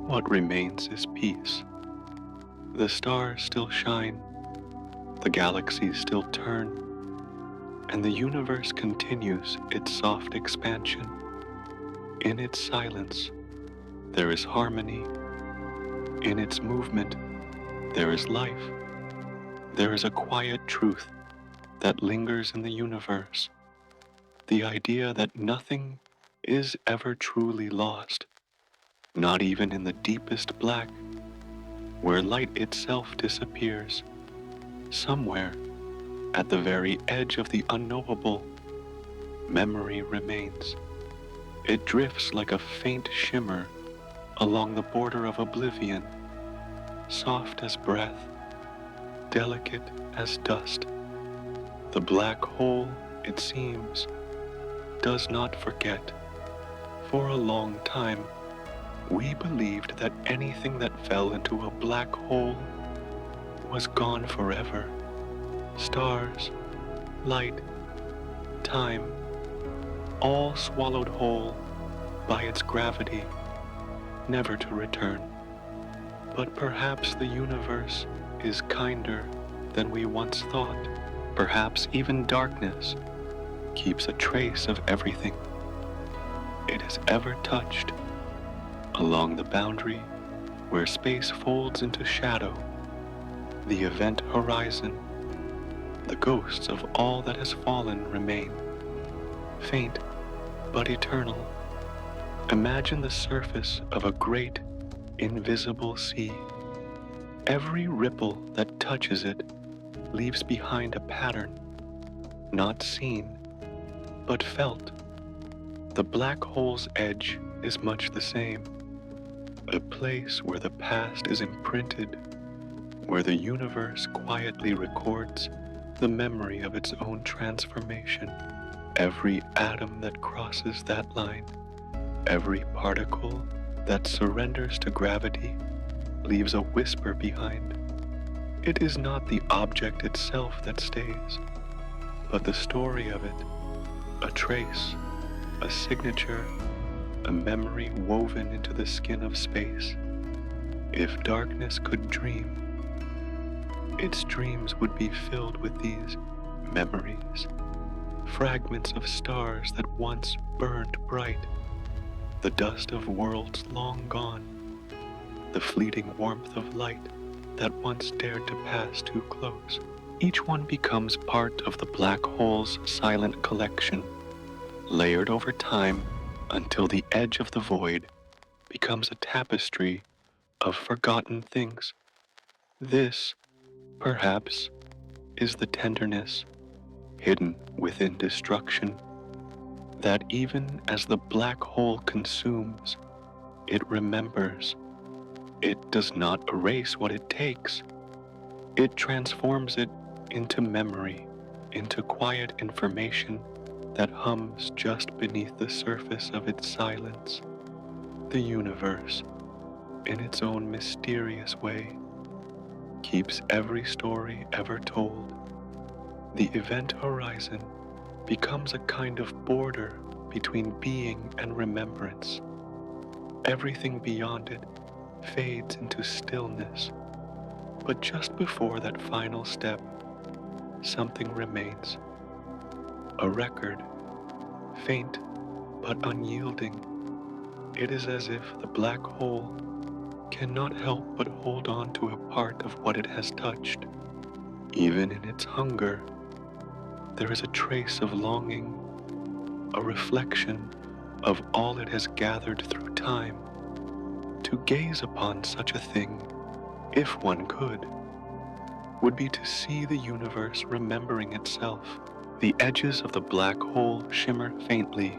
what remains is peace. The stars still shine, the galaxies still turn, and the universe continues its soft expansion. In its silence, there is harmony. In its movement, there is life. There is a quiet truth that lingers in the universe, the idea that nothing is ever truly lost, not even in the deepest black, where light itself disappears. Somewhere, at the very edge of the unknowable, memory remains. It drifts like a faint shimmer along the border of oblivion, soft as breath, delicate as dust. The black hole, it seems, does not forget. For a long time, we believed that anything that fell into a black hole was gone forever. Stars, light, time, all swallowed whole by its gravity, never to return. But perhaps the universe is kinder than we once thought. Perhaps even darkness keeps a trace of everything it has ever touched, along the boundary where space folds into shadow, the event horizon, The ghosts of all that has fallen remain, faint but eternal. Imagine the surface of a great, invisible sea. Every ripple that touches it leaves behind a pattern, not seen, but felt. The black hole's edge is much the same, a place where the past is imprinted, where the universe quietly records the memory of its own transformation. Every atom that crosses that line, every particle that surrenders to gravity, leaves a whisper behind. It is not the object itself that stays, but the story of it, a trace, a signature, a memory woven into the skin of space. If darkness could dream, its dreams would be filled with these memories, fragments of stars that once burned bright, the dust of worlds long gone, the fleeting warmth of light that once dared to pass too close. Each one becomes part of the black hole's silent collection, layered over time until the edge of the void becomes a tapestry of forgotten things. This, perhaps, is the tenderness hidden within destruction, that even as the black hole consumes, it remembers. It does not erase what it takes. It transforms it into memory, into quiet information that hums just beneath the surface of its silence. The universe, in its own mysterious way, keeps every story ever told. The event horizon becomes a kind of border between being and remembrance. Everything beyond it fades into stillness, but just before that final step, something remains. A record, faint but unyielding. It is as if the black hole cannot help but hold on to a part of what it has touched. Even in its hunger, there is a trace of longing, a reflection of all it has gathered through time. To gaze upon such a thing, if one could, would be to see the universe remembering itself. The edges of the black hole shimmer faintly,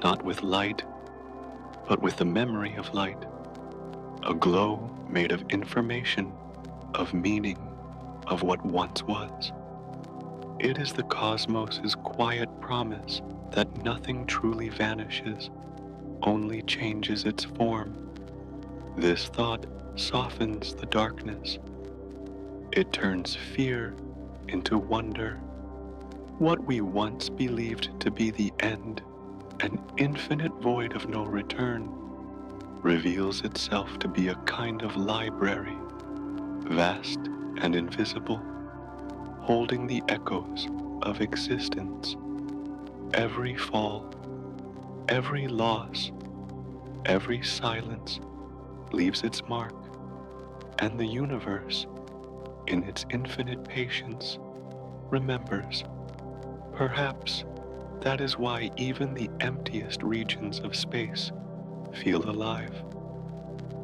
not with light, but with the memory of light, a glow made of information, of meaning, of what once was. It is the cosmos's quiet promise that nothing truly vanishes, only changes its form. This thought softens the darkness. It turns fear into wonder. What we once believed to be the end, an infinite void of no return, reveals itself to be a kind of library, vast and invisible, holding the echoes of existence. Every fall, every loss, every silence leaves its mark, and the universe, in its infinite patience, remembers. Perhaps that is why even the emptiest regions of space feel alive.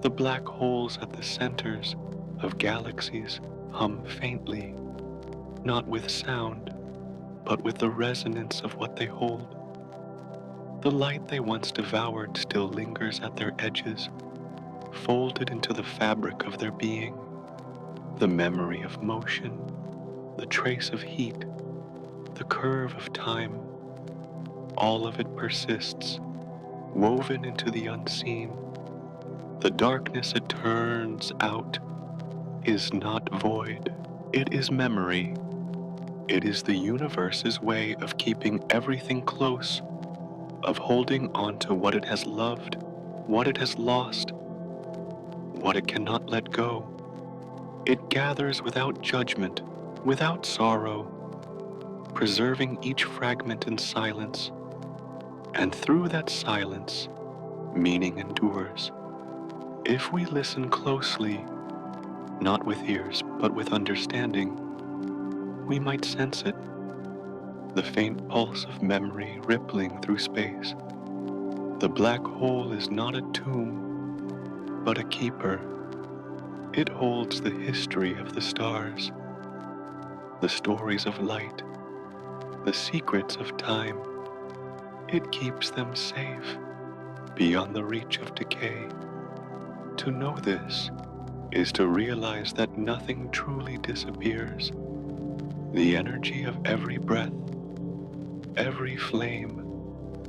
The black holes at the centers of galaxies hum faintly, not with sound, but with the resonance of what they hold. The light they once devoured still lingers at their edges, folded into the fabric of their being. The memory of motion, the trace of heat, the curve of time, all of it persists, woven into the unseen. The darkness it turns out is not void. It is memory. It is the universe's way of keeping everything close, of holding on to what it has loved, what it has lost, what it cannot let go. It gathers without judgment, without sorrow, preserving each fragment in silence. And through that silence, meaning endures. If we listen closely, not with ears, but with understanding, we might sense it, the faint pulse of memory rippling through space. The black hole is not a tomb, but a keeper. It holds the history of the stars, the stories of light, the secrets of time. It keeps them safe, beyond the reach of decay. To know this is to realize that nothing truly disappears. The energy of every breath, every flame,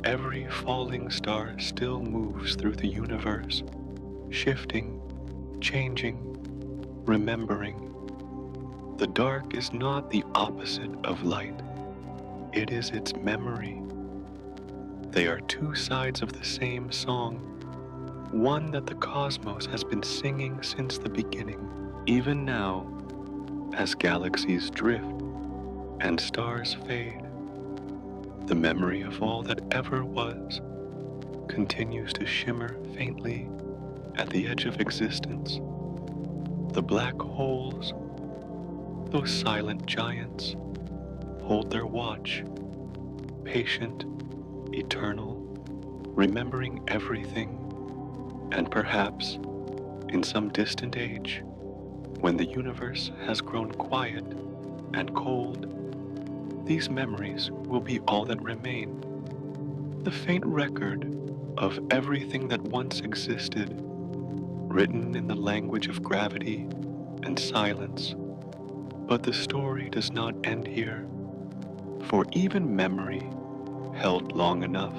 every falling star still moves through the universe, shifting, changing, remembering. The dark is not the opposite of light. It is its memory. They are two sides of the same song, one that the cosmos has been singing since the beginning. Even now, as galaxies drift and stars fade, the memory of all that ever was continues to shimmer faintly at the edge of existence. The black holes, those silent giants, hold their watch, patient, eternal, remembering everything, and perhaps, in some distant age, when the universe has grown quiet and cold, these memories will be all that remain, the faint record of everything that once existed, written in the language of gravity and silence. But the story does not end here, for even memory, held long enough,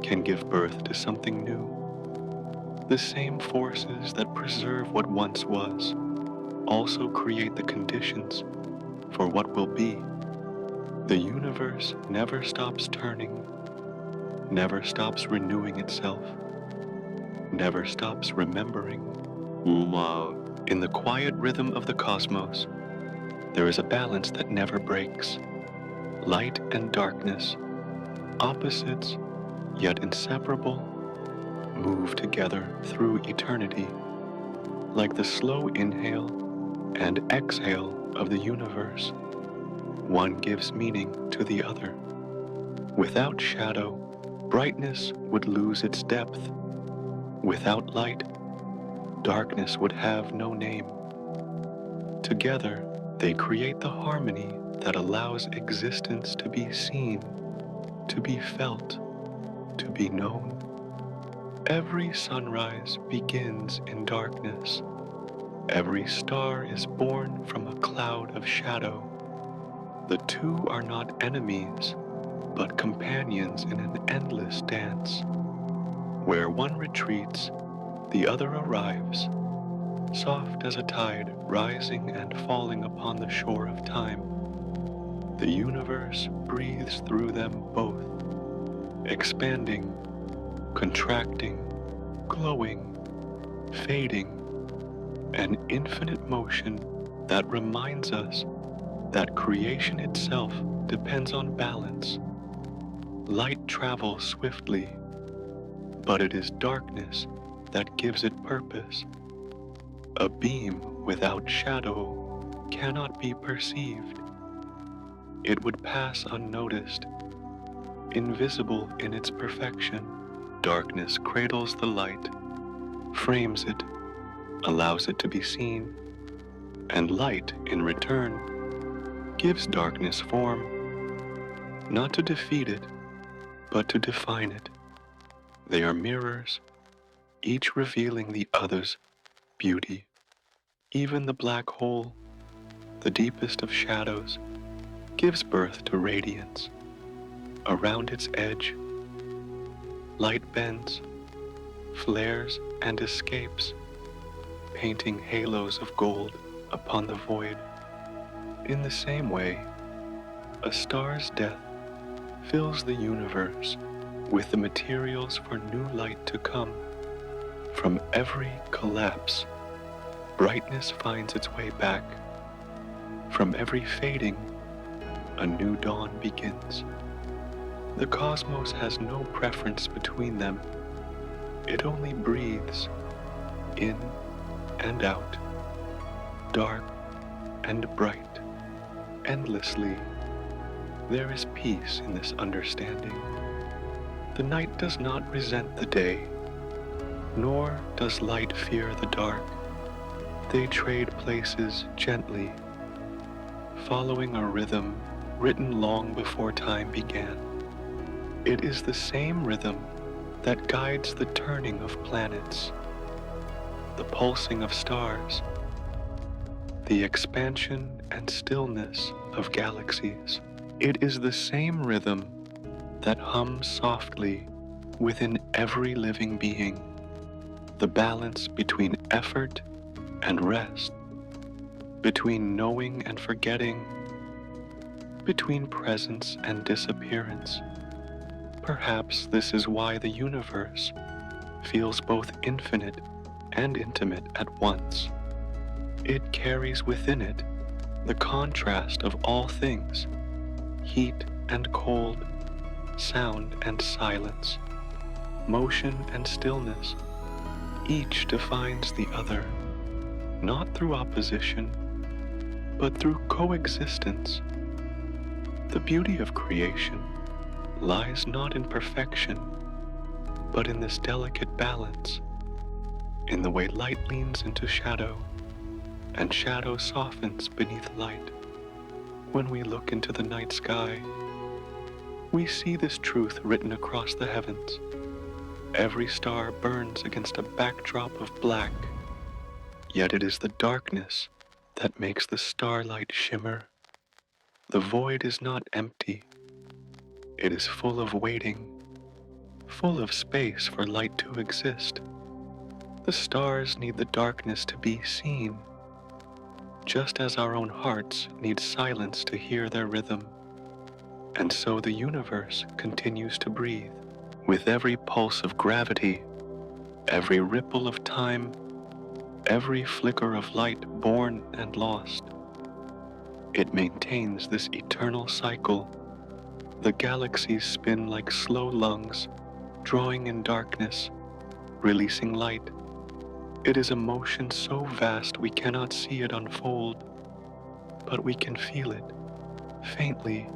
can give birth to something new. The same forces that preserve what once was also create the conditions for what will be. The universe never stops turning, never stops renewing itself, never stops remembering. Love. In the quiet rhythm of the cosmos, there is a balance that never breaks. Light and darkness, opposites yet inseparable, move together through eternity, like the slow inhale and exhale of the universe. One gives meaning to the other. Without shadow, brightness would lose its depth. Without light, darkness would have no name. Together, they create the harmony that allows existence to be seen, to be felt, to be known. Every sunrise begins in darkness. Every star is born from a cloud of shadow. The two are not enemies, but companions in an endless dance. Where one retreats, the other arrives, soft as a tide rising and falling upon the shore of time. The universe breathes through them both, expanding, contracting, glowing, fading, an infinite motion that reminds us that creation itself depends on balance. Light travels swiftly, but it is darkness that gives it purpose. A beam without shadow cannot be perceived. It would pass unnoticed, invisible in its perfection. Darkness cradles the light, frames it, allows it to be seen, and light, in return, gives darkness form, not to defeat it, but to define it. They are mirrors, each revealing the other's beauty. Even the black hole, the deepest of shadows, gives birth to radiance. Around its edge, light bends, flares, and escapes, painting halos of gold upon the void. In the same way, a star's death fills the universe with the materials for new light to come. From every collapse, brightness finds its way back. From every fading, a new dawn begins. The cosmos has no preference between them. It only breathes, in and out, dark and bright, endlessly. There is peace in this understanding. The night does not resent the day, nor does light fear the dark. They trade places gently, following a rhythm written long before time began. It is the same rhythm that guides the turning of planets, the pulsing of stars, the expansion and stillness of galaxies. It is the same rhythm that hums softly within every living being, the balance between effort and rest, between knowing and forgetting, between presence and disappearance. Perhaps this is why the universe feels both infinite and intimate at once. It carries within it the contrast of all things, heat and cold, sound and silence, motion and stillness. Each defines the other, not through opposition, but through coexistence. The beauty of creation lies not in perfection, but in this delicate balance, in the way light leans into shadow, and shadow softens beneath light. When we look into the night sky, we see this truth written across the heavens. Every star burns against a backdrop of black, yet it is the darkness that makes the starlight shimmer. The void is not empty. It is full of waiting, full of space for light to exist. The stars need the darkness to be seen, just as our own hearts need silence to hear their rhythm. And so the universe continues to breathe. With every pulse of gravity, every ripple of time, every flicker of light born and lost, it maintains this eternal cycle. The galaxies spin like slow lungs, drawing in darkness, releasing light. It is a motion so vast we cannot see it unfold, but we can feel it, faintly,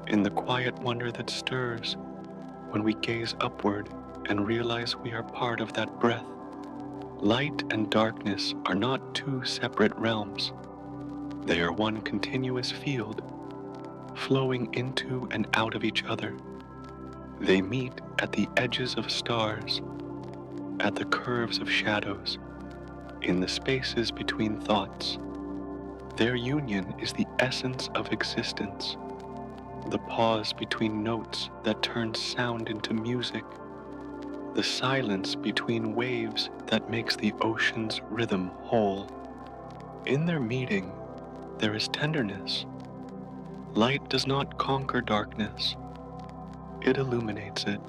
in the quiet wonder that stirs when we gaze upward and realize we are part of that breath. Light and darkness are not two separate realms. They are one continuous field, flowing into and out of each other. They meet at the edges of stars, at the curves of shadows, in the spaces between thoughts. Their union is the essence of existence, the pause between notes that turns sound into music, the silence between waves that makes the ocean's rhythm whole. In their meeting, there is tenderness. Light does not conquer darkness. It illuminates it.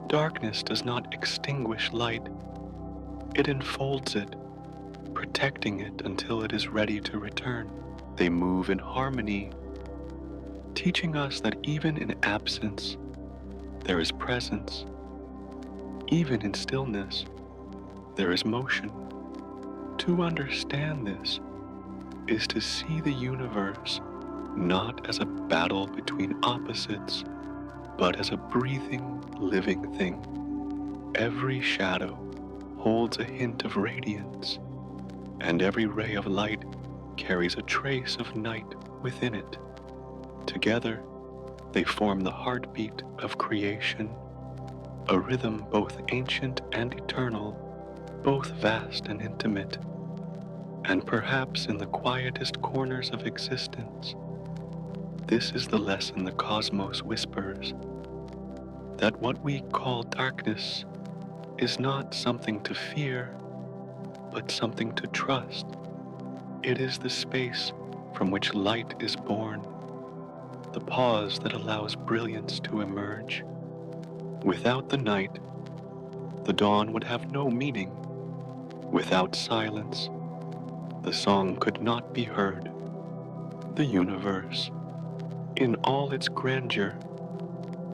Darkness does not extinguish light. It enfolds it, protecting it until it is ready to return. They move in harmony, teaching us that even in absence, there is presence. Even in stillness, there is motion. To understand this is to see the universe not as a battle between opposites, but as a breathing, living thing. Every shadow holds a hint of radiance, and every ray of light carries a trace of night within it. Together, they form the heartbeat of creation, a rhythm both ancient and eternal, both vast and intimate. And perhaps in the quietest corners of existence, this is the lesson the cosmos whispers, that what we call darkness is not something to fear, but something to trust. It is the space from which light is born, the pause that allows brilliance to emerge. Without the night, the dawn would have no meaning. Without silence, the song could not be heard. The universe, in all its grandeur,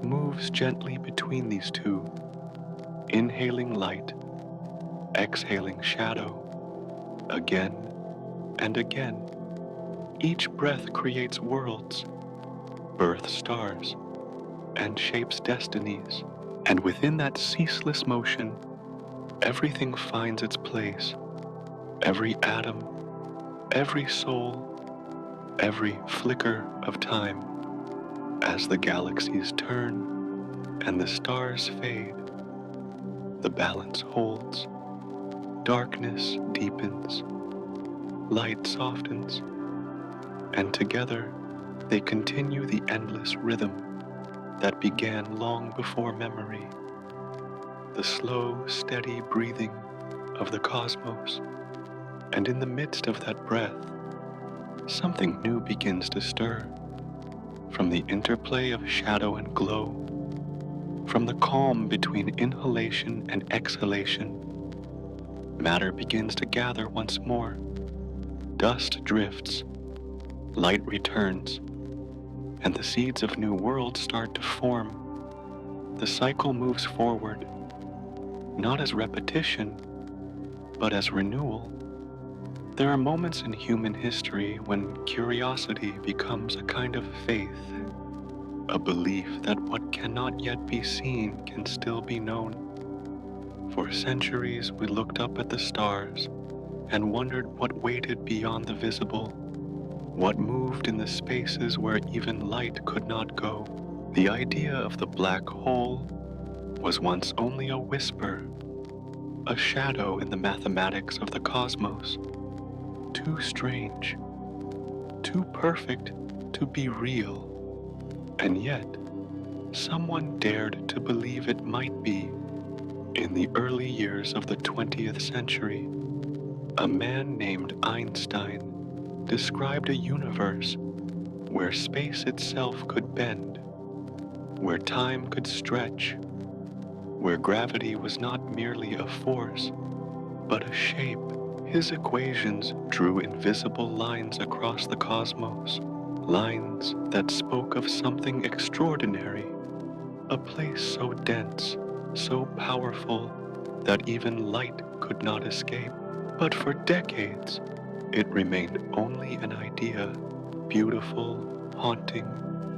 moves gently between these two, inhaling light, exhaling shadow, again and again, Each breath creates worlds, births stars, and shapes destinies. And within that ceaseless motion, everything finds its place. Every atom, every soul, every flicker of time. As the galaxies turn and the stars fade, the balance holds. Darkness deepens, light softens, and together they continue the endless rhythm that began long before memory. The slow, steady breathing of the cosmos. And in the midst of that breath, something new begins to stir. From the interplay of shadow and glow, from the calm between inhalation and exhalation, matter begins to gather once more. Dust drifts, light returns, and the seeds of new worlds start to form. The cycle moves forward, not as repetition, but as renewal. There are moments in human history when curiosity becomes a kind of faith, a belief that what cannot yet be seen can still be known. For centuries we looked up at the stars and wondered what waited beyond the visible, what moved in the spaces where even light could not go. The idea of the black hole was once only a whisper, a shadow in the mathematics of the cosmos. Too strange, too perfect to be real. And yet, someone dared to believe it might be. In the early years of the 20th century, a man named Einstein described a universe where space itself could bend, where time could stretch, where gravity was not merely a force, but a shape. His equations drew invisible lines across the cosmos, lines that spoke of something extraordinary, a place so dense, so powerful, that even light could not escape. But for decades, it remained only an idea, beautiful, haunting,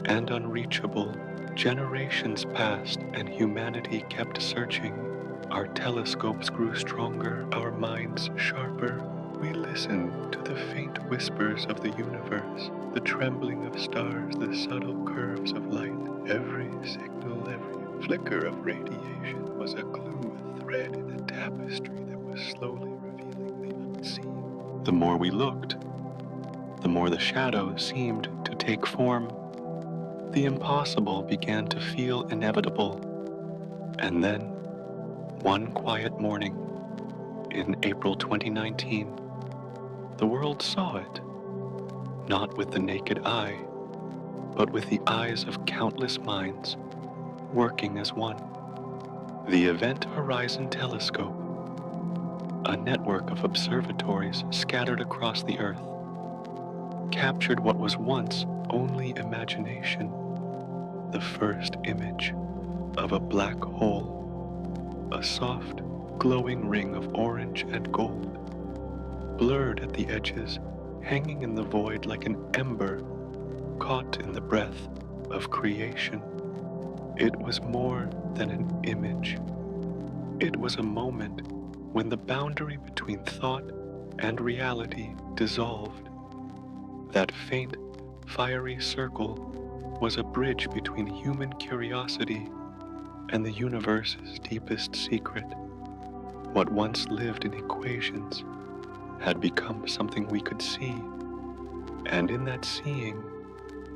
and unreachable. Generations passed and humanity kept searching. Our telescopes grew stronger, our minds sharper. We listened to the faint whispers of the universe, the trembling of stars, the subtle curves of light. Every signal, every flicker of radiation was a clue, a thread in a tapestry that was slowly revealing the unseen. The more we looked, the more the shadows seemed to take form. The impossible began to feel inevitable. And then, one quiet morning, in April 2019, the world saw it, not with the naked eye, but with the eyes of countless minds, working as one. The Event Horizon Telescope, a network of observatories scattered across the Earth, captured what was once only imagination, the first image of a black hole, a soft, glowing ring of orange and gold, blurred at the edges, hanging in the void like an ember caught in the breath of creation. It was more than an image. It was a moment when the boundary between thought and reality dissolved. That faint, fiery circle was a bridge between human curiosity and the universe's deepest secret. What once lived in equations had become something we could see, and in that seeing,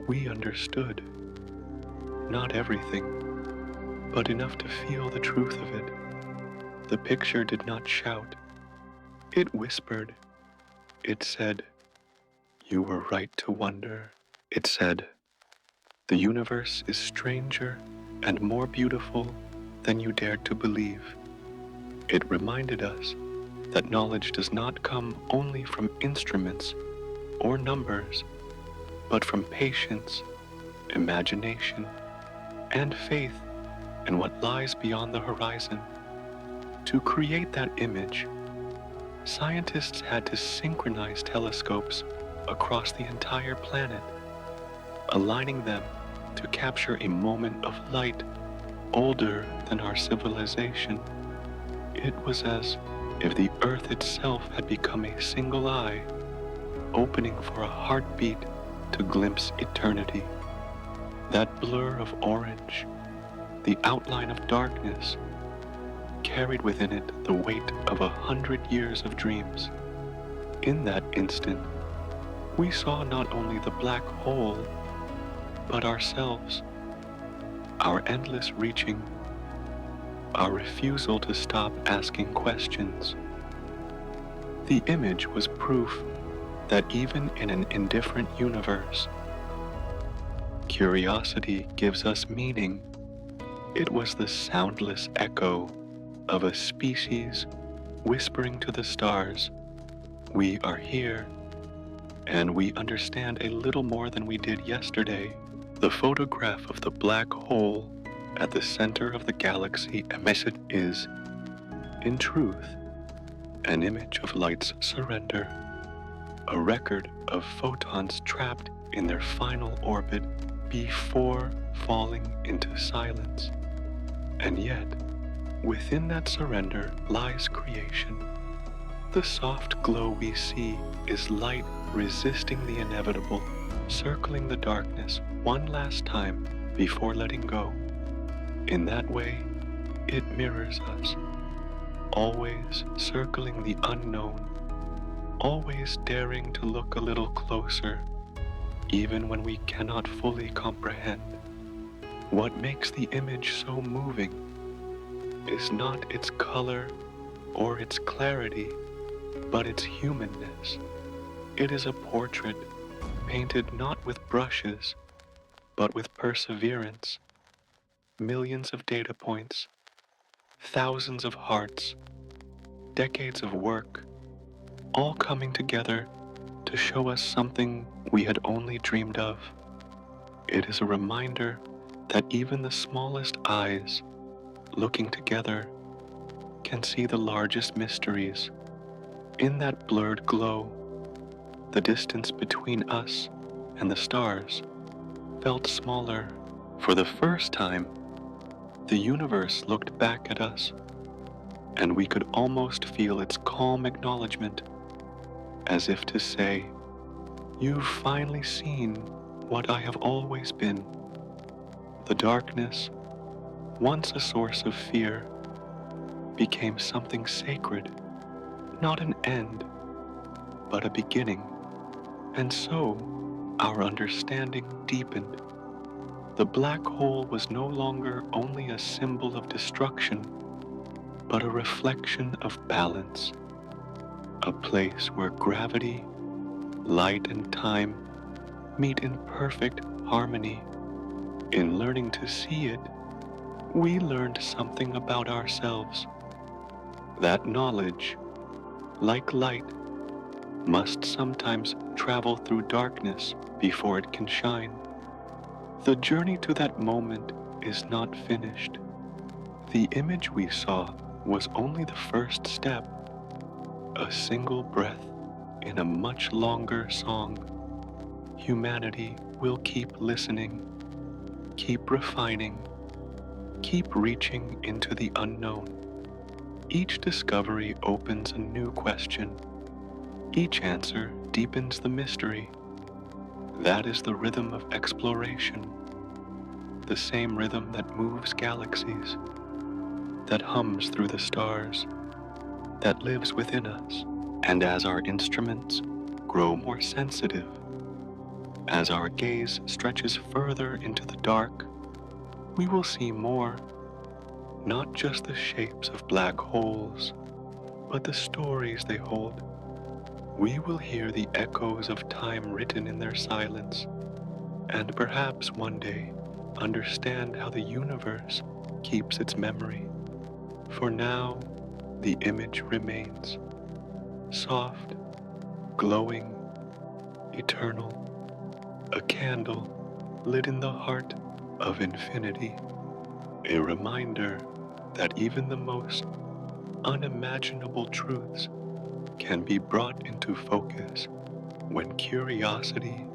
we understood. Not everything, but enough to feel the truth of it. The picture did not shout. It whispered. It said, "You were right to wonder." It said, "The universe is stranger and more beautiful than you dared to believe." It reminded us that knowledge does not come only from instruments or numbers, but from patience, imagination, and faith in what lies beyond the horizon. To create that image, scientists had to synchronize telescopes across the entire planet, aligning them to capture a moment of light older than our civilization. It was as if the earth itself had become a single eye, opening for a heartbeat to glimpse eternity. That blur of orange, the outline of darkness, carried within it the weight of 100 years of dreams. In that instant, we saw not only the black hole, but ourselves, our endless reaching, our refusal to stop asking questions. The image was proof that even in an indifferent universe, curiosity gives us meaning. It was the soundless echo of a species whispering to the stars, "We are here, and we understand a little more than we did yesterday." The photograph of the black hole at the center of the galaxy emission is, in truth, an image of light's surrender, a record of photons trapped in their final orbit before falling into silence. And yet, within that surrender lies creation. The soft glow we see is light resisting the inevitable, circling the darkness one last time before letting go. In that way, it mirrors us, always circling the unknown, always daring to look a little closer, even when we cannot fully comprehend. What makes the image so moving is not its color or its clarity, but its humanness. It is a portrait painted not with brushes, but with perseverance, millions of data points, thousands of hearts, decades of work, all coming together to show us something we had only dreamed of. It is a reminder that even the smallest eyes, looking together, can see the largest mysteries. In that blurred glow, the distance between us and the stars felt smaller. For the first time, the universe looked back at us, and we could almost feel its calm acknowledgement, as if to say, "You've finally seen what I have always been." The darkness, once a source of fear, became something sacred, not an end, but a beginning. And so, our understanding deepened. The black hole was no longer only a symbol of destruction, but a reflection of balance, a place where gravity, light, and time meet in perfect harmony. In learning to see it, we learned something about ourselves. That knowledge, like light, must sometimes travel through darkness before it can shine. The journey to that moment is not finished. The image we saw was only the first step, a single breath in a much longer song. Humanity will keep listening, keep refining, keep reaching into the unknown. Each discovery opens a new question. Each answer deepens the mystery. That is the rhythm of exploration, the same rhythm that moves galaxies, that hums through the stars, that lives within us. And as our instruments grow more sensitive, as our gaze stretches further into the dark, we will see more, not just the shapes of black holes, but the stories they hold. We will hear the echoes of time written in their silence, and perhaps one day understand how the universe keeps its memory. For now, the image remains, soft, glowing, eternal, a candle lit in the heart of infinity, a reminder that even the most unimaginable truths can be brought into focus when curiosity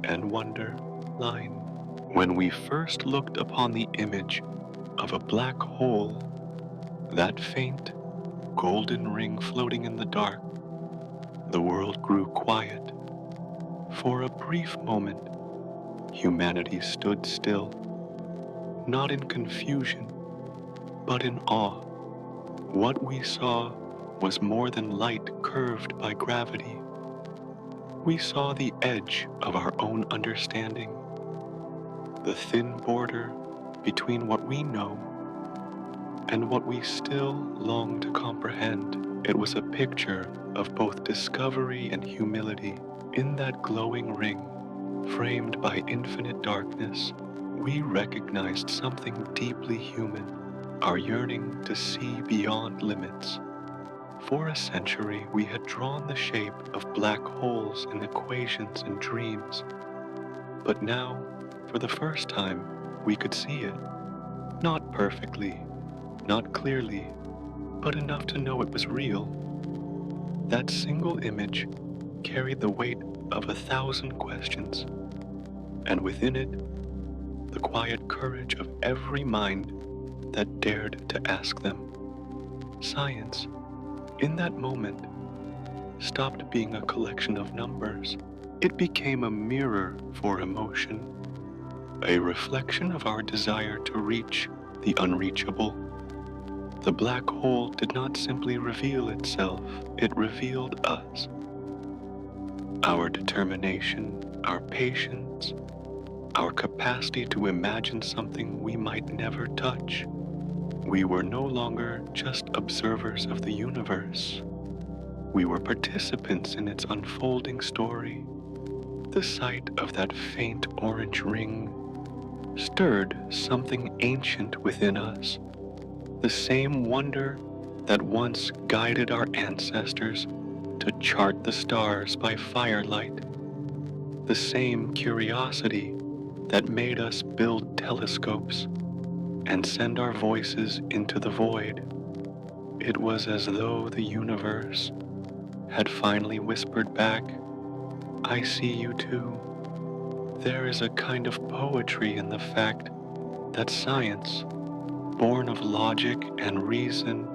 and wonder line. When we first looked upon the image of a black hole, that faint, golden ring floating in the dark, the world grew quiet. For a brief moment, humanity stood still, not in confusion, but in awe. What we saw was more than light curved by gravity. We saw the edge of our own understanding, the thin border between what we know and what we still long to comprehend. It was a picture of both discovery and humility. In that glowing ring, framed by infinite darkness, we recognized something deeply human, our yearning to see beyond limits. For a century, we had drawn the shape of black holes in equations and dreams, but now, for the first time, we could see it. Not perfectly, not clearly, but enough to know it was real. That single image carried the weight of 1,000 questions, and within it, the quiet courage of every mind that dared to ask them. Science, in that moment, stopped being a collection of numbers. It became a mirror for emotion, a reflection of our desire to reach the unreachable. The black hole did not simply reveal itself, it revealed us. Our determination, our patience, our capacity to imagine something we might never touch. We were no longer just observers of the universe. We were participants in its unfolding story. The sight of that faint orange ring stirred something ancient within us, the same wonder that once guided our ancestors to chart the stars by firelight, the same curiosity that made us build telescopes and send our voices into the void. It was as though the universe had finally whispered back, "I see you too." There is a kind of poetry in the fact that science, born of logic and reason,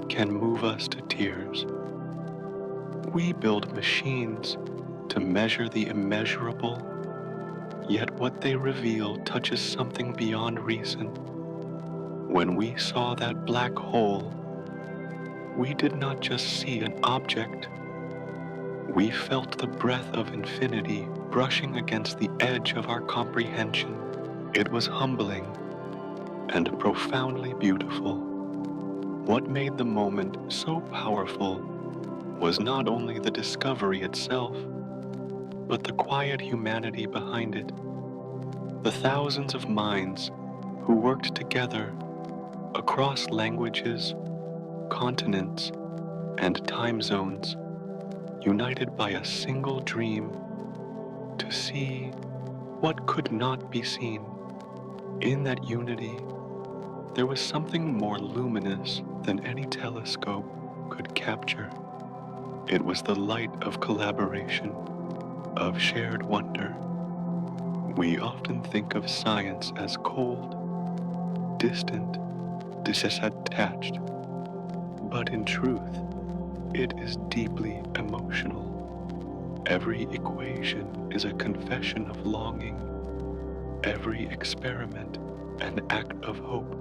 can move us to tears. We build machines to measure the immeasurable, yet what they reveal touches something beyond reason. When we saw that black hole, we did not just see an object. We felt the breath of infinity brushing against the edge of our comprehension. It was humbling and profoundly beautiful. What made the moment so powerful was not only the discovery itself, but the quiet humanity behind it. The thousands of minds who worked together across languages, continents, and time zones, united by a single dream to see what could not be seen. In that unity, there was something more luminous than any telescope could capture. It was the light of collaboration, of shared wonder. We often think of science as cold, distant, disattached, but in truth, it is deeply emotional. Every equation is a confession of longing, every experiment an act of hope.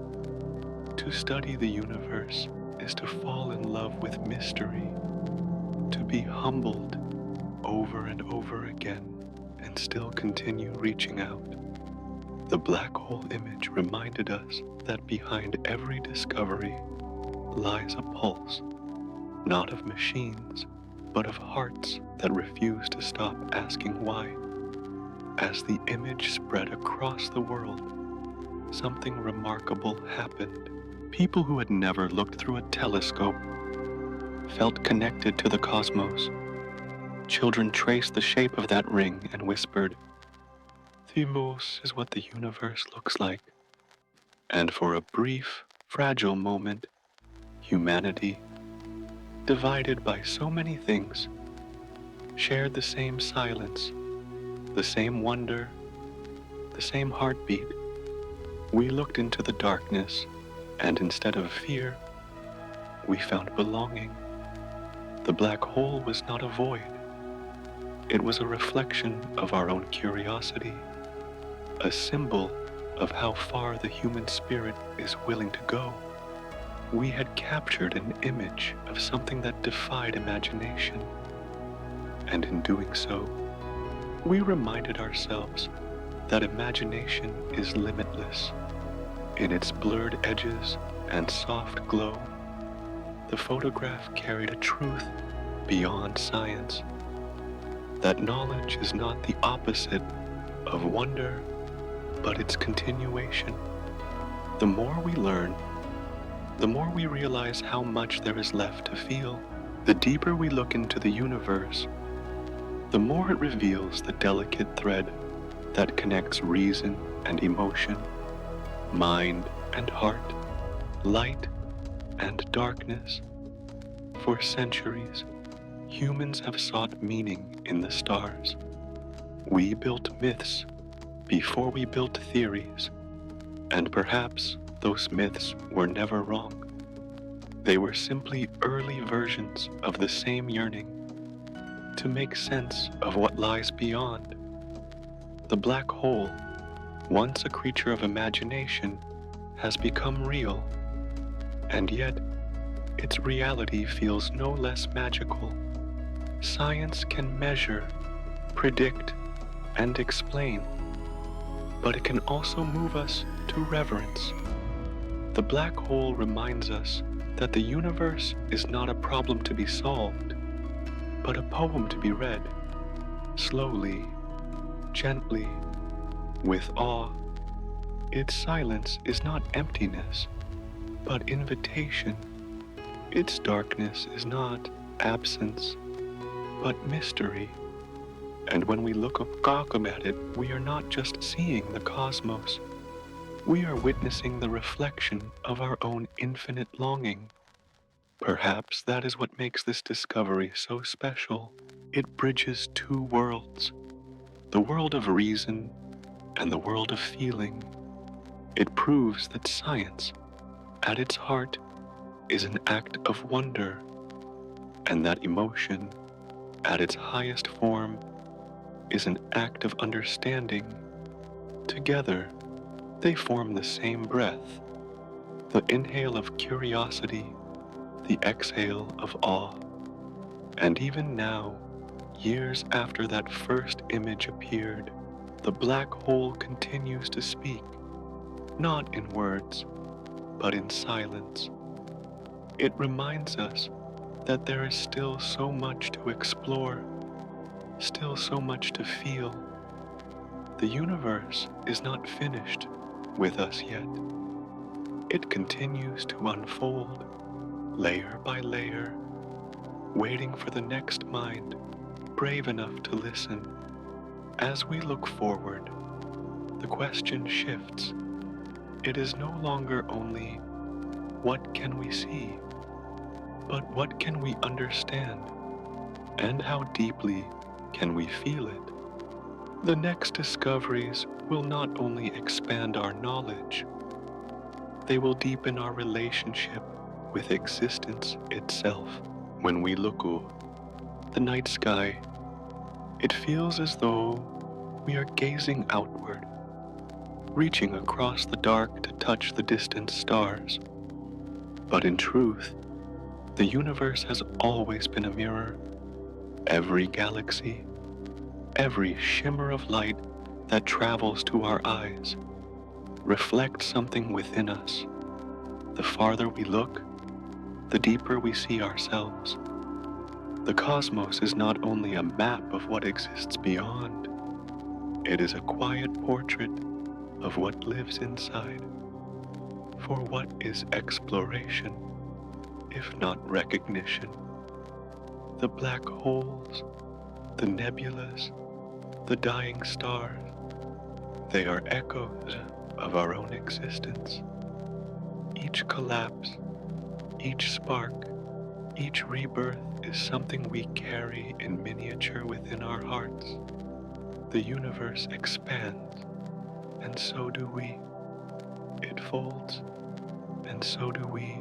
To study the universe is to fall in love with mystery, to be humbled over and over again and still continue reaching out. The black hole image reminded us that behind every discovery lies a pulse, not of machines, but of hearts that refuse to stop asking why. As the image spread across the world, something remarkable happened. People who had never looked through a telescope felt connected to the cosmos. Children traced the shape of that ring and whispered, "Thumos is what the universe looks like." And for a brief, fragile moment, humanity, divided by so many things, shared the same silence, the same wonder, the same heartbeat. We looked into the darkness, and instead of fear, we found belonging. The black hole was not a void. It was a reflection of our own curiosity, a symbol of how far the human spirit is willing to go. We had captured an image of something that defied imagination, and in doing so, we reminded ourselves that imagination is limitless. In its blurred edges and soft glow, the photograph carried a truth beyond science, that knowledge is not the opposite of wonder, but its continuation. The more we learn, the more we realize how much there is left to feel. The deeper we look into the universe, the more it reveals the delicate thread that connects reason and emotion, mind and heart, light and darkness. For centuries, humans have sought meaning in the stars. We built myths before we built theories, and perhaps those myths were never wrong. They were simply early versions of the same yearning to make sense of what lies beyond. The black hole, once a creature of imagination, has become real, and yet its reality feels no less magical. Science can measure, predict, and explain, but it can also move us to reverence. The black hole reminds us that the universe is not a problem to be solved, but a poem to be read, slowly, gently, with awe. Its silence is not emptiness, but invitation. Its darkness is not absence, but mystery. And when we look at it, we are not just seeing the cosmos. We are witnessing the reflection of our own infinite longing. Perhaps that is what makes this discovery so special. It bridges two worlds, the world of reason and the world of feeling. It proves that science, at its heart, is an act of wonder, and that emotion, at its highest form, is an act of understanding. Together, they form the same breath, the inhale of curiosity, the exhale of awe. And even now, years after that first image appeared, the black hole continues to speak, not in words, but in silence. It reminds us that there is still so much to explore, still so much to feel. The universe is not finished with us yet. It continues to unfold, layer by layer, waiting for the next mind brave enough to listen. As we look forward, the question shifts. It is no longer only, what can we see? But what can we understand? And how deeply can we feel it? The next discoveries will not only expand our knowledge, they will deepen our relationship with existence itself. When we look at the night sky, it feels as though we are gazing outward, reaching across the dark to touch the distant stars. But in truth, the universe has always been a mirror. Every galaxy, every shimmer of light that travels to our eyes reflects something within us. The farther we look, the deeper we see ourselves. The cosmos is not only a map of what exists beyond, it is a quiet portrait of what lives inside. For what is exploration, if not recognition? The black holes, the nebulas, the dying stars, they are echoes of our own existence. Each collapse, each spark, Each rebirth is something we carry in miniature within our hearts. The universe expands, and so do we. It folds, and so do we.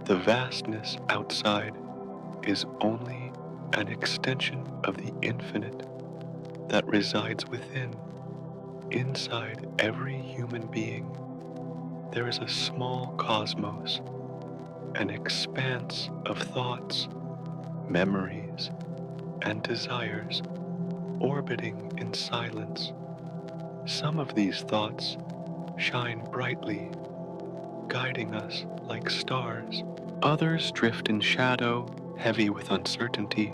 The vastness outside is only an extension of the infinite that resides within. Inside every human being, there is a small cosmos, an expanse of thoughts, memories, and desires orbiting in silence. Some of these thoughts shine brightly, guiding us like stars. Others drift in shadow, heavy with uncertainty.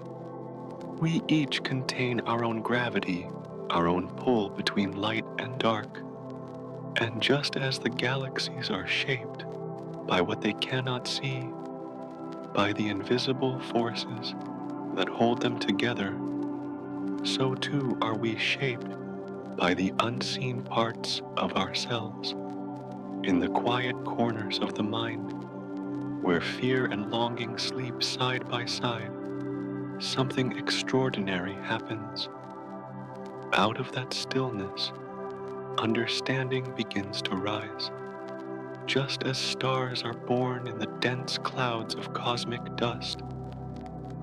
We each contain our own gravity, our own pull between light and dark. And just as the galaxies are shaped by what they cannot see, by the invisible forces that hold them together, so too are we shaped by the unseen parts of ourselves. In the quiet corners of the mind, where fear and longing sleep side by side, something extraordinary happens. Out of that stillness, understanding begins to rise. Just as stars are born in the dense clouds of cosmic dust,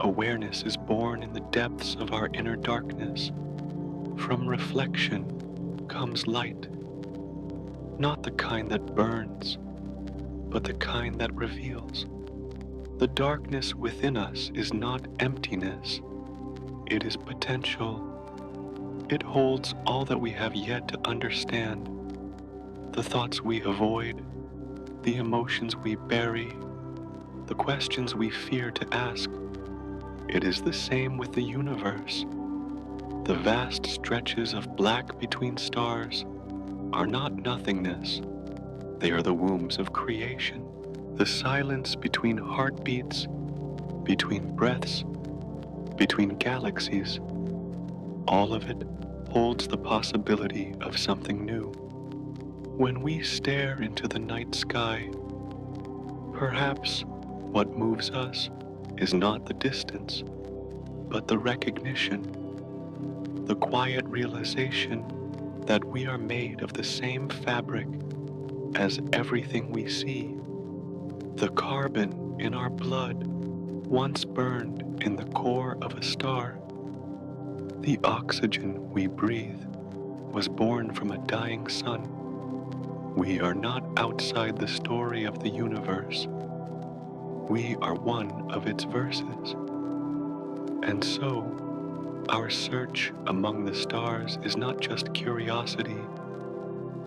awareness is born in the depths of our inner darkness. From reflection comes light, not the kind that burns, but the kind that reveals. The darkness within us is not emptiness, it is potential. It holds all that we have yet to understand, the thoughts we avoid, the emotions we bury, the questions we fear to ask. It is the same with the universe. The vast stretches of black between stars are not nothingness. They are the wombs of creation. The silence between heartbeats, between breaths, between galaxies, all of it holds the possibility of something new. When we stare into the night sky, perhaps what moves us is not the distance, but the recognition, the quiet realization that we are made of the same fabric as everything we see. The carbon in our blood once burned in the core of a star. The oxygen we breathe was born from a dying sun. We are not outside the story of the universe. We are one of its verses. And so, our search among the stars is not just curiosity,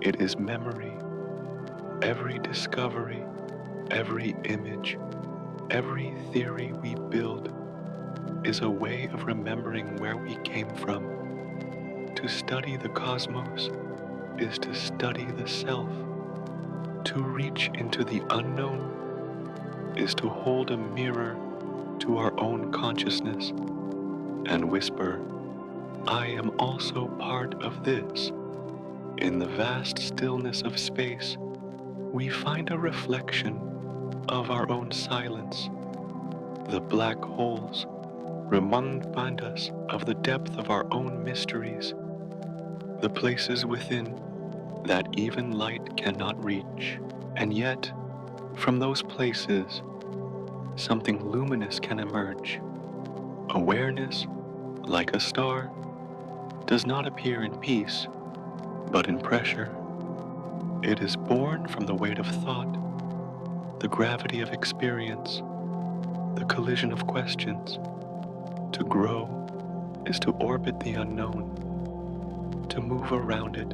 it is memory. Every discovery, every image, every theory we build is a way of remembering where we came from. To study the cosmos is to study the self. To reach into the unknown is to hold a mirror to our own consciousness and whisper, I am also part of this. In the vast stillness of space, we find a reflection of our own silence. The black holes remind us of the depth of our own mysteries, the places within that even light cannot reach. And yet, from those places, something luminous can emerge. Awareness, like a star, does not appear in peace, but in pressure. It is born from the weight of thought, the gravity of experience, the collision of questions. To grow is to orbit the unknown, to move around it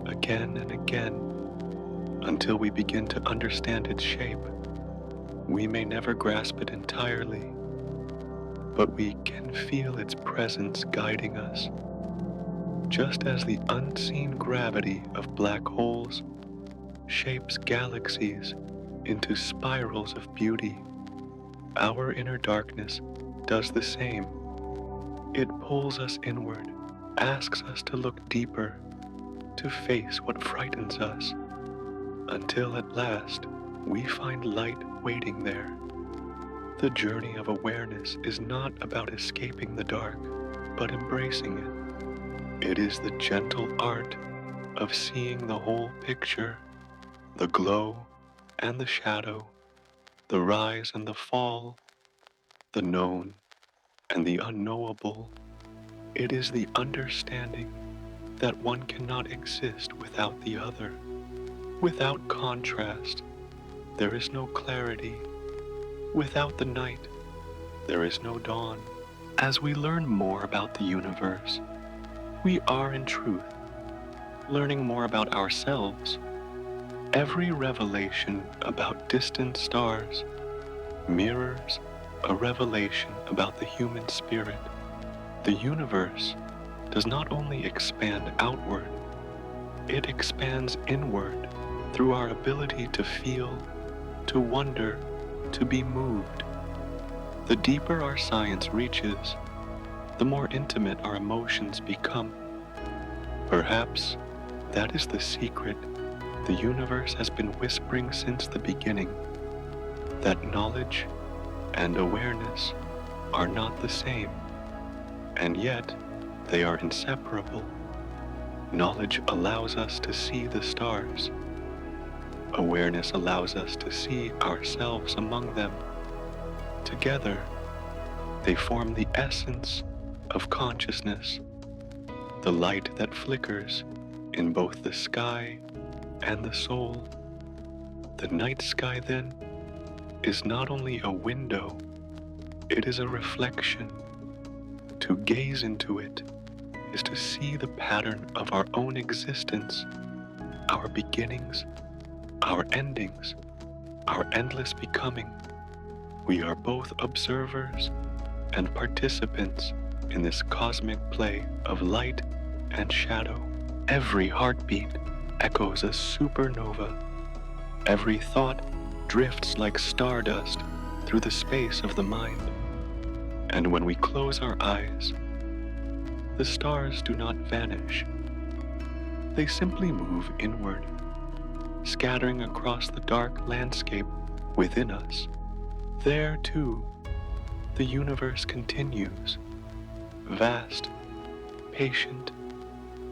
again and again until we begin to understand its shape. We may never grasp it entirely, but we can feel its presence guiding us. Just as the unseen gravity of black holes shapes galaxies into spirals of beauty, our inner darkness does the same. It pulls us inward, asks us to look deeper, to face what frightens us, until at last we find light waiting there. The journey of awareness is not about escaping the dark, but embracing it. It is the gentle art of seeing the whole picture, the glow and the shadow, the rise and the fall, the known and the unknowable. It is the understanding that one cannot exist without the other. Without contrast, there is no clarity. Without the night, there is no dawn. As we learn more about the universe, we are in truth learning more about ourselves. Every revelation about distant stars mirrors a revelation about the human spirit. The universe does not only expand outward, it expands inward through our ability to feel, to wonder, to be moved. The deeper our science reaches, the more intimate our emotions become. Perhaps that is the secret the universe has been whispering since the beginning, that knowledge and awareness are not the same, and yet they are inseparable. Knowledge allows us to see the stars. Awareness allows us to see ourselves among them. Together, they form the essence of consciousness, the light that flickers in both the sky and the soul. The night sky, then, is not only a window, it is a reflection. To gaze into it is to see the pattern of our own existence, our beginnings, our endings, our endless becoming. We are both observers and participants in this cosmic play of light and shadow. Every heartbeat echoes a supernova. Every thought drifts like stardust through the space of the mind. And when we close our eyes, the stars do not vanish. They simply move inward, scattering across the dark landscape within us. There, too, the universe continues, vast, patient,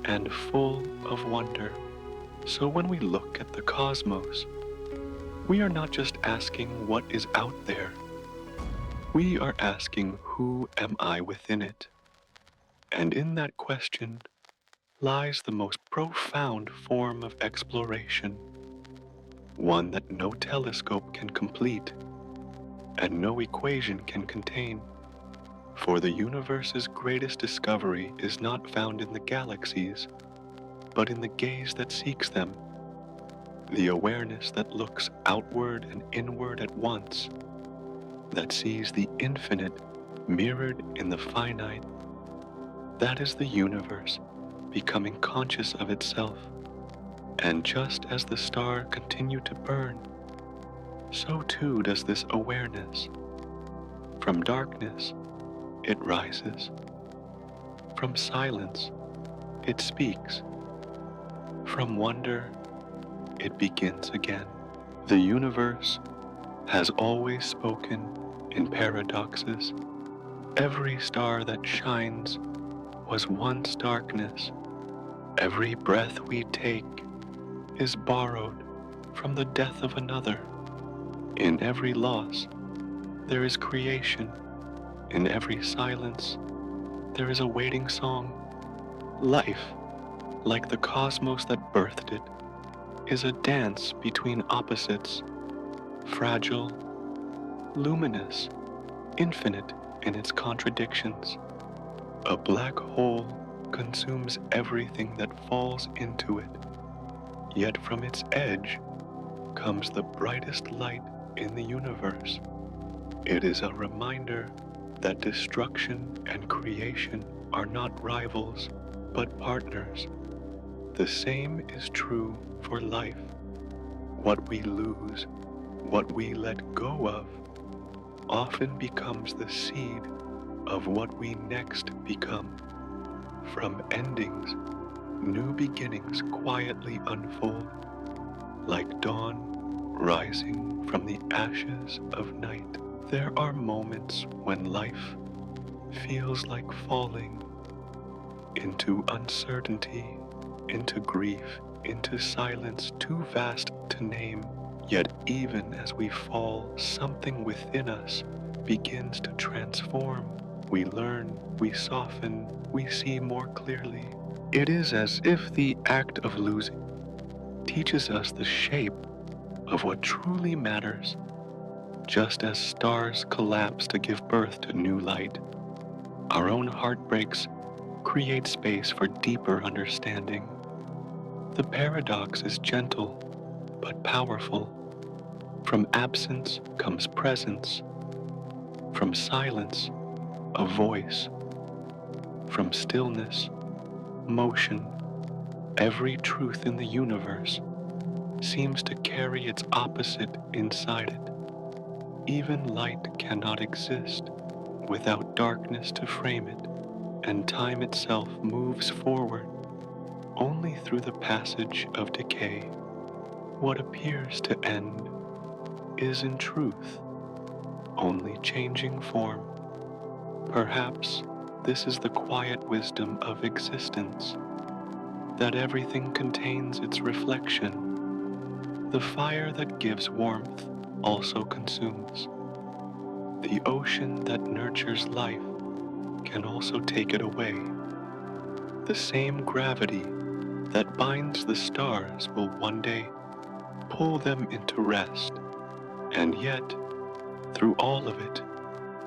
and full of wonder. So when we look at the cosmos, we are not just asking what is out there. We are asking, who am I within it? And in that question lies the most profound form of exploration, one that no telescope can complete and no equation can contain. For the universe's greatest discovery is not found in the galaxies, but in the gaze that seeks them, the awareness that looks outward and inward at once, that sees the infinite mirrored in the finite. That is the universe becoming conscious of itself. And just as the star continued to burn, so too does this awareness. From darkness, it rises. From silence, it speaks. From wonder, it begins again. The universe has always spoken in paradoxes. Every star that shines was once darkness. Every breath we take is borrowed from the death of another. In every loss, there is creation. In every silence, there is a waiting song. Life, like the cosmos that birthed it, is a dance between opposites, fragile, luminous, infinite in its contradictions. A black hole consumes everything that falls into it, yet from its edge comes the brightest light in the universe. It is a reminder that destruction and creation are not rivals, but partners. The same is true for life. What we lose, what we let go of, often becomes the seed of what we next become. From endings, new beginnings quietly unfold, like dawn rising from the ashes of night. There are moments when life feels like falling into uncertainty, into grief, into silence too vast to name. Yet even as we fall, something within us begins to transform. We learn, we soften, we see more clearly. It is as if the act of losing teaches us the shape of what truly matters. Just as stars collapse to give birth to new light, our own heartbreaks create space for deeper understanding. The paradox is gentle but powerful. From absence comes presence, from silence, a voice, from stillness, motion. Every truth in the universe seems to carry its opposite inside it. Even light cannot exist without darkness to frame it, and time itself moves forward only through the passage of decay. What appears to end is in truth only changing form. Perhaps this is the quiet wisdom of existence, that everything contains its reflection. The fire that gives warmth also consumes. The ocean that nurtures life can also take it away. The same gravity that binds the stars will one day pull them into rest. And yet, through all of it,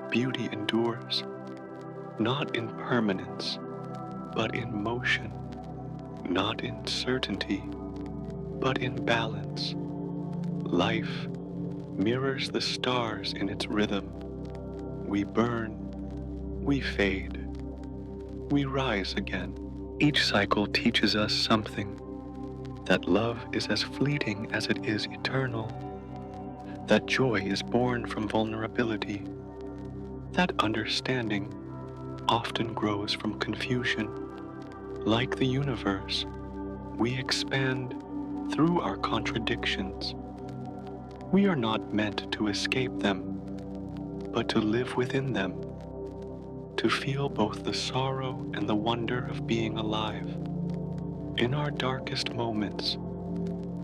beauty endures, not in permanence, but in motion, not in certainty, but in balance. Life mirrors the stars in its rhythm. We burn, we fade, we rise again. Each cycle teaches us something, that love is as fleeting as it is eternal, that joy is born from vulnerability, that understanding often grows from confusion. Like the universe, we expand through our contradictions. We are not meant to escape them, but to live within them, to feel both the sorrow and the wonder of being alive. In our darkest moments,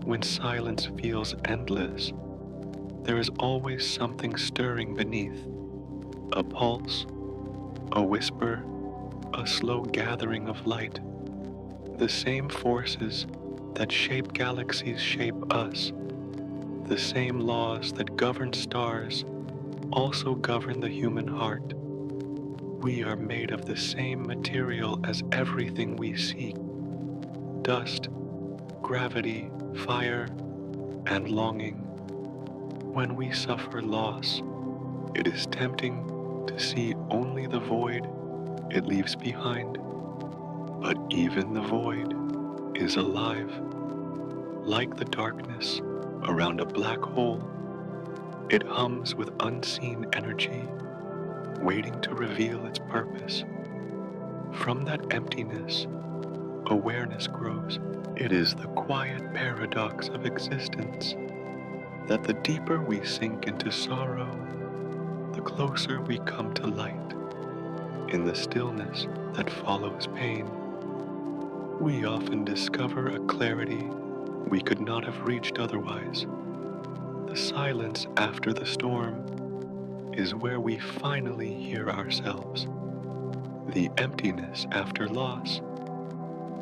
when silence feels endless, there is always something stirring beneath. A pulse, a whisper, a slow gathering of light. The same forces that shape galaxies shape us. The same laws that govern stars also govern the human heart. We are made of the same material as everything we seek. Dust, gravity, fire, and longing. When we suffer loss, it is tempting to see only the void it leaves behind. But even the void is alive. Like the darkness around a black hole, it hums with unseen energy, waiting to reveal its purpose. From that emptiness, awareness grows. It is the quiet paradox of existence, that the deeper we sink into sorrow, the closer we come to light. In the stillness that follows pain, we often discover a clarity we could not have reached otherwise. The silence after the storm is where we finally hear ourselves. The emptiness after loss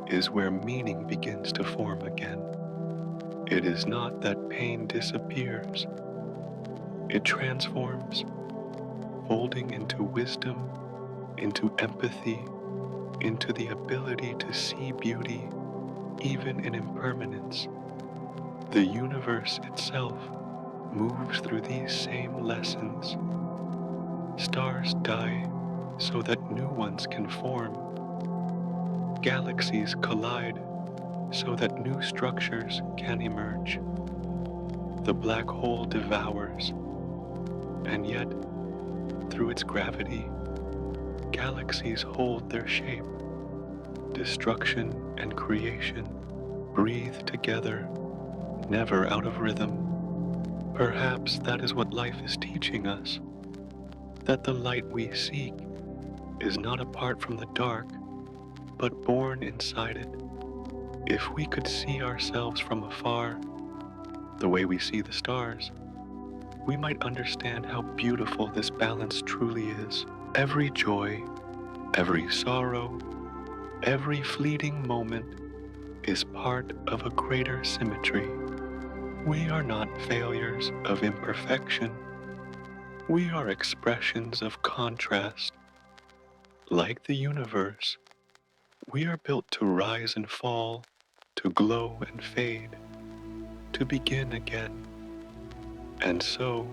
is where meaning begins to form again. It is not that pain disappears. It transforms, folding into wisdom, into empathy, into the ability to see beauty even in impermanence. The universe itself moves through these same lessons. Stars die so that new ones can form. Galaxies collide so that new structures can emerge. The black hole devours, and yet, through its gravity, galaxies hold their shape. Destruction and creation breathe together, never out of rhythm. Perhaps that is what life is teaching us. that the light we seek is not apart from the dark, but born inside it. If we could see ourselves from afar, the way we see the stars, we might understand how beautiful this balance truly is. Every joy, every sorrow, every fleeting moment is part of a greater symmetry. We are not failures of imperfection. We are expressions of contrast. Like the universe, we are built to rise and fall, to glow and fade, to begin again. And so,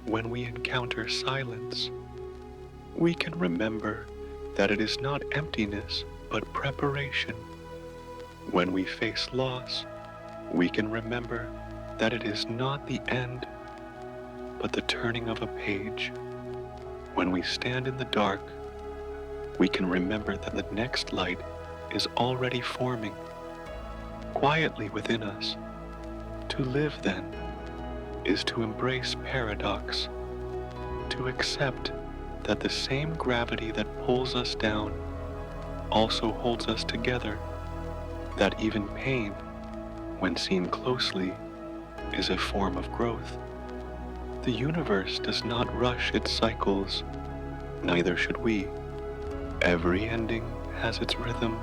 when we encounter silence, we can remember that it is not emptiness, but preparation. When we face loss, we can remember that it is not the end, but the turning of a page. When we stand in the dark, we can remember that the next light is already forming, quietly within us. To live, then, is to embrace paradox, to accept that the same gravity that pulls us down also holds us together, that even pain, when seen closely, is a form of growth. The universe does not rush its cycles, neither should we. Every ending has its rhythm,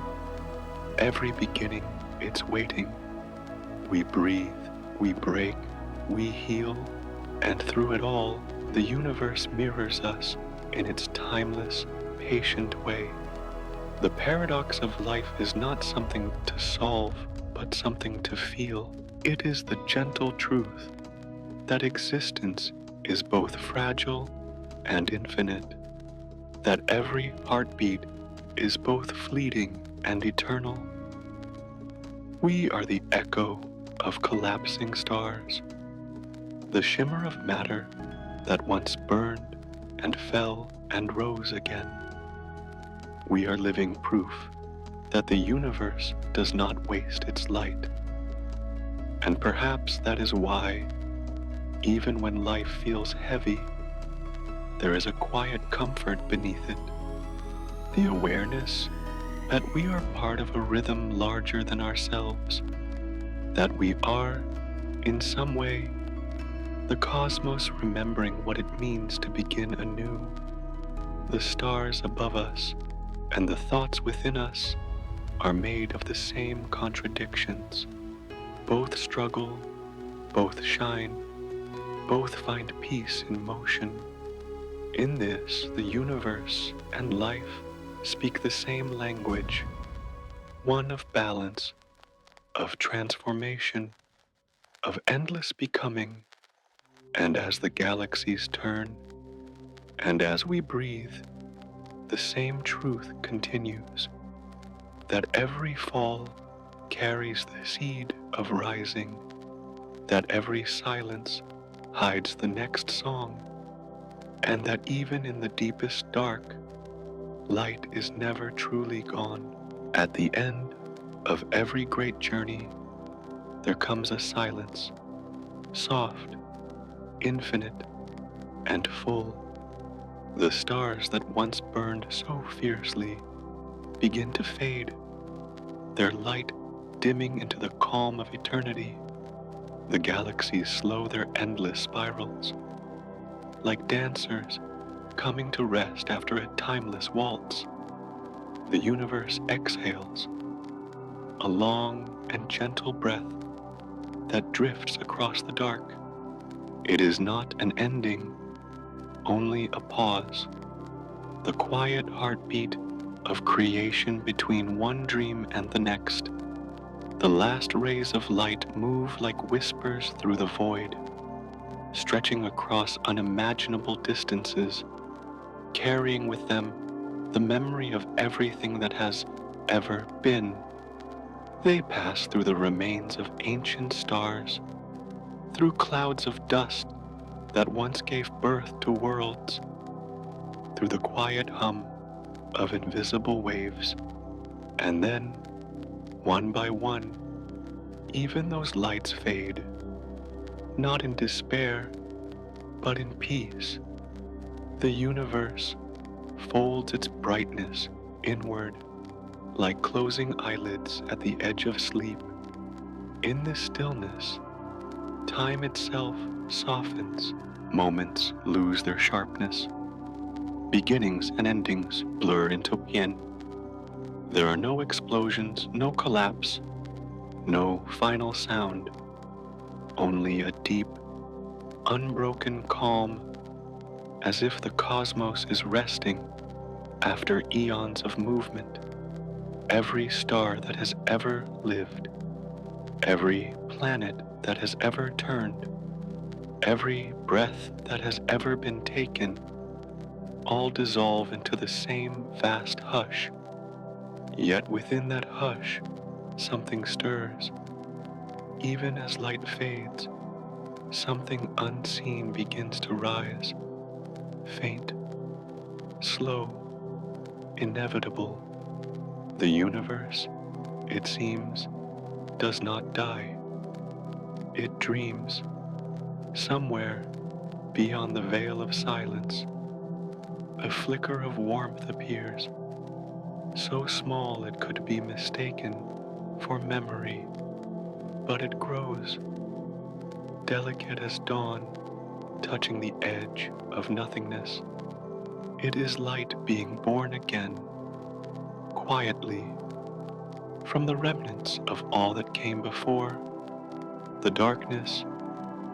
every beginning its waiting. We breathe, we break, we heal, and through it all, the universe mirrors us in its timeless, patient way. The paradox of life is not something to solve, but something to feel. It is the gentle truth that existence is both fragile and infinite, that every heartbeat is both fleeting and eternal. We are the echo of collapsing stars, the shimmer of matter that once burned and fell and rose again. We are living proof that the universe does not waste its light. And perhaps that is why, even when life feels heavy, there is a quiet comfort beneath it. The awareness that we are part of a rhythm larger than ourselves, that we are, in some way, the cosmos remembering what it means to begin anew. The stars above us and the thoughts within us are made of the same contradictions. Both struggle, both shine, both find peace in motion. In this, the universe and life speak the same language, one of balance, of transformation, of endless becoming. And as the galaxies turn, and as we breathe, the same truth continues, that every fall carries the seed of rising, that every silence hides the next song, and that even in the deepest dark, light is never truly gone. At the end of every great journey, there comes a silence, soft, infinite, and full. The stars that once burned so fiercely begin to fade, their light dimming into the calm of eternity. The galaxies slow their endless spirals, like dancers coming to rest after a timeless waltz. The universe exhales, a long and gentle breath that drifts across the dark. It is not an ending, only a pause, the quiet heartbeat of creation between one dream and the next. The last rays of light move like whispers through the void, stretching across unimaginable distances, carrying with them the memory of everything that has ever been. They pass through the remains of ancient stars, through clouds of dust that once gave birth to worlds, through the quiet hum of invisible waves, and then, one by one, even those lights fade, not in despair, but in peace. The universe folds its brightness inward like closing eyelids at the edge of sleep. In this stillness, time itself softens, moments lose their sharpness, beginnings and endings blur into yin. There are no explosions, no collapse, no final sound, only a deep, unbroken calm, as if the cosmos is resting after eons of movement. Every star that has ever lived, every planet that has ever turned, every breath that has ever been taken, all dissolve into the same vast hush. Yet within that hush, something stirs. Even as light fades, something unseen begins to rise, faint, slow, inevitable. The universe, it seems, does not die. It dreams. Somewhere beyond the veil of silence, a flicker of warmth appears, so small it could be mistaken for memory, but it grows, delicate as dawn, touching the edge of nothingness. It is light being born again, quietly, from the remnants of all that came before. The darkness,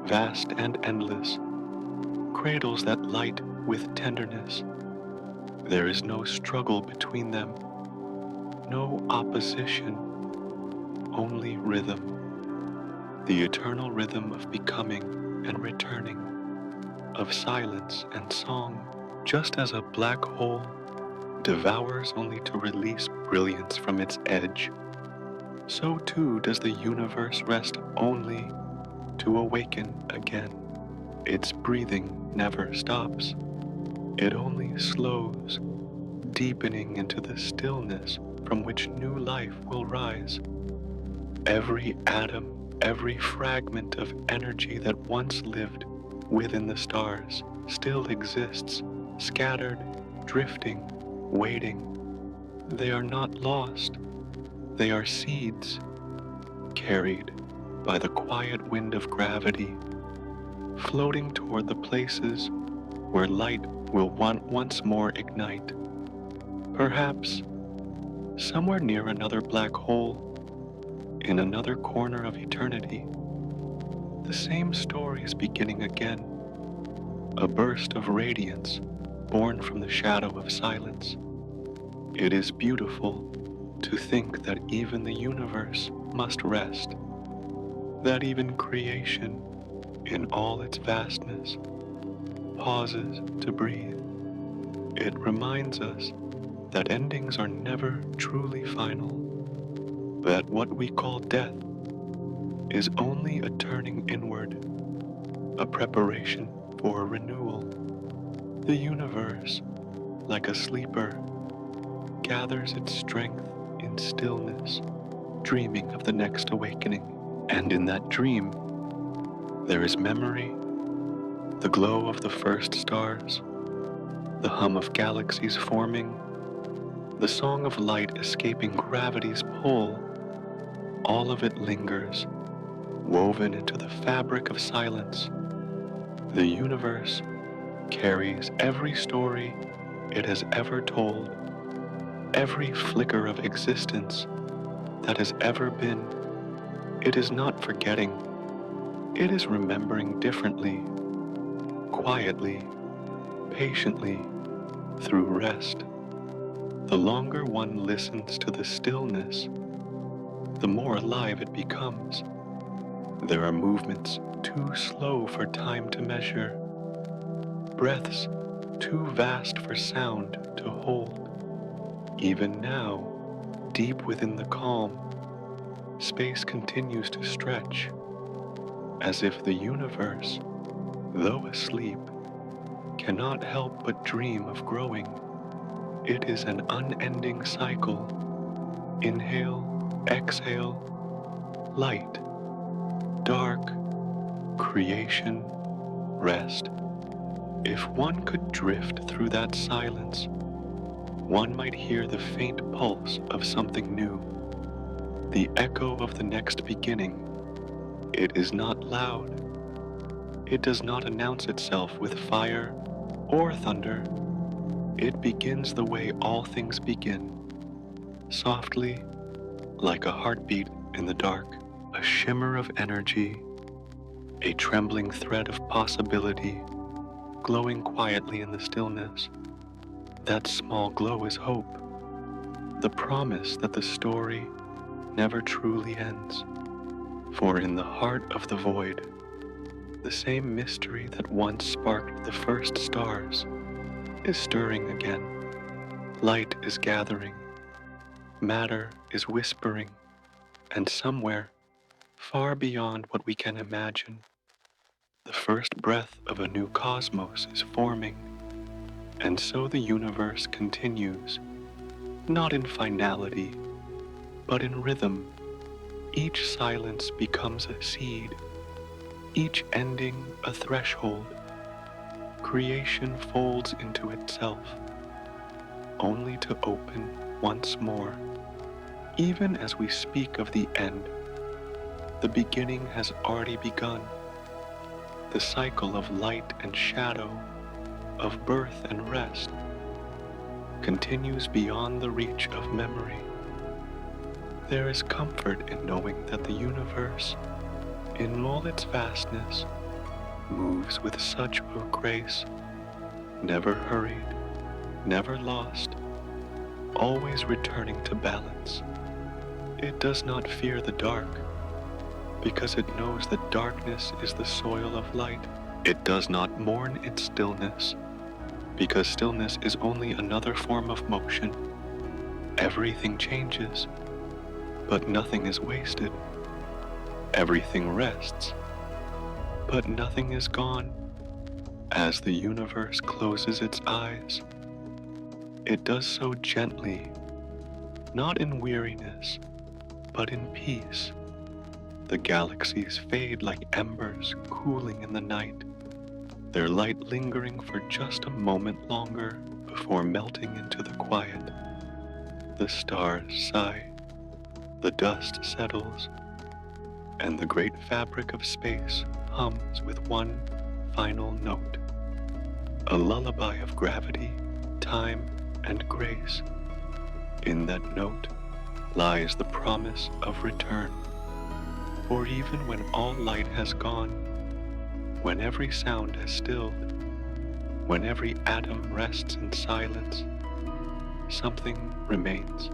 vast and endless, cradles that light with tenderness. There is no struggle between them, no opposition, only rhythm, the eternal rhythm of becoming and returning, of silence and song. Just as a black hole devours only to release brilliance from its edge, so too does the universe rest only to awaken again. Its breathing never stops. It only slows, deepening into the stillness from which new life will rise. Every atom, every fragment of energy that once lived within the stars still exists, scattered, drifting, waiting. They are not lost. They are seeds, carried by the quiet wind of gravity, floating toward the places where light will once more ignite. Perhaps somewhere near another black hole, in another corner of eternity, the same story is beginning again, a burst of radiance born from the shadow of silence. It is beautiful to think that even the universe must rest, that even creation, in all its vastness, pauses to breathe. It reminds us that endings are never truly final, that what we call death is only a turning inward, a preparation for a renewal. The universe, like a sleeper, gathers its strength in stillness, dreaming of the next awakening. And in that dream, there is memory, the glow of the first stars, the hum of galaxies forming, the song of light escaping gravity's pull. All of it lingers, woven into the fabric of silence. The universe carries every story it has ever told, every flicker of existence that has ever been. It is not forgetting, it is remembering differently, quietly, patiently, through rest. The longer one listens to the stillness, the more alive it becomes. There are movements too slow for time to measure, breaths too vast for sound to hold. Even now, deep within the calm, space continues to stretch, as if the universe, though asleep, cannot help but dream of growing. It is an unending cycle. Inhale, exhale, light, dark, creation, rest. If one could drift through that silence, one might hear the faint pulse of something new, the echo of the next beginning. It is not loud. It does not announce itself with fire or thunder. It begins the way all things begin, softly, like a heartbeat in the dark, a shimmer of energy, a trembling thread of possibility, glowing quietly in the stillness. That small glow is hope, the promise that the story never truly ends. For in the heart of the void, the same mystery that once sparked the first stars is stirring again. Light is gathering, matter is whispering, and somewhere, far beyond what we can imagine, the first breath of a new cosmos is forming. And so the universe continues, not in finality, but in rhythm. Each silence becomes a seed, each ending a threshold. Creation folds into itself, only to open once more. Even as we speak of the end, the beginning has already begun. The cycle of light and shadow, of birth and rest, continues beyond the reach of memory. There is comfort in knowing that the universe, in all its vastness, moves with such a grace, never hurried, never lost, always returning to balance. It does not fear the dark, because it knows that darkness is the soil of light. It does not mourn its stillness, because stillness is only another form of motion. Everything changes, but nothing is wasted. Everything rests, but nothing is gone. As the universe closes its eyes, it does so gently, not in weariness, but in peace. The galaxies fade like embers cooling in the night, their light lingering for just a moment longer before melting into the quiet. The stars sigh, the dust settles, and the great fabric of space hums with one final note, a lullaby of gravity, time, and grace. In that note lies the promise of return. For even when all light has gone, when every sound has stilled, when every atom rests in silence, something remains.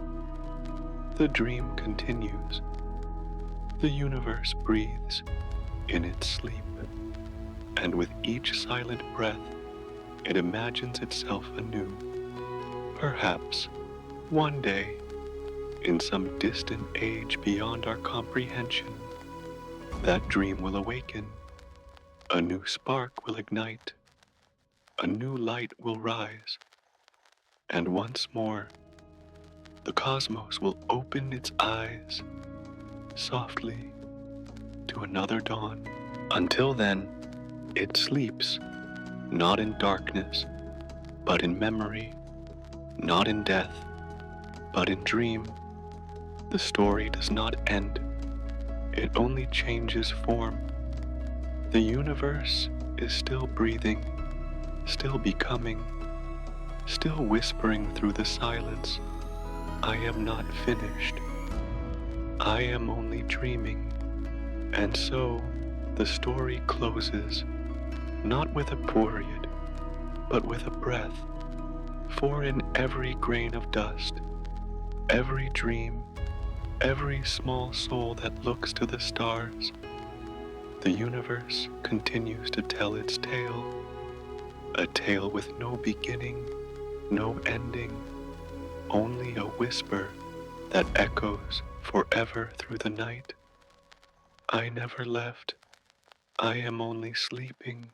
The dream continues. The universe breathes in its sleep, and with each silent breath, it imagines itself anew. Perhaps, one day, in some distant age beyond our comprehension, that dream will awaken, a new spark will ignite, a new light will rise, and once more, the cosmos will open its eyes softly to another dawn. Until then, it sleeps, not in darkness, but in memory, not in death, but in dream. The story does not end. It only changes form. The universe is still breathing, still becoming, still whispering through the silence, I am not finished. I am only dreaming. And so the story closes, not with a period, but with a breath. For in every grain of dust, every dream, every small soul that looks to the stars, the universe continues to tell its tale, a tale with no beginning, no ending, only a whisper that echoes forever through the night. I never left. I am only sleeping.